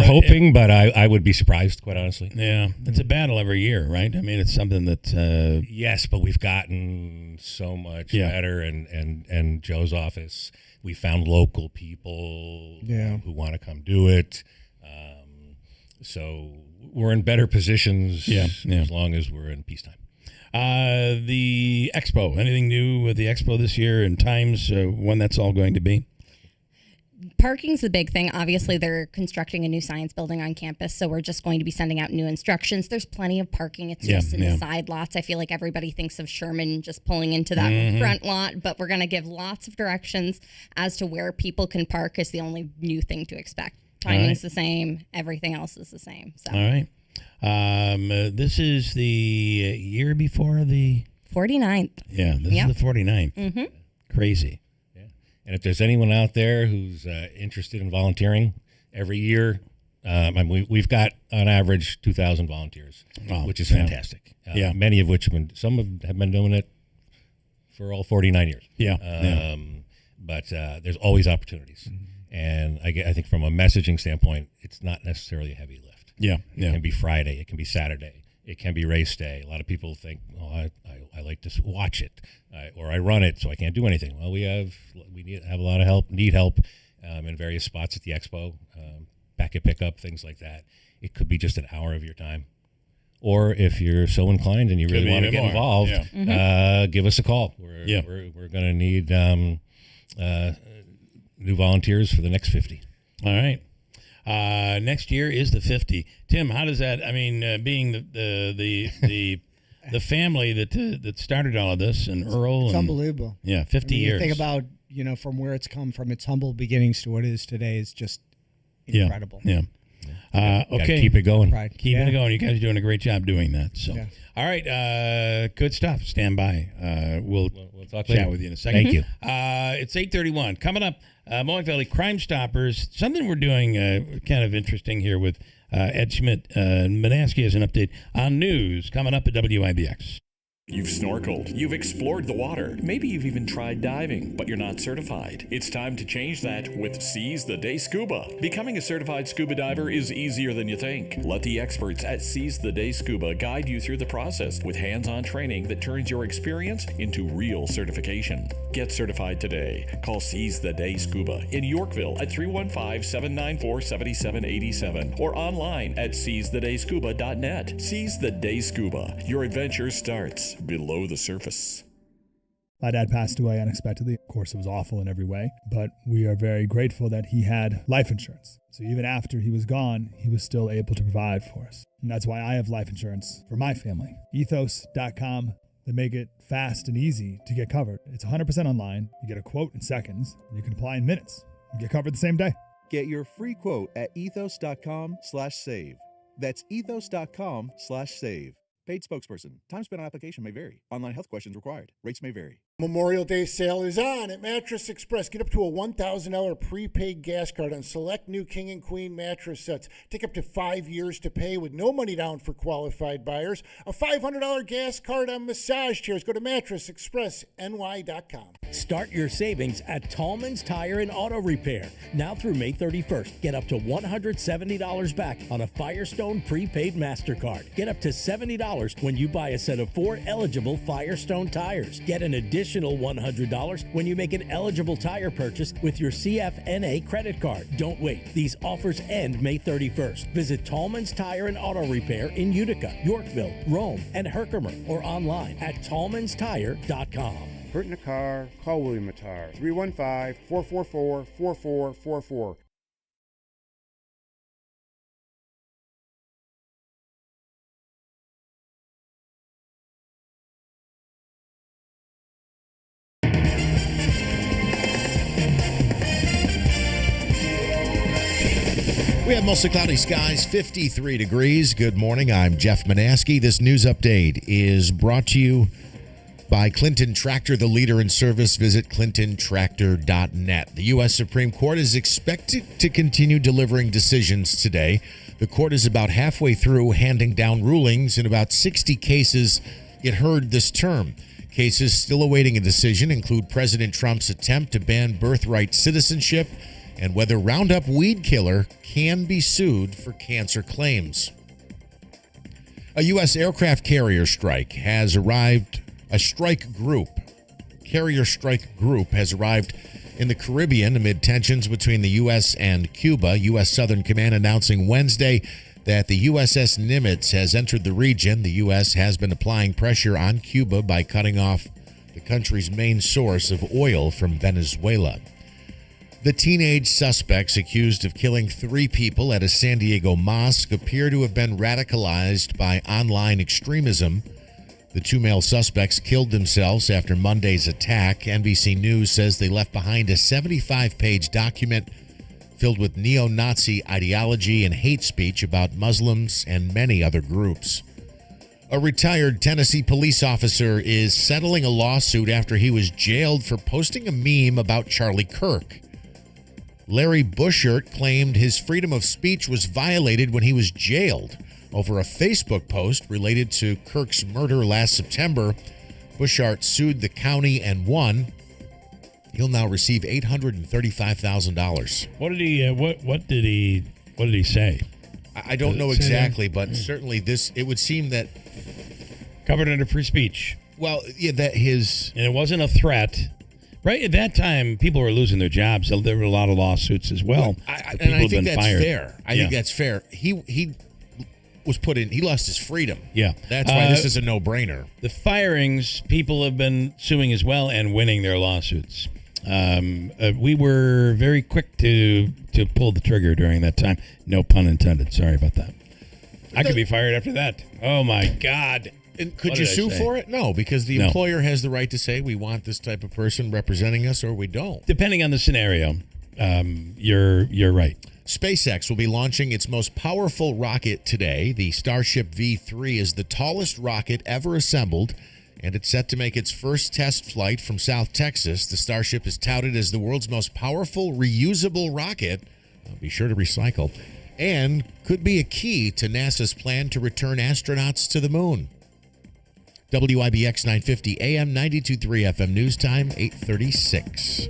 hoping, but I would be surprised, quite honestly. Yeah, it's a battle every year, right? I mean, it's something that. Yes, but we've gotten so much better, and Joe's office, we found local people who want to come do it. So we're in better positions as long as we're in peacetime. The expo, anything new with the expo this year and times when that's all going to be? Parking's the big thing. Obviously, they're constructing a new science building on campus, so we're just going to be sending out new instructions. There's plenty of parking. It's just in the side lots. I feel like everybody thinks of Sherman just pulling into that front lot, but we're going to give lots of directions as to where people can park is the only new thing to expect. Timing's the same. Everything else is the same. So. All right. This is the year before the 49th. Yeah, this is the 49th. Crazy. And if there's anyone out there who's interested in volunteering, every year We've got on average 2,000 volunteers, which is fantastic. Many of which some have been doing it for all 49 years. But there's always opportunities, and I think from a messaging standpoint, it's not necessarily a heavy lift. It can be Friday, it can be Saturday, it can be race day. A lot of people think, I like to watch it, or I run it, so I can't do anything. Well, we have a lot of help, need help in various spots at the expo, packet pickup, things like that. It could be just an hour of your time. Or if you're so inclined and you really want to get involved, give us a call. We're going to need new volunteers for the next 50. All right. Next year is the 50. Tim, how does that? I mean, being the family that started all of this, and Earl, it's unbelievable. 50 years. You think about from where it's come from, its humble beginnings to what it is today is just incredible. Okay, keep it going. Keep it going. You guys are doing a great job doing that. So, all right, good stuff. Stand by. We'll talk chat later with you in a second. Thank you. It's 8:31. Coming up, Mohawk Valley Crime Stoppers. Something we're doing kind of interesting here with Ed Schmidt. Manaski has an update on news coming up at WIBX. You've snorkeled, you've explored the water, maybe you've even tried diving, but you're not certified. It's time to change that with Seize the Day Scuba. Becoming a certified scuba diver is easier than you think. Let the experts at Seize the Day Scuba guide you through the process with hands-on training that turns your experience into real certification. Get certified today. Call Seize the Day Scuba in Yorkville at 315-794-7787 or online at seizethedayscuba.net. Seize the Day Scuba. Your adventure starts below the surface. My dad passed away unexpectedly. Of course, it was awful in every way, but we are very grateful that he had life insurance. So even after he was gone, he was still able to provide for us. And that's why I have life insurance for my family. Ethos.com. They make it fast and easy to get covered. It's 100% online. You get a quote in seconds, and you can apply in minutes and get covered the same day. Get your free quote at ethos.com/save. That's ethos.com/save. Paid spokesperson. Time spent on application may vary. Online health questions required. Rates may vary. Memorial Day sale is on at Mattress Express. Get up to a $1,000 prepaid gas card on select new King and Queen mattress sets. Take up to 5 years to pay with no money down for qualified buyers. A $500 gas card on massage chairs. Go to mattressexpressny.com. Start your savings at Tallman's Tire and Auto Repair. Now through May 31st, get up to $170 back on a Firestone prepaid MasterCard. Get up to $70 when you buy a set of 4 eligible Firestone tires. Get an additional $100 when you make an eligible tire purchase with your CFNA credit card. Don't wait. These offers end May 31st. Visit Tallman's Tire and Auto Repair in Utica, Yorkville, Rome, and Herkimer, or online at tallmanstire.com. Hurt in a car? Call William Matar. 315-444-4444. We have mostly cloudy skies, 53 degrees. Good morning. I'm Jeff Manaski. This news update is brought to you by Clinton Tractor, the leader in service. Visit clintontractor.net. The U.S. Supreme Court is expected to continue delivering decisions today. The court is about halfway through handing down rulings in about 60 cases it heard this term. Cases still awaiting a decision include President Trump's attempt to ban birthright citizenship and whether Roundup weed killer can be sued for cancer claims. A U.S. aircraft carrier strike has arrived. Carrier strike group has arrived in the Caribbean amid tensions between the U.S. and Cuba. U.S. Southern Command announcing Wednesday that the USS Nimitz has entered the region. The U.S. has been applying pressure on Cuba by cutting off the country's main source of oil from Venezuela. The teenage suspects accused of killing 3 people at a San Diego mosque appear to have been radicalized by online extremism. The 2 male suspects killed themselves after Monday's attack. NBC News says they left behind a 75-page document filled with neo-Nazi ideology and hate speech about Muslims and many other groups. A retired Tennessee police officer is settling a lawsuit after he was jailed for posting a meme about Charlie Kirk. Larry Buschert claimed his freedom of speech was violated when he was jailed over a Facebook post related to Kirk's murder last September. Buschert sued the county and won. He'll now receive $835,000. What did he say? I don't know exactly, but certainly it would seem that covered under free speech. Well, yeah, and it wasn't a threat. Right at that time, people were losing their jobs. So there were a lot of lawsuits as well. I think that's fair. I think that's fair. He was put in. He lost his freedom. Yeah, that's why this is a no-brainer. The firings, people have been suing as well and winning their lawsuits. We were very quick to pull the trigger during that time. No pun intended. Sorry about that. I could be fired after that. Oh my God. And could you sue for it? No, because the employer has the right to say we want this type of person representing us or we don't. Depending on the scenario, you're right. SpaceX will be launching its most powerful rocket today. The Starship V3 is the tallest rocket ever assembled, and it's set to make its first test flight from South Texas. The Starship is touted as the world's most powerful reusable rocket. Be sure to recycle. And could be a key to NASA's plan to return astronauts to the moon. WIBX 950 AM 92.3 FM news time 8:36.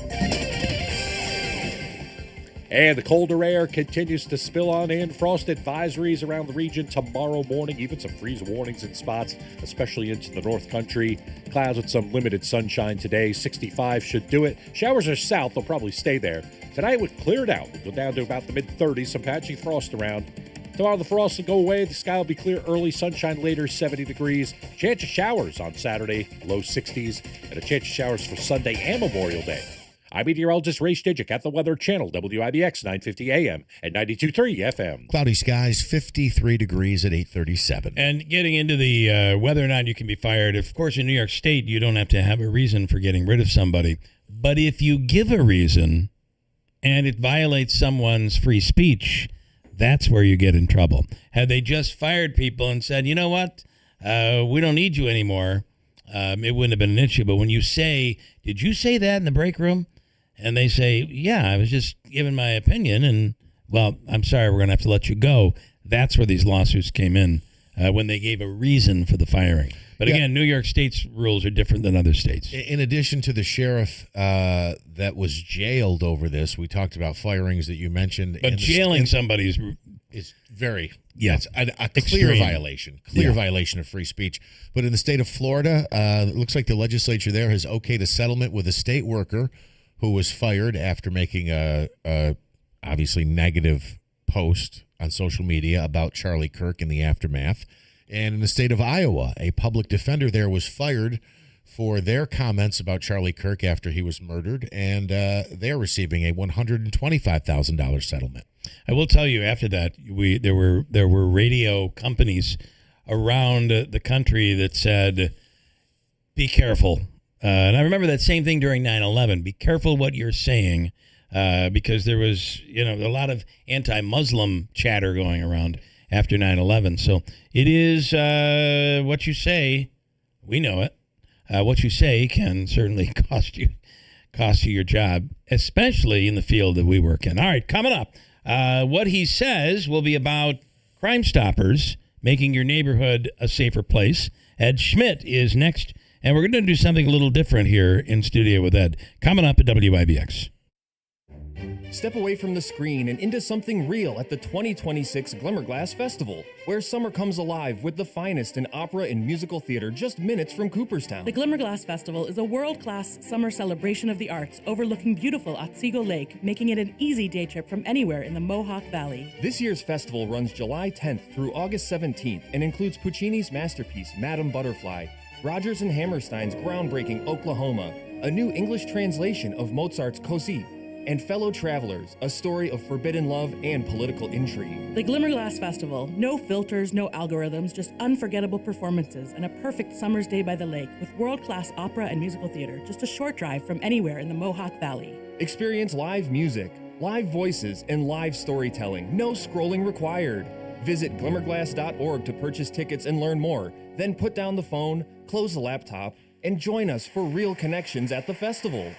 And the colder air continues to spill on in. Frost advisories around the region tomorrow morning. Even some freeze warnings in spots, especially into the North Country. Clouds with some limited sunshine today. 65 should do it. Showers are south. They'll probably stay there. Tonight would clear it out. We'll go down to about the mid-30s. Some patchy frost around. Tomorrow the frost will go away. The sky will be clear early. Sunshine later, 70 degrees. Chance of showers on Saturday, low 60s. And a chance of showers for Sunday and Memorial Day. I'm meteorologist Ray Stidgick at the Weather Channel, WIBX 950 AM and 92.3 FM. Cloudy skies, 53 degrees at 8:37. And getting into the whether or not you can be fired, of course, in New York State, you don't have to have a reason for getting rid of somebody. But if you give a reason and it violates someone's free speech, that's where you get in trouble. Had they just fired people and said, you know what, we don't need you anymore, it wouldn't have been an issue. But when you say, did you say that in the break room? And they say, yeah, I was just giving my opinion. And, well, I'm sorry, we're going to have to let you go. That's where these lawsuits came in, when they gave a reason for the firing. But again, New York State's rules are different than other states. In addition to the sheriff that was jailed over this, we talked about firings that you mentioned. But jailing somebody is very, it's a clear violation. Violation of free speech. But in the state of Florida, it looks like the legislature there has okayed a settlement with a state worker who was fired after making a obviously negative post on social media about Charlie Kirk in the aftermath. And in the state of Iowa, a public defender there was fired for their comments about Charlie Kirk after he was murdered, and they're receiving a $125,000 settlement. I will tell you, after that, there were radio companies around the country that said, be careful. And I remember that same thing during 9/11. Be careful what you're saying, because there was, a lot of anti-Muslim chatter going around after 9/11. So it is what you say. We know it. What you say can certainly cost you your job, especially in the field that we work in. All right, coming up, what he says will be about CrimeStoppers, making your neighborhood a safer place. Ed Schmidt is next. And we're going to do something a little different here in studio with Ed. Coming up at WIBX. Step away from the screen and into something real at the 2026 Glimmerglass Festival, where summer comes alive with the finest in opera and musical theater just minutes from Cooperstown. The Glimmerglass Festival is a world-class summer celebration of the arts overlooking beautiful Otsego Lake, making it an easy day trip from anywhere in the Mohawk Valley. This year's festival runs July 10th through August 17th and includes Puccini's masterpiece, Madame Butterfly, Rodgers and Hammerstein's groundbreaking Oklahoma, a new English translation of Mozart's Così, and Fellow Travelers, a story of forbidden love and political intrigue. The Glimmerglass Festival, no filters, no algorithms, just unforgettable performances and a perfect summer's day by the lake with world-class opera and musical theater, just a short drive from anywhere in the Mohawk Valley. Experience live music, live voices, and live storytelling, no scrolling required. Visit glimmerglass.org to purchase tickets and learn more. Then put down the phone, close the laptop, and join us for real connections at the festival.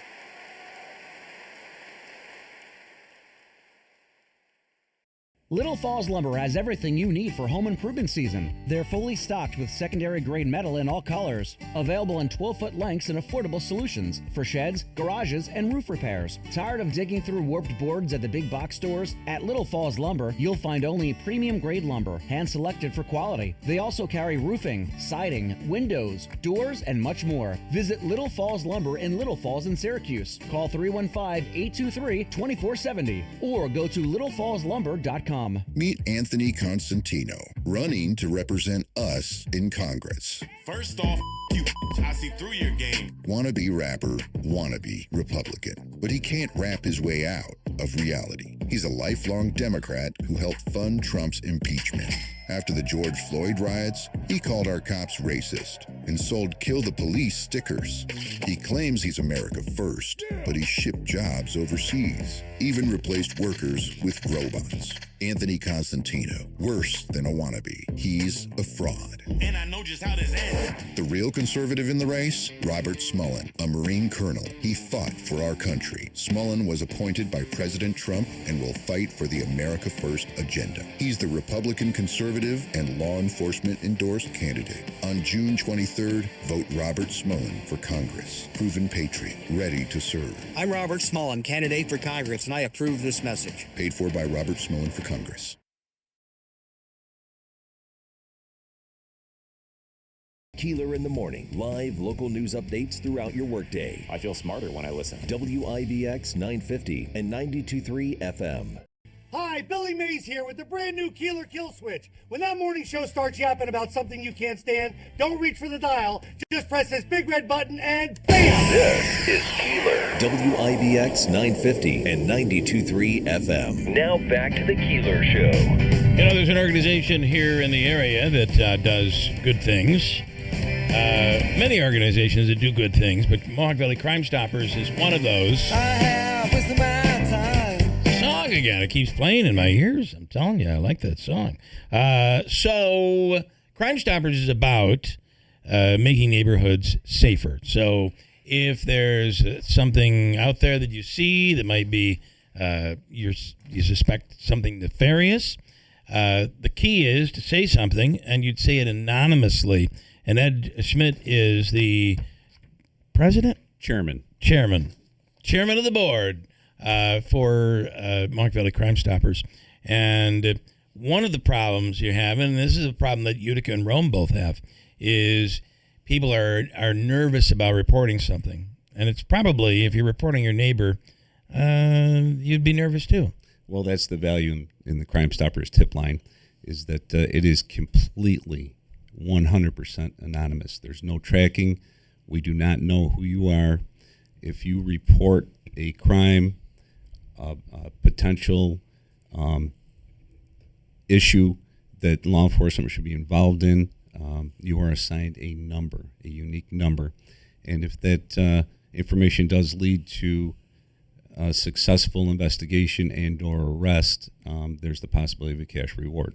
Little Falls Lumber has everything you need for home improvement season. They're fully stocked with secondary grade metal in all colors, available in 12-foot lengths and affordable solutions for sheds, garages, and roof repairs. Tired of digging through warped boards at the big box stores? At Little Falls Lumber, you'll find only premium grade lumber, hand-selected for quality. They also carry roofing, siding, windows, doors, and much more. Visit Little Falls Lumber in Little Falls in Syracuse. Call 315-823-2470 or go to littlefallslumber.com. Meet Anthony Constantino, running to represent us in Congress. First off, you. I see through your game. Wannabe rapper, wannabe Republican. But he can't rap his way out of reality. He's a lifelong Democrat who helped fund Trump's impeachment. After the George Floyd riots, he called our cops racist and sold "Kill the Police" stickers. He claims he's America first, but he shipped jobs overseas, even replaced workers with robots. Anthony Constantino, worse than a wannabe. He's a fraud. And I know just how this ends. The real conservative in the race? Robert Smullen, a Marine colonel. He fought for our country. Smullen was appointed by President Trump and will fight for the America First agenda. He's the Republican conservative and law enforcement endorsed candidate. On June 23rd, vote Robert Smullen for Congress. Proven patriot, ready to serve. I'm Robert Smullen, candidate for Congress, and I approve this message. Paid for by Robert Smullen for Congress. Keeler in the morning. Live local news updates throughout your workday. I feel smarter when I listen. WIBX 950 and 92.3 FM. Hi, Billy Mays here with the brand new Keeler Kill Switch. When that morning show starts yapping about something you can't stand, don't reach for the dial. Just press this big red button and BAM! This is Keeler. WIBX 950 and 92.3 FM. Now back to the Keeler Show. You know, there's an organization here in the area that does good things. Many organizations that do good things, but Mohawk Valley CrimeStoppers is one of those. Song again. It keeps playing in my ears. I'm telling you, I like that song. So CrimeStoppers is about making neighborhoods safer. So if there's something out there that you see that might be, you suspect something nefarious, the key is to say something, and you'd say it anonymously. And Ed Schmidt is the president? Chairman of the board for Mohawk Valley CrimeStoppers. And one of the problems you have, and this is a problem that Utica and Rome both have, is people are nervous about reporting something. And it's probably, if you're reporting your neighbor, you'd be nervous too. Well, that's the value in the CrimeStoppers tip line, is that it is completely 100% anonymous. There's no tracking. We do not know who you are. If you report a crime, a potential issue that law enforcement should be involved in, you are assigned a number, a unique number. And if that information does lead to a successful investigation and or arrest, there's the possibility of a cash reward.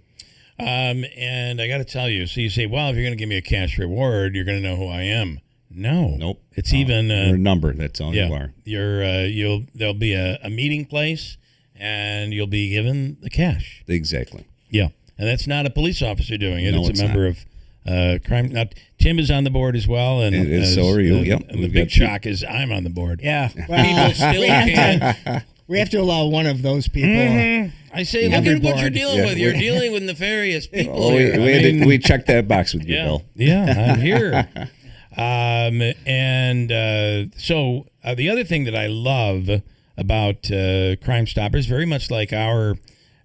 And I got to tell you, so you say, well, if you're going to give me a cash reward, you're going to know who I am. No. Nope. It's even you're a number. That's all yeah, you are. There'll be a meeting place, and you'll be given the cash. Exactly. Yeah, and that's not a police officer doing it. No, it's a member of crime. Now, Tim is on the board as well, and so are you. Yep. And the big shock is I'm on the board. Yeah. Well, people still can. We have to allow one of those people. Mm-hmm. I say, look at what you're dealing with. You're dealing with nefarious people. Well, we checked that box with you, Bill. Yeah, I'm here. So the other thing that I love about CrimeStoppers, very much like our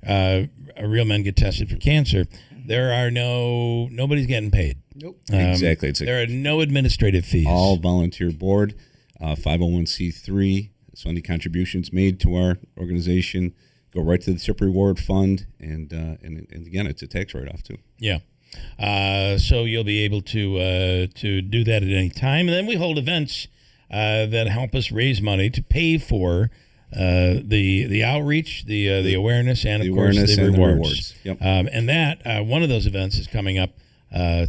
Real Men Get Tested for Cancer, there are nobody's getting paid. Nope. Exactly. There are no administrative fees. All volunteer board, 501c3. So any contributions made to our organization go right to the tip reward fund, and again, it's a tax write-off too. Yeah. So you'll be able to do that at any time, and then we hold events that help us raise money to pay for the outreach, the awareness, and of course the rewards. Yep. And that one of those events is coming up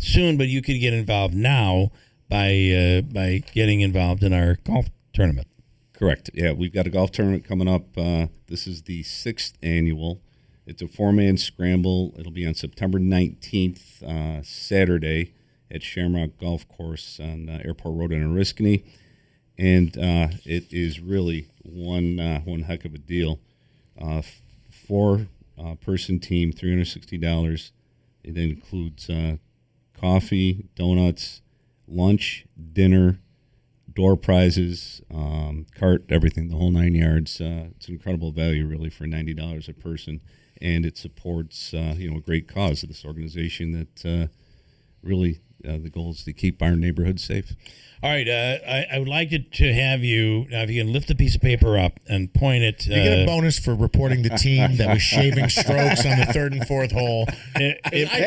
soon, but you could get involved now by getting involved in our golf tournament. Correct. Yeah, we've got a golf tournament coming up. This is the 6th annual, It's a 4-man scramble. It'll be on September 19th, Saturday, at Shamrock Golf Course on Airport Road in Oriskany. And it is really one heck of a deal. 4-person team, $360. It includes coffee, donuts, lunch, dinner, door prizes, cart, everything, the whole 9 yards. It's an incredible value, really, for $90 a person. And it supports, a great cause of this organization that really the goal is to keep our neighborhood safe. All right, I would like to have you, now if you can lift a piece of paper up and point it. You get a bonus for reporting the team that was shaving strokes on the 3rd and 4th hole. I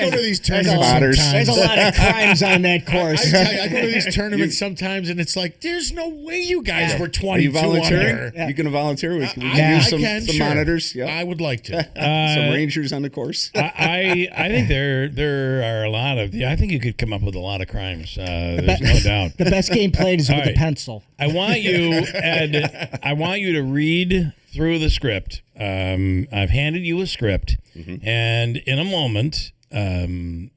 go to these tournaments sometimes. There's a lot of crimes on that course. I go to these tournaments sometimes, and it's like, there's no way you guys were 22 Are you volunteering? under. Yeah. You can volunteer. We can use some sure. monitors. Yep. I would like to. Some rangers on the course. I think there are a lot of. I think you could come up with a lot of crimes. There's no doubt. The best game played is with a pencil. I want you, Ed. I want you to read through the script. I've handed you a script, and in a moment, you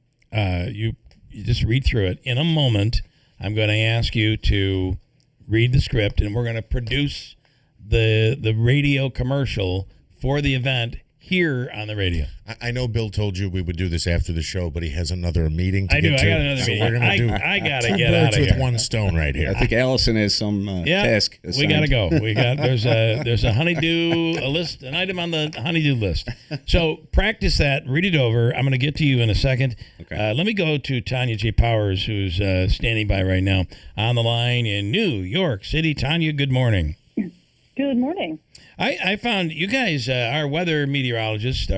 just read through it. In a moment, I'm going to ask you to read the script, and we're going to produce the radio commercial for the event here on the radio. I know Bill told you we would do this after the show, but he has another meeting to I get to. I got another meeting. We're gonna do I got to two get out birds of with here. one stone right here. I think Allison has some task assigned. We got to go. There's a honeydew an item on the honeydew list. So practice that. Read it over. I'm going to get to you in a second. Okay. Let me go to Tanya J. Powers, who's standing by right now on the line in New York City. Tanya, good morning. Good morning. I found you guys, our meteorologist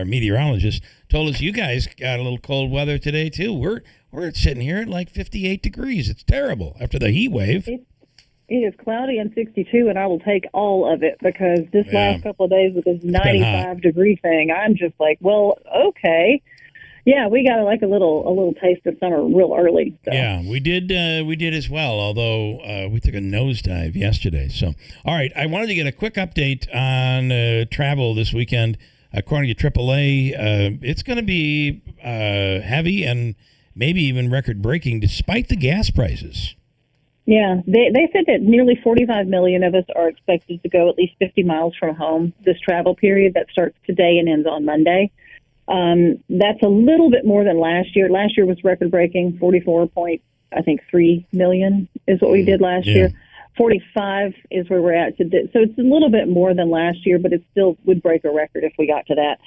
told us you guys got a little cold weather today too. We're sitting here at like 58 degrees. It's terrible after the heat wave. It is cloudy and 62, and I will take all of it because this last couple of days with this 95-degree thing, I'm just like, well, okay. Yeah, we got like a little taste of summer real early. So. Yeah, we did as well, although we took a nosedive yesterday. So, all right, I wanted to get a quick update on travel this weekend. According to AAA, it's going to be heavy and maybe even record-breaking despite the gas prices. Yeah, they said that nearly 45 million of us are expected to go at least 50 miles from home this travel period that starts today and ends on Monday. That's a little bit more than last year. Last year was record-breaking, 44.3 million is what we did last year. 45 is where we're at today. So it's a little bit more than last year, but it still would break a record if we got to that.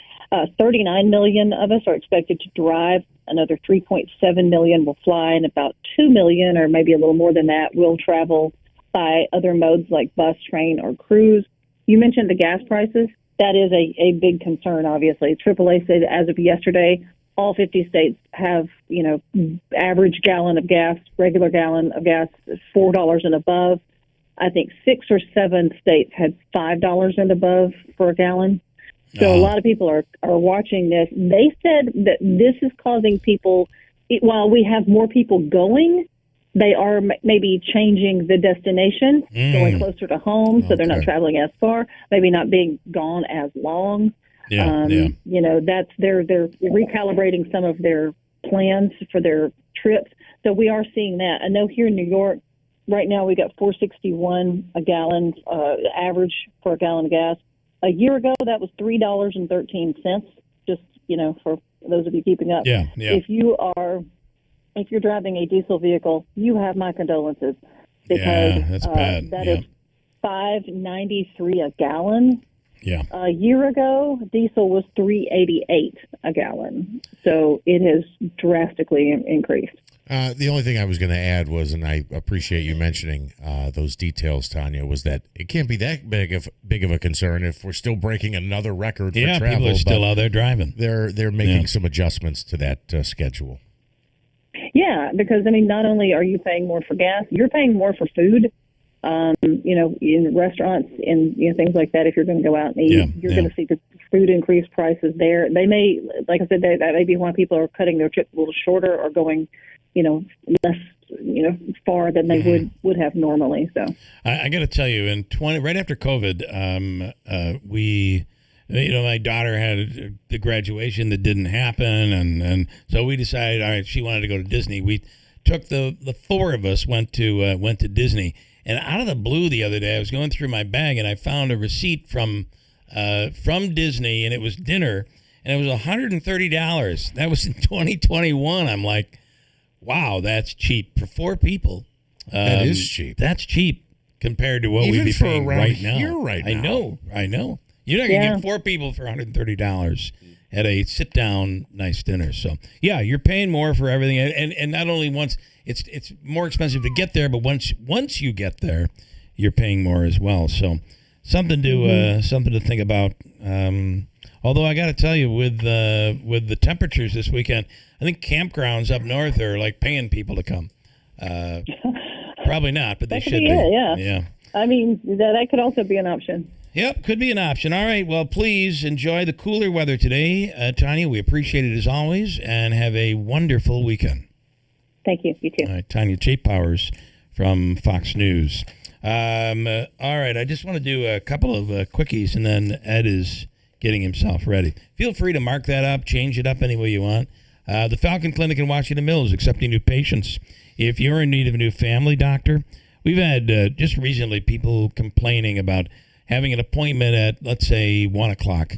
39 million of us are expected to drive. Another 3.7 million will fly, and about 2 million, or maybe a little more than that, will travel by other modes like bus, train, or cruise. You mentioned the gas prices. That is a big concern, obviously. AAA said as of yesterday, all 50 states have, average gallon of gas, regular gallon of gas, $4 and above. I think 6 or 7 states had $5 and above for a gallon. So a lot of people are watching this. They said that this is causing people, while we have more people going, they are maybe changing the destination, going closer to home, so they're not traveling as far, maybe not being gone as long. That's they're recalibrating some of their plans for their trips. So we are seeing that. I know here in New York, right now we got $4.61 a gallon average for a gallon of gas. A year ago, that was $3.13. Just for those of you keeping up. If you're driving a diesel vehicle, you have my condolences because that's bad. That is $5.93 a gallon. Yeah. A year ago, diesel was $3.88 a gallon. So it has drastically increased. The only thing I was going to add was, and I appreciate you mentioning those details, Tanya, was that it can't be that big of a concern if we're still breaking another record for travel. People are still out there driving. They're making some adjustments to that schedule. Yeah, because not only are you paying more for gas, you're paying more for food. In restaurants and things like that. If you're going to go out and eat, you're going to see the food increase prices there. They may, like I said, that may be why people are cutting their trips a little shorter or going, less, far than they would have normally. So I got to tell you, right after COVID, we my daughter had the graduation that didn't happen, and so we decided, all right, she wanted to go to Disney. We took the four of us went to Disney, and out of the blue the other day, I was going through my bag and I found a receipt from Disney, and it was dinner, and it was $130. That was in 2021. I'm like, wow, that's cheap for four people. That is cheap. That's cheap compared to what Even we'd be for paying around right now. here right now. I know. You're not going to get four people for $130 at a sit-down nice dinner. So, yeah, you're paying more for everything. And not only once, it's more expensive to get there, but once you get there, you're paying more as well. So, something to think about. Although I got to tell you, with the temperatures this weekend, I think campgrounds up north are like paying people to come. Probably not, but they should be. Yeah. I mean, that could also be an option. Yep, could be an option. All right, well, please enjoy the cooler weather today. Tanya, we appreciate it as always, and have a wonderful weekend. Thank you. You too. All right, Tanya Powers from Fox News. All right, I just want to do a couple of quickies, and then Ed is getting himself ready. Feel free to mark that up, change it up any way you want. The Falcon Clinic in Washington Mills is accepting new patients. If you're in need of a new family doctor, we've had just recently people complaining about having an appointment at, let's say, 1 o'clock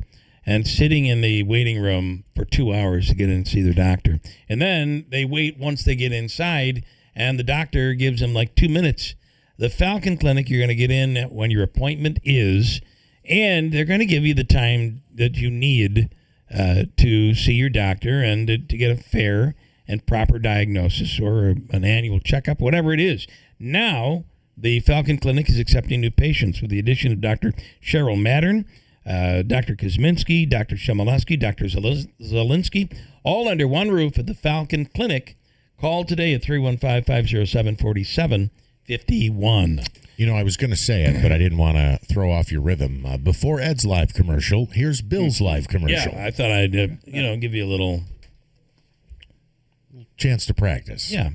and sitting in the waiting room for 2 hours to get in and see their doctor. And then they wait once they get inside, and the doctor gives them like 2 minutes. The Falcon Clinic, you're going to get in when your appointment is, and they're going to give you the time that you need to see your doctor and to get a fair and proper diagnosis or an annual checkup, whatever it is. Now, the Falcon Clinic is accepting new patients with the addition of Dr. Cheryl Mattern, Dr. Kosminski, Dr. Shemileski, Dr. Zielinski, all under one roof at the Falcon Clinic. Call today at 315-507-4751. You know, I was going to say it, but I didn't want to throw off your rhythm. Before Ed's live commercial, here's Bill's live commercial. Yeah, I thought I'd, give you a little chance to practice. Yeah.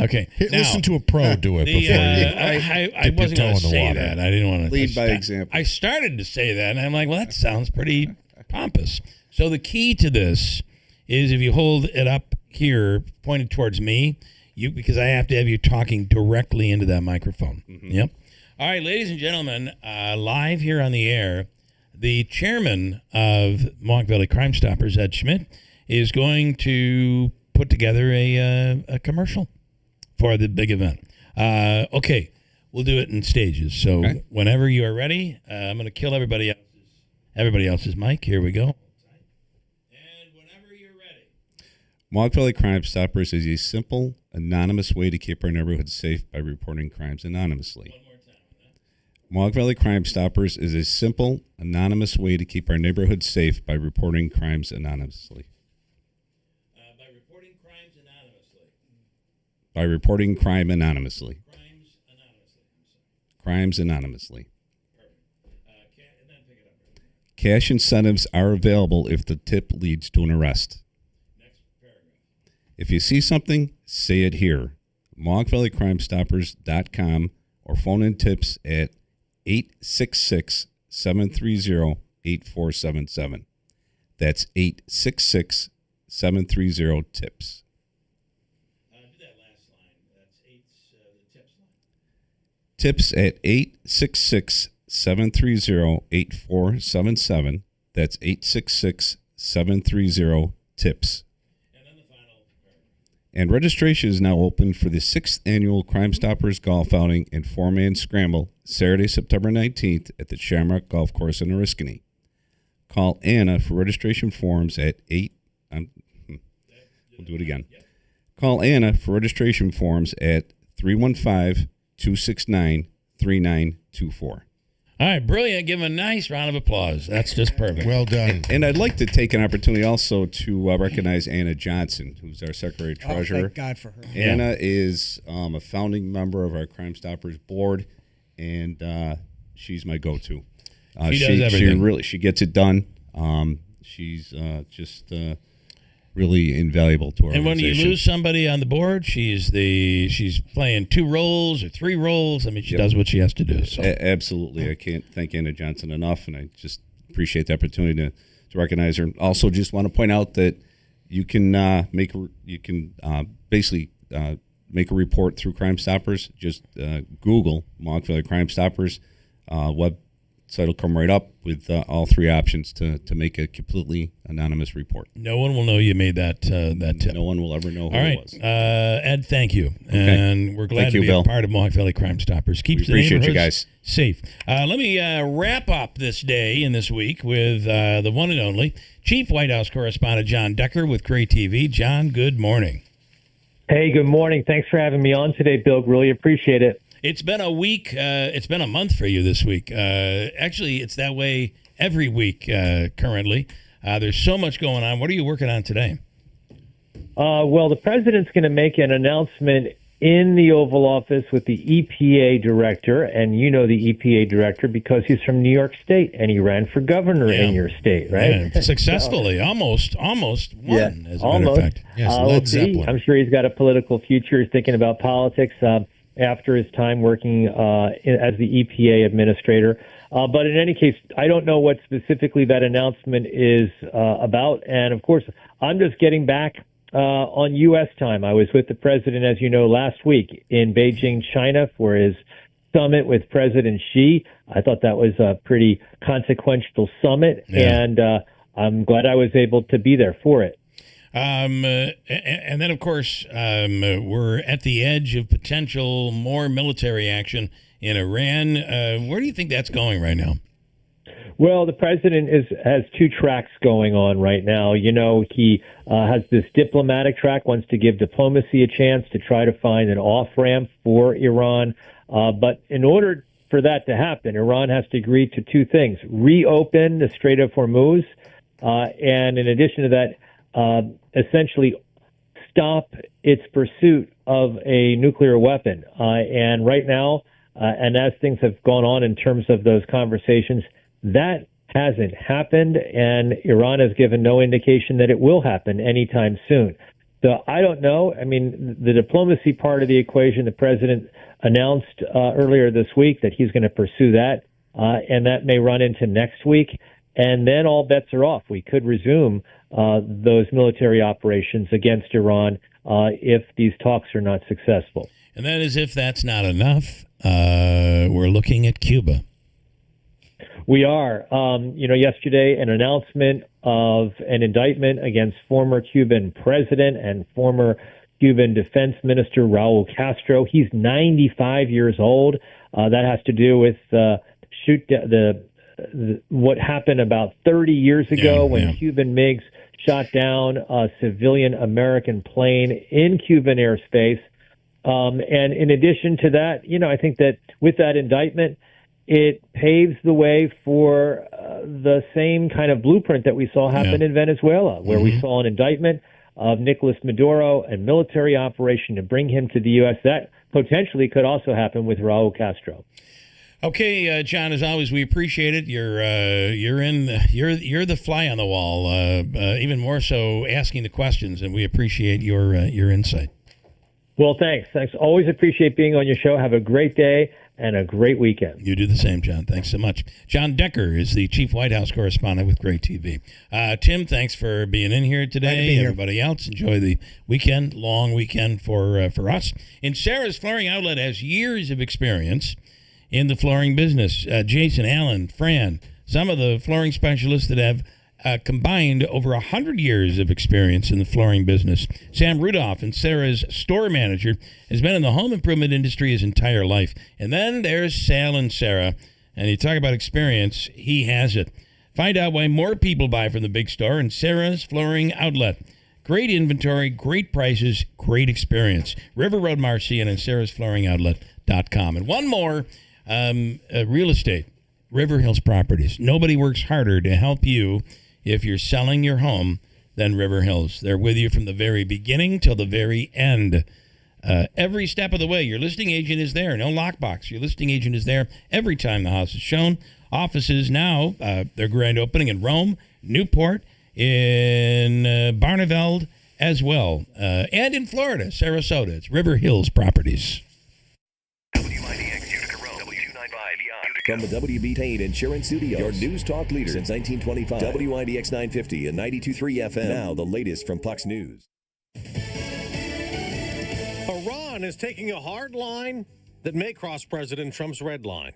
Okay. Listen to a pro do it before you I wasn't going to say that. I didn't want to lead by example. I started to say that, and I'm like, well, that sounds pretty pompous. So the key to this is if you hold it up here, pointed towards me, because I have to have you talking directly into that microphone. Mm-hmm. Yep. All right, ladies and gentlemen, live here on the air, the chairman of Mohawk Valley CrimeStoppers, Ed Schmidt, is going to put together a commercial for the big event. Okay, we'll do it in stages. So whenever you are ready, I'm going to kill everybody else's mic. Here we go. And whenever you're ready. Mohawk Valley CrimeStoppers is a simple, anonymous way to keep our neighborhood safe by reporting crimes anonymously. One more time. Mohawk Valley CrimeStoppers is a simple, anonymous way to keep our neighborhood safe by reporting crimes anonymously. By reporting crime anonymously. Crimes anonymously. Cash incentives are available if the tip leads to an arrest. If you see something, say it here. MohawkValleyCrimeStoppers.com or phone in tips at 866-730-8477. That's 866-730-TIPS. Tips at 866-730-8477. That's 866-730-TIPS. And registration is now open for the 6th annual CrimeStoppers Golf Outing and 4-Man Scramble, Saturday, September 19th at the Shamrock Golf Course in Oriskany. Call Anna for registration forms at We'll do it again. Call Anna for registration forms at 315-269-3924. All right, brilliant. Give him a nice round of applause. That's just perfect. Well done. And I'd like to take an opportunity also to recognize Anna Johnson, who's our Secretary Treasurer. Oh, thank God for her. Anna is a founding member of our CrimeStoppers board, and she's my go-to. She does everything. She gets it done. She's just really invaluable to our And when organization. you lose somebody on the board, she's playing 2 roles or 3 roles. I mean, she does what she has to do. So. Absolutely. I can't thank Anna Johnson enough, and I just appreciate the opportunity to recognize her. Also, just want to point out that you can basically make a report through CrimeStoppers. Just Google Mohawk Valley CrimeStoppers. Website will come right up with all three options to make a completely anonymous report. No one will know you made that tip. No one will ever know who all right. it was. Ed, thank you. Okay. And we're glad to be a part of Mohawk Valley CrimeStoppers. Keeps the appreciate you neighborhoods guys safe. Let me wrap up this day and this week with the one and only Chief White House correspondent John Decker with Gray TV. John, good morning. Hey, good morning. Thanks for having me on today, Bill. Really appreciate it. It's been a week. It's been a month for you this week. Actually, it's that way every week currently. There's so much going on. What are you working on today? Well, the president's going to make an announcement in the Oval Office with the EPA director, and you know the EPA director because he's from New York State and he ran for governor in your state, right? Yeah, successfully, almost won. As a matter of fact, we'll see. I'm sure he's got a political future. He's thinking about politics after his time working as the EPA administrator. But in any case, I don't know what specifically that announcement is about, and of course, I'm just getting back. On U.S. time, I was with the president, as you know, last week in Beijing, China, for his summit with President Xi. I thought that was a pretty consequential summit, and I'm glad I was able to be there for it. And then, of course, we're at the edge of potential more military action in Iran. Where do you think that's going right now? Well, the president has two tracks going on right now. You know, he has this diplomatic track, wants to give diplomacy a chance to try to find an off-ramp for Iran. But in order for that to happen, Iran has to agree to two things: reopen the Strait of Hormuz, and in addition to that, essentially stop its pursuit of a nuclear weapon. And right now, and as things have gone on in terms of those conversations, that hasn't happened, and Iran has given no indication that it will happen anytime soon. So I don't know. I mean, the diplomacy part of the equation, the president announced earlier this week that he's going to pursue that, and that may run into next week. And then all bets are off. We could resume those military operations against Iran if these talks are not successful. And then, as if that's not enough, we're looking at Cuba. We are. Yesterday, an announcement of an indictment against former Cuban president and former Cuban defense minister Raul Castro. He's 95 years old. That has to do with what happened about 30 years ago when Cuban MiGs shot down a civilian American plane in Cuban airspace. And in addition to that, I think that with that indictment, it paves the way for the same kind of blueprint that we saw happen in Venezuela, where we saw an indictment of Nicolas Maduro and military operation to bring him to the U.S. That potentially could also happen with Raul Castro. Okay, John. As always, we appreciate it. You're the fly on the wall, even more so asking the questions, and we appreciate your insight. Well, thanks. Always appreciate being on your show. Have a great day and a great weekend. You do the same, John. Thanks so much. John Decker is the Chief White House correspondent with Gray TV. Tim, thanks for being in here today. Everybody else, enjoy the weekend, long weekend for us. And Sarah's Flooring Outlet has years of experience in the flooring business. Jason, Allen, Fran, some of the flooring specialists that have combined over 100 years of experience in the flooring business. Sam Rudolph and Sarah's store manager has been in the home improvement industry his entire life. And then there's Sal and Sarah. And you talk about experience, he has it. Find out why more people buy from the big store in Sarah's Flooring Outlet. Great inventory, great prices, great experience. River Road, Marcy, and sarahsflooringoutlet.com. And one more, real estate, River Hills Properties. Nobody works harder to help you if you're selling your home than River Hills. They're with you from the very beginning till the very end. Every step of the way, your listing agent is there. No lockbox. Your listing agent is there every time the house is shown. Offices now, their grand opening in Rome, Newport, in Barneveld as well. And in Florida, Sarasota. It's River Hills Properties. WIBX Utica Road, W295 From the WB Paid Insurance Studios, your news talk leader since 1925. WIBX 950 and 92.3 FM. Now the latest from Fox News. Iran is taking a hard line that may cross President Trump's red line.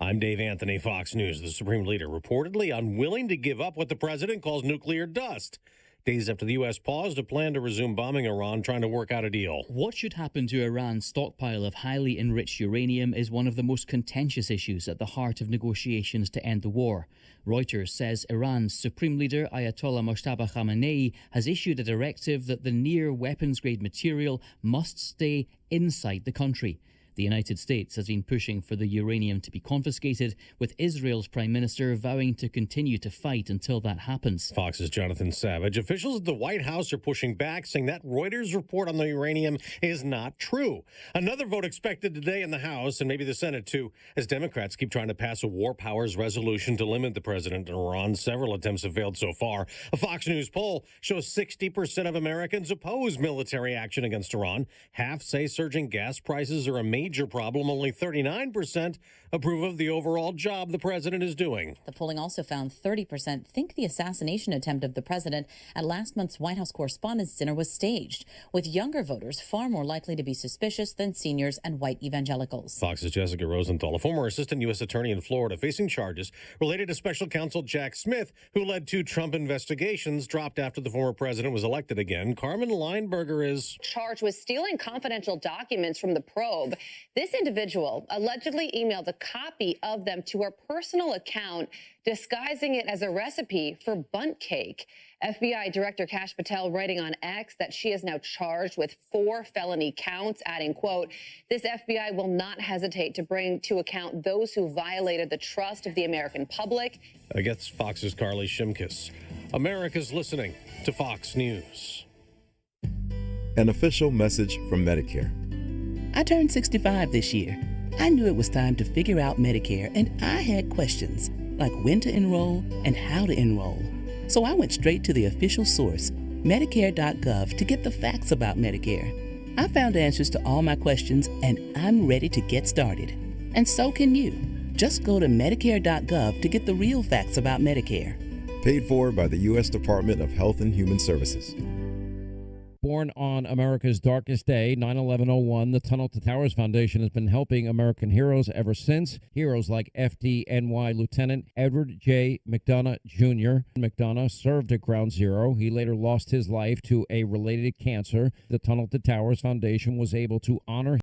I'm Dave Anthony, Fox News. The Supreme Leader reportedly unwilling to give up what the president calls nuclear dust. Days after the U.S. paused a plan to resume bombing Iran, trying to work out a deal. What should happen to Iran's stockpile of highly enriched uranium is one of the most contentious issues at the heart of negotiations to end the war. Reuters says Iran's Supreme Leader Ayatollah Mojtaba Khamenei has issued a directive that the near weapons-grade material must stay inside the country. The United States has been pushing for the uranium to be confiscated, with Israel's prime minister vowing to continue to fight until that happens. Fox's Jonathan Savage. Officials at the White House are pushing back, saying that Reuters report on the uranium is not true. Another vote expected today in the House, and maybe the Senate too, as Democrats keep trying to pass a war powers resolution to limit the president in Iran. Several attempts have failed so far. A Fox News poll shows 60% of Americans oppose military action against Iran. Half say surging gas prices are a major problem. Only 39% approve of the overall job the president is doing. The polling also found 30% think the assassination attempt of the president at last month's White House Correspondents' Dinner was staged, with younger voters far more likely to be suspicious than seniors and white evangelicals. Fox's Jessica Rosenthal, a former assistant U.S. attorney in Florida facing charges related to special counsel Jack Smith, who led 2 Trump investigations, dropped after the former president was elected again. Carmen Lineberger is charged with stealing confidential documents from the probe. This individual allegedly emailed a copy of them to her personal account, disguising it as a recipe for bundt cake. FBI Director Kash Patel writing on X that she is now charged with 4 felony counts, adding, quote, "This FBI will not hesitate to bring to account those who violated the trust of the American public." I guess Fox's Carly Shimkus. America's listening to Fox News. An official message from Medicare. I turned 65 this year. I knew it was time to figure out Medicare, and I had questions, like when to enroll and how to enroll. So I went straight to the official source, Medicare.gov, to get the facts about Medicare. I found answers to all my questions, and I'm ready to get started. And so can you. Just go to Medicare.gov to get the real facts about Medicare. Paid for by the U.S. Department of Health and Human Services. Born on America's darkest day, 9/11/01, the Tunnel to Towers Foundation has been helping American heroes ever since. Heroes like FDNY Lieutenant Edward J. McDonough Jr. McDonough served at Ground Zero. He later lost his life to a related cancer. The Tunnel to Towers Foundation was able to honor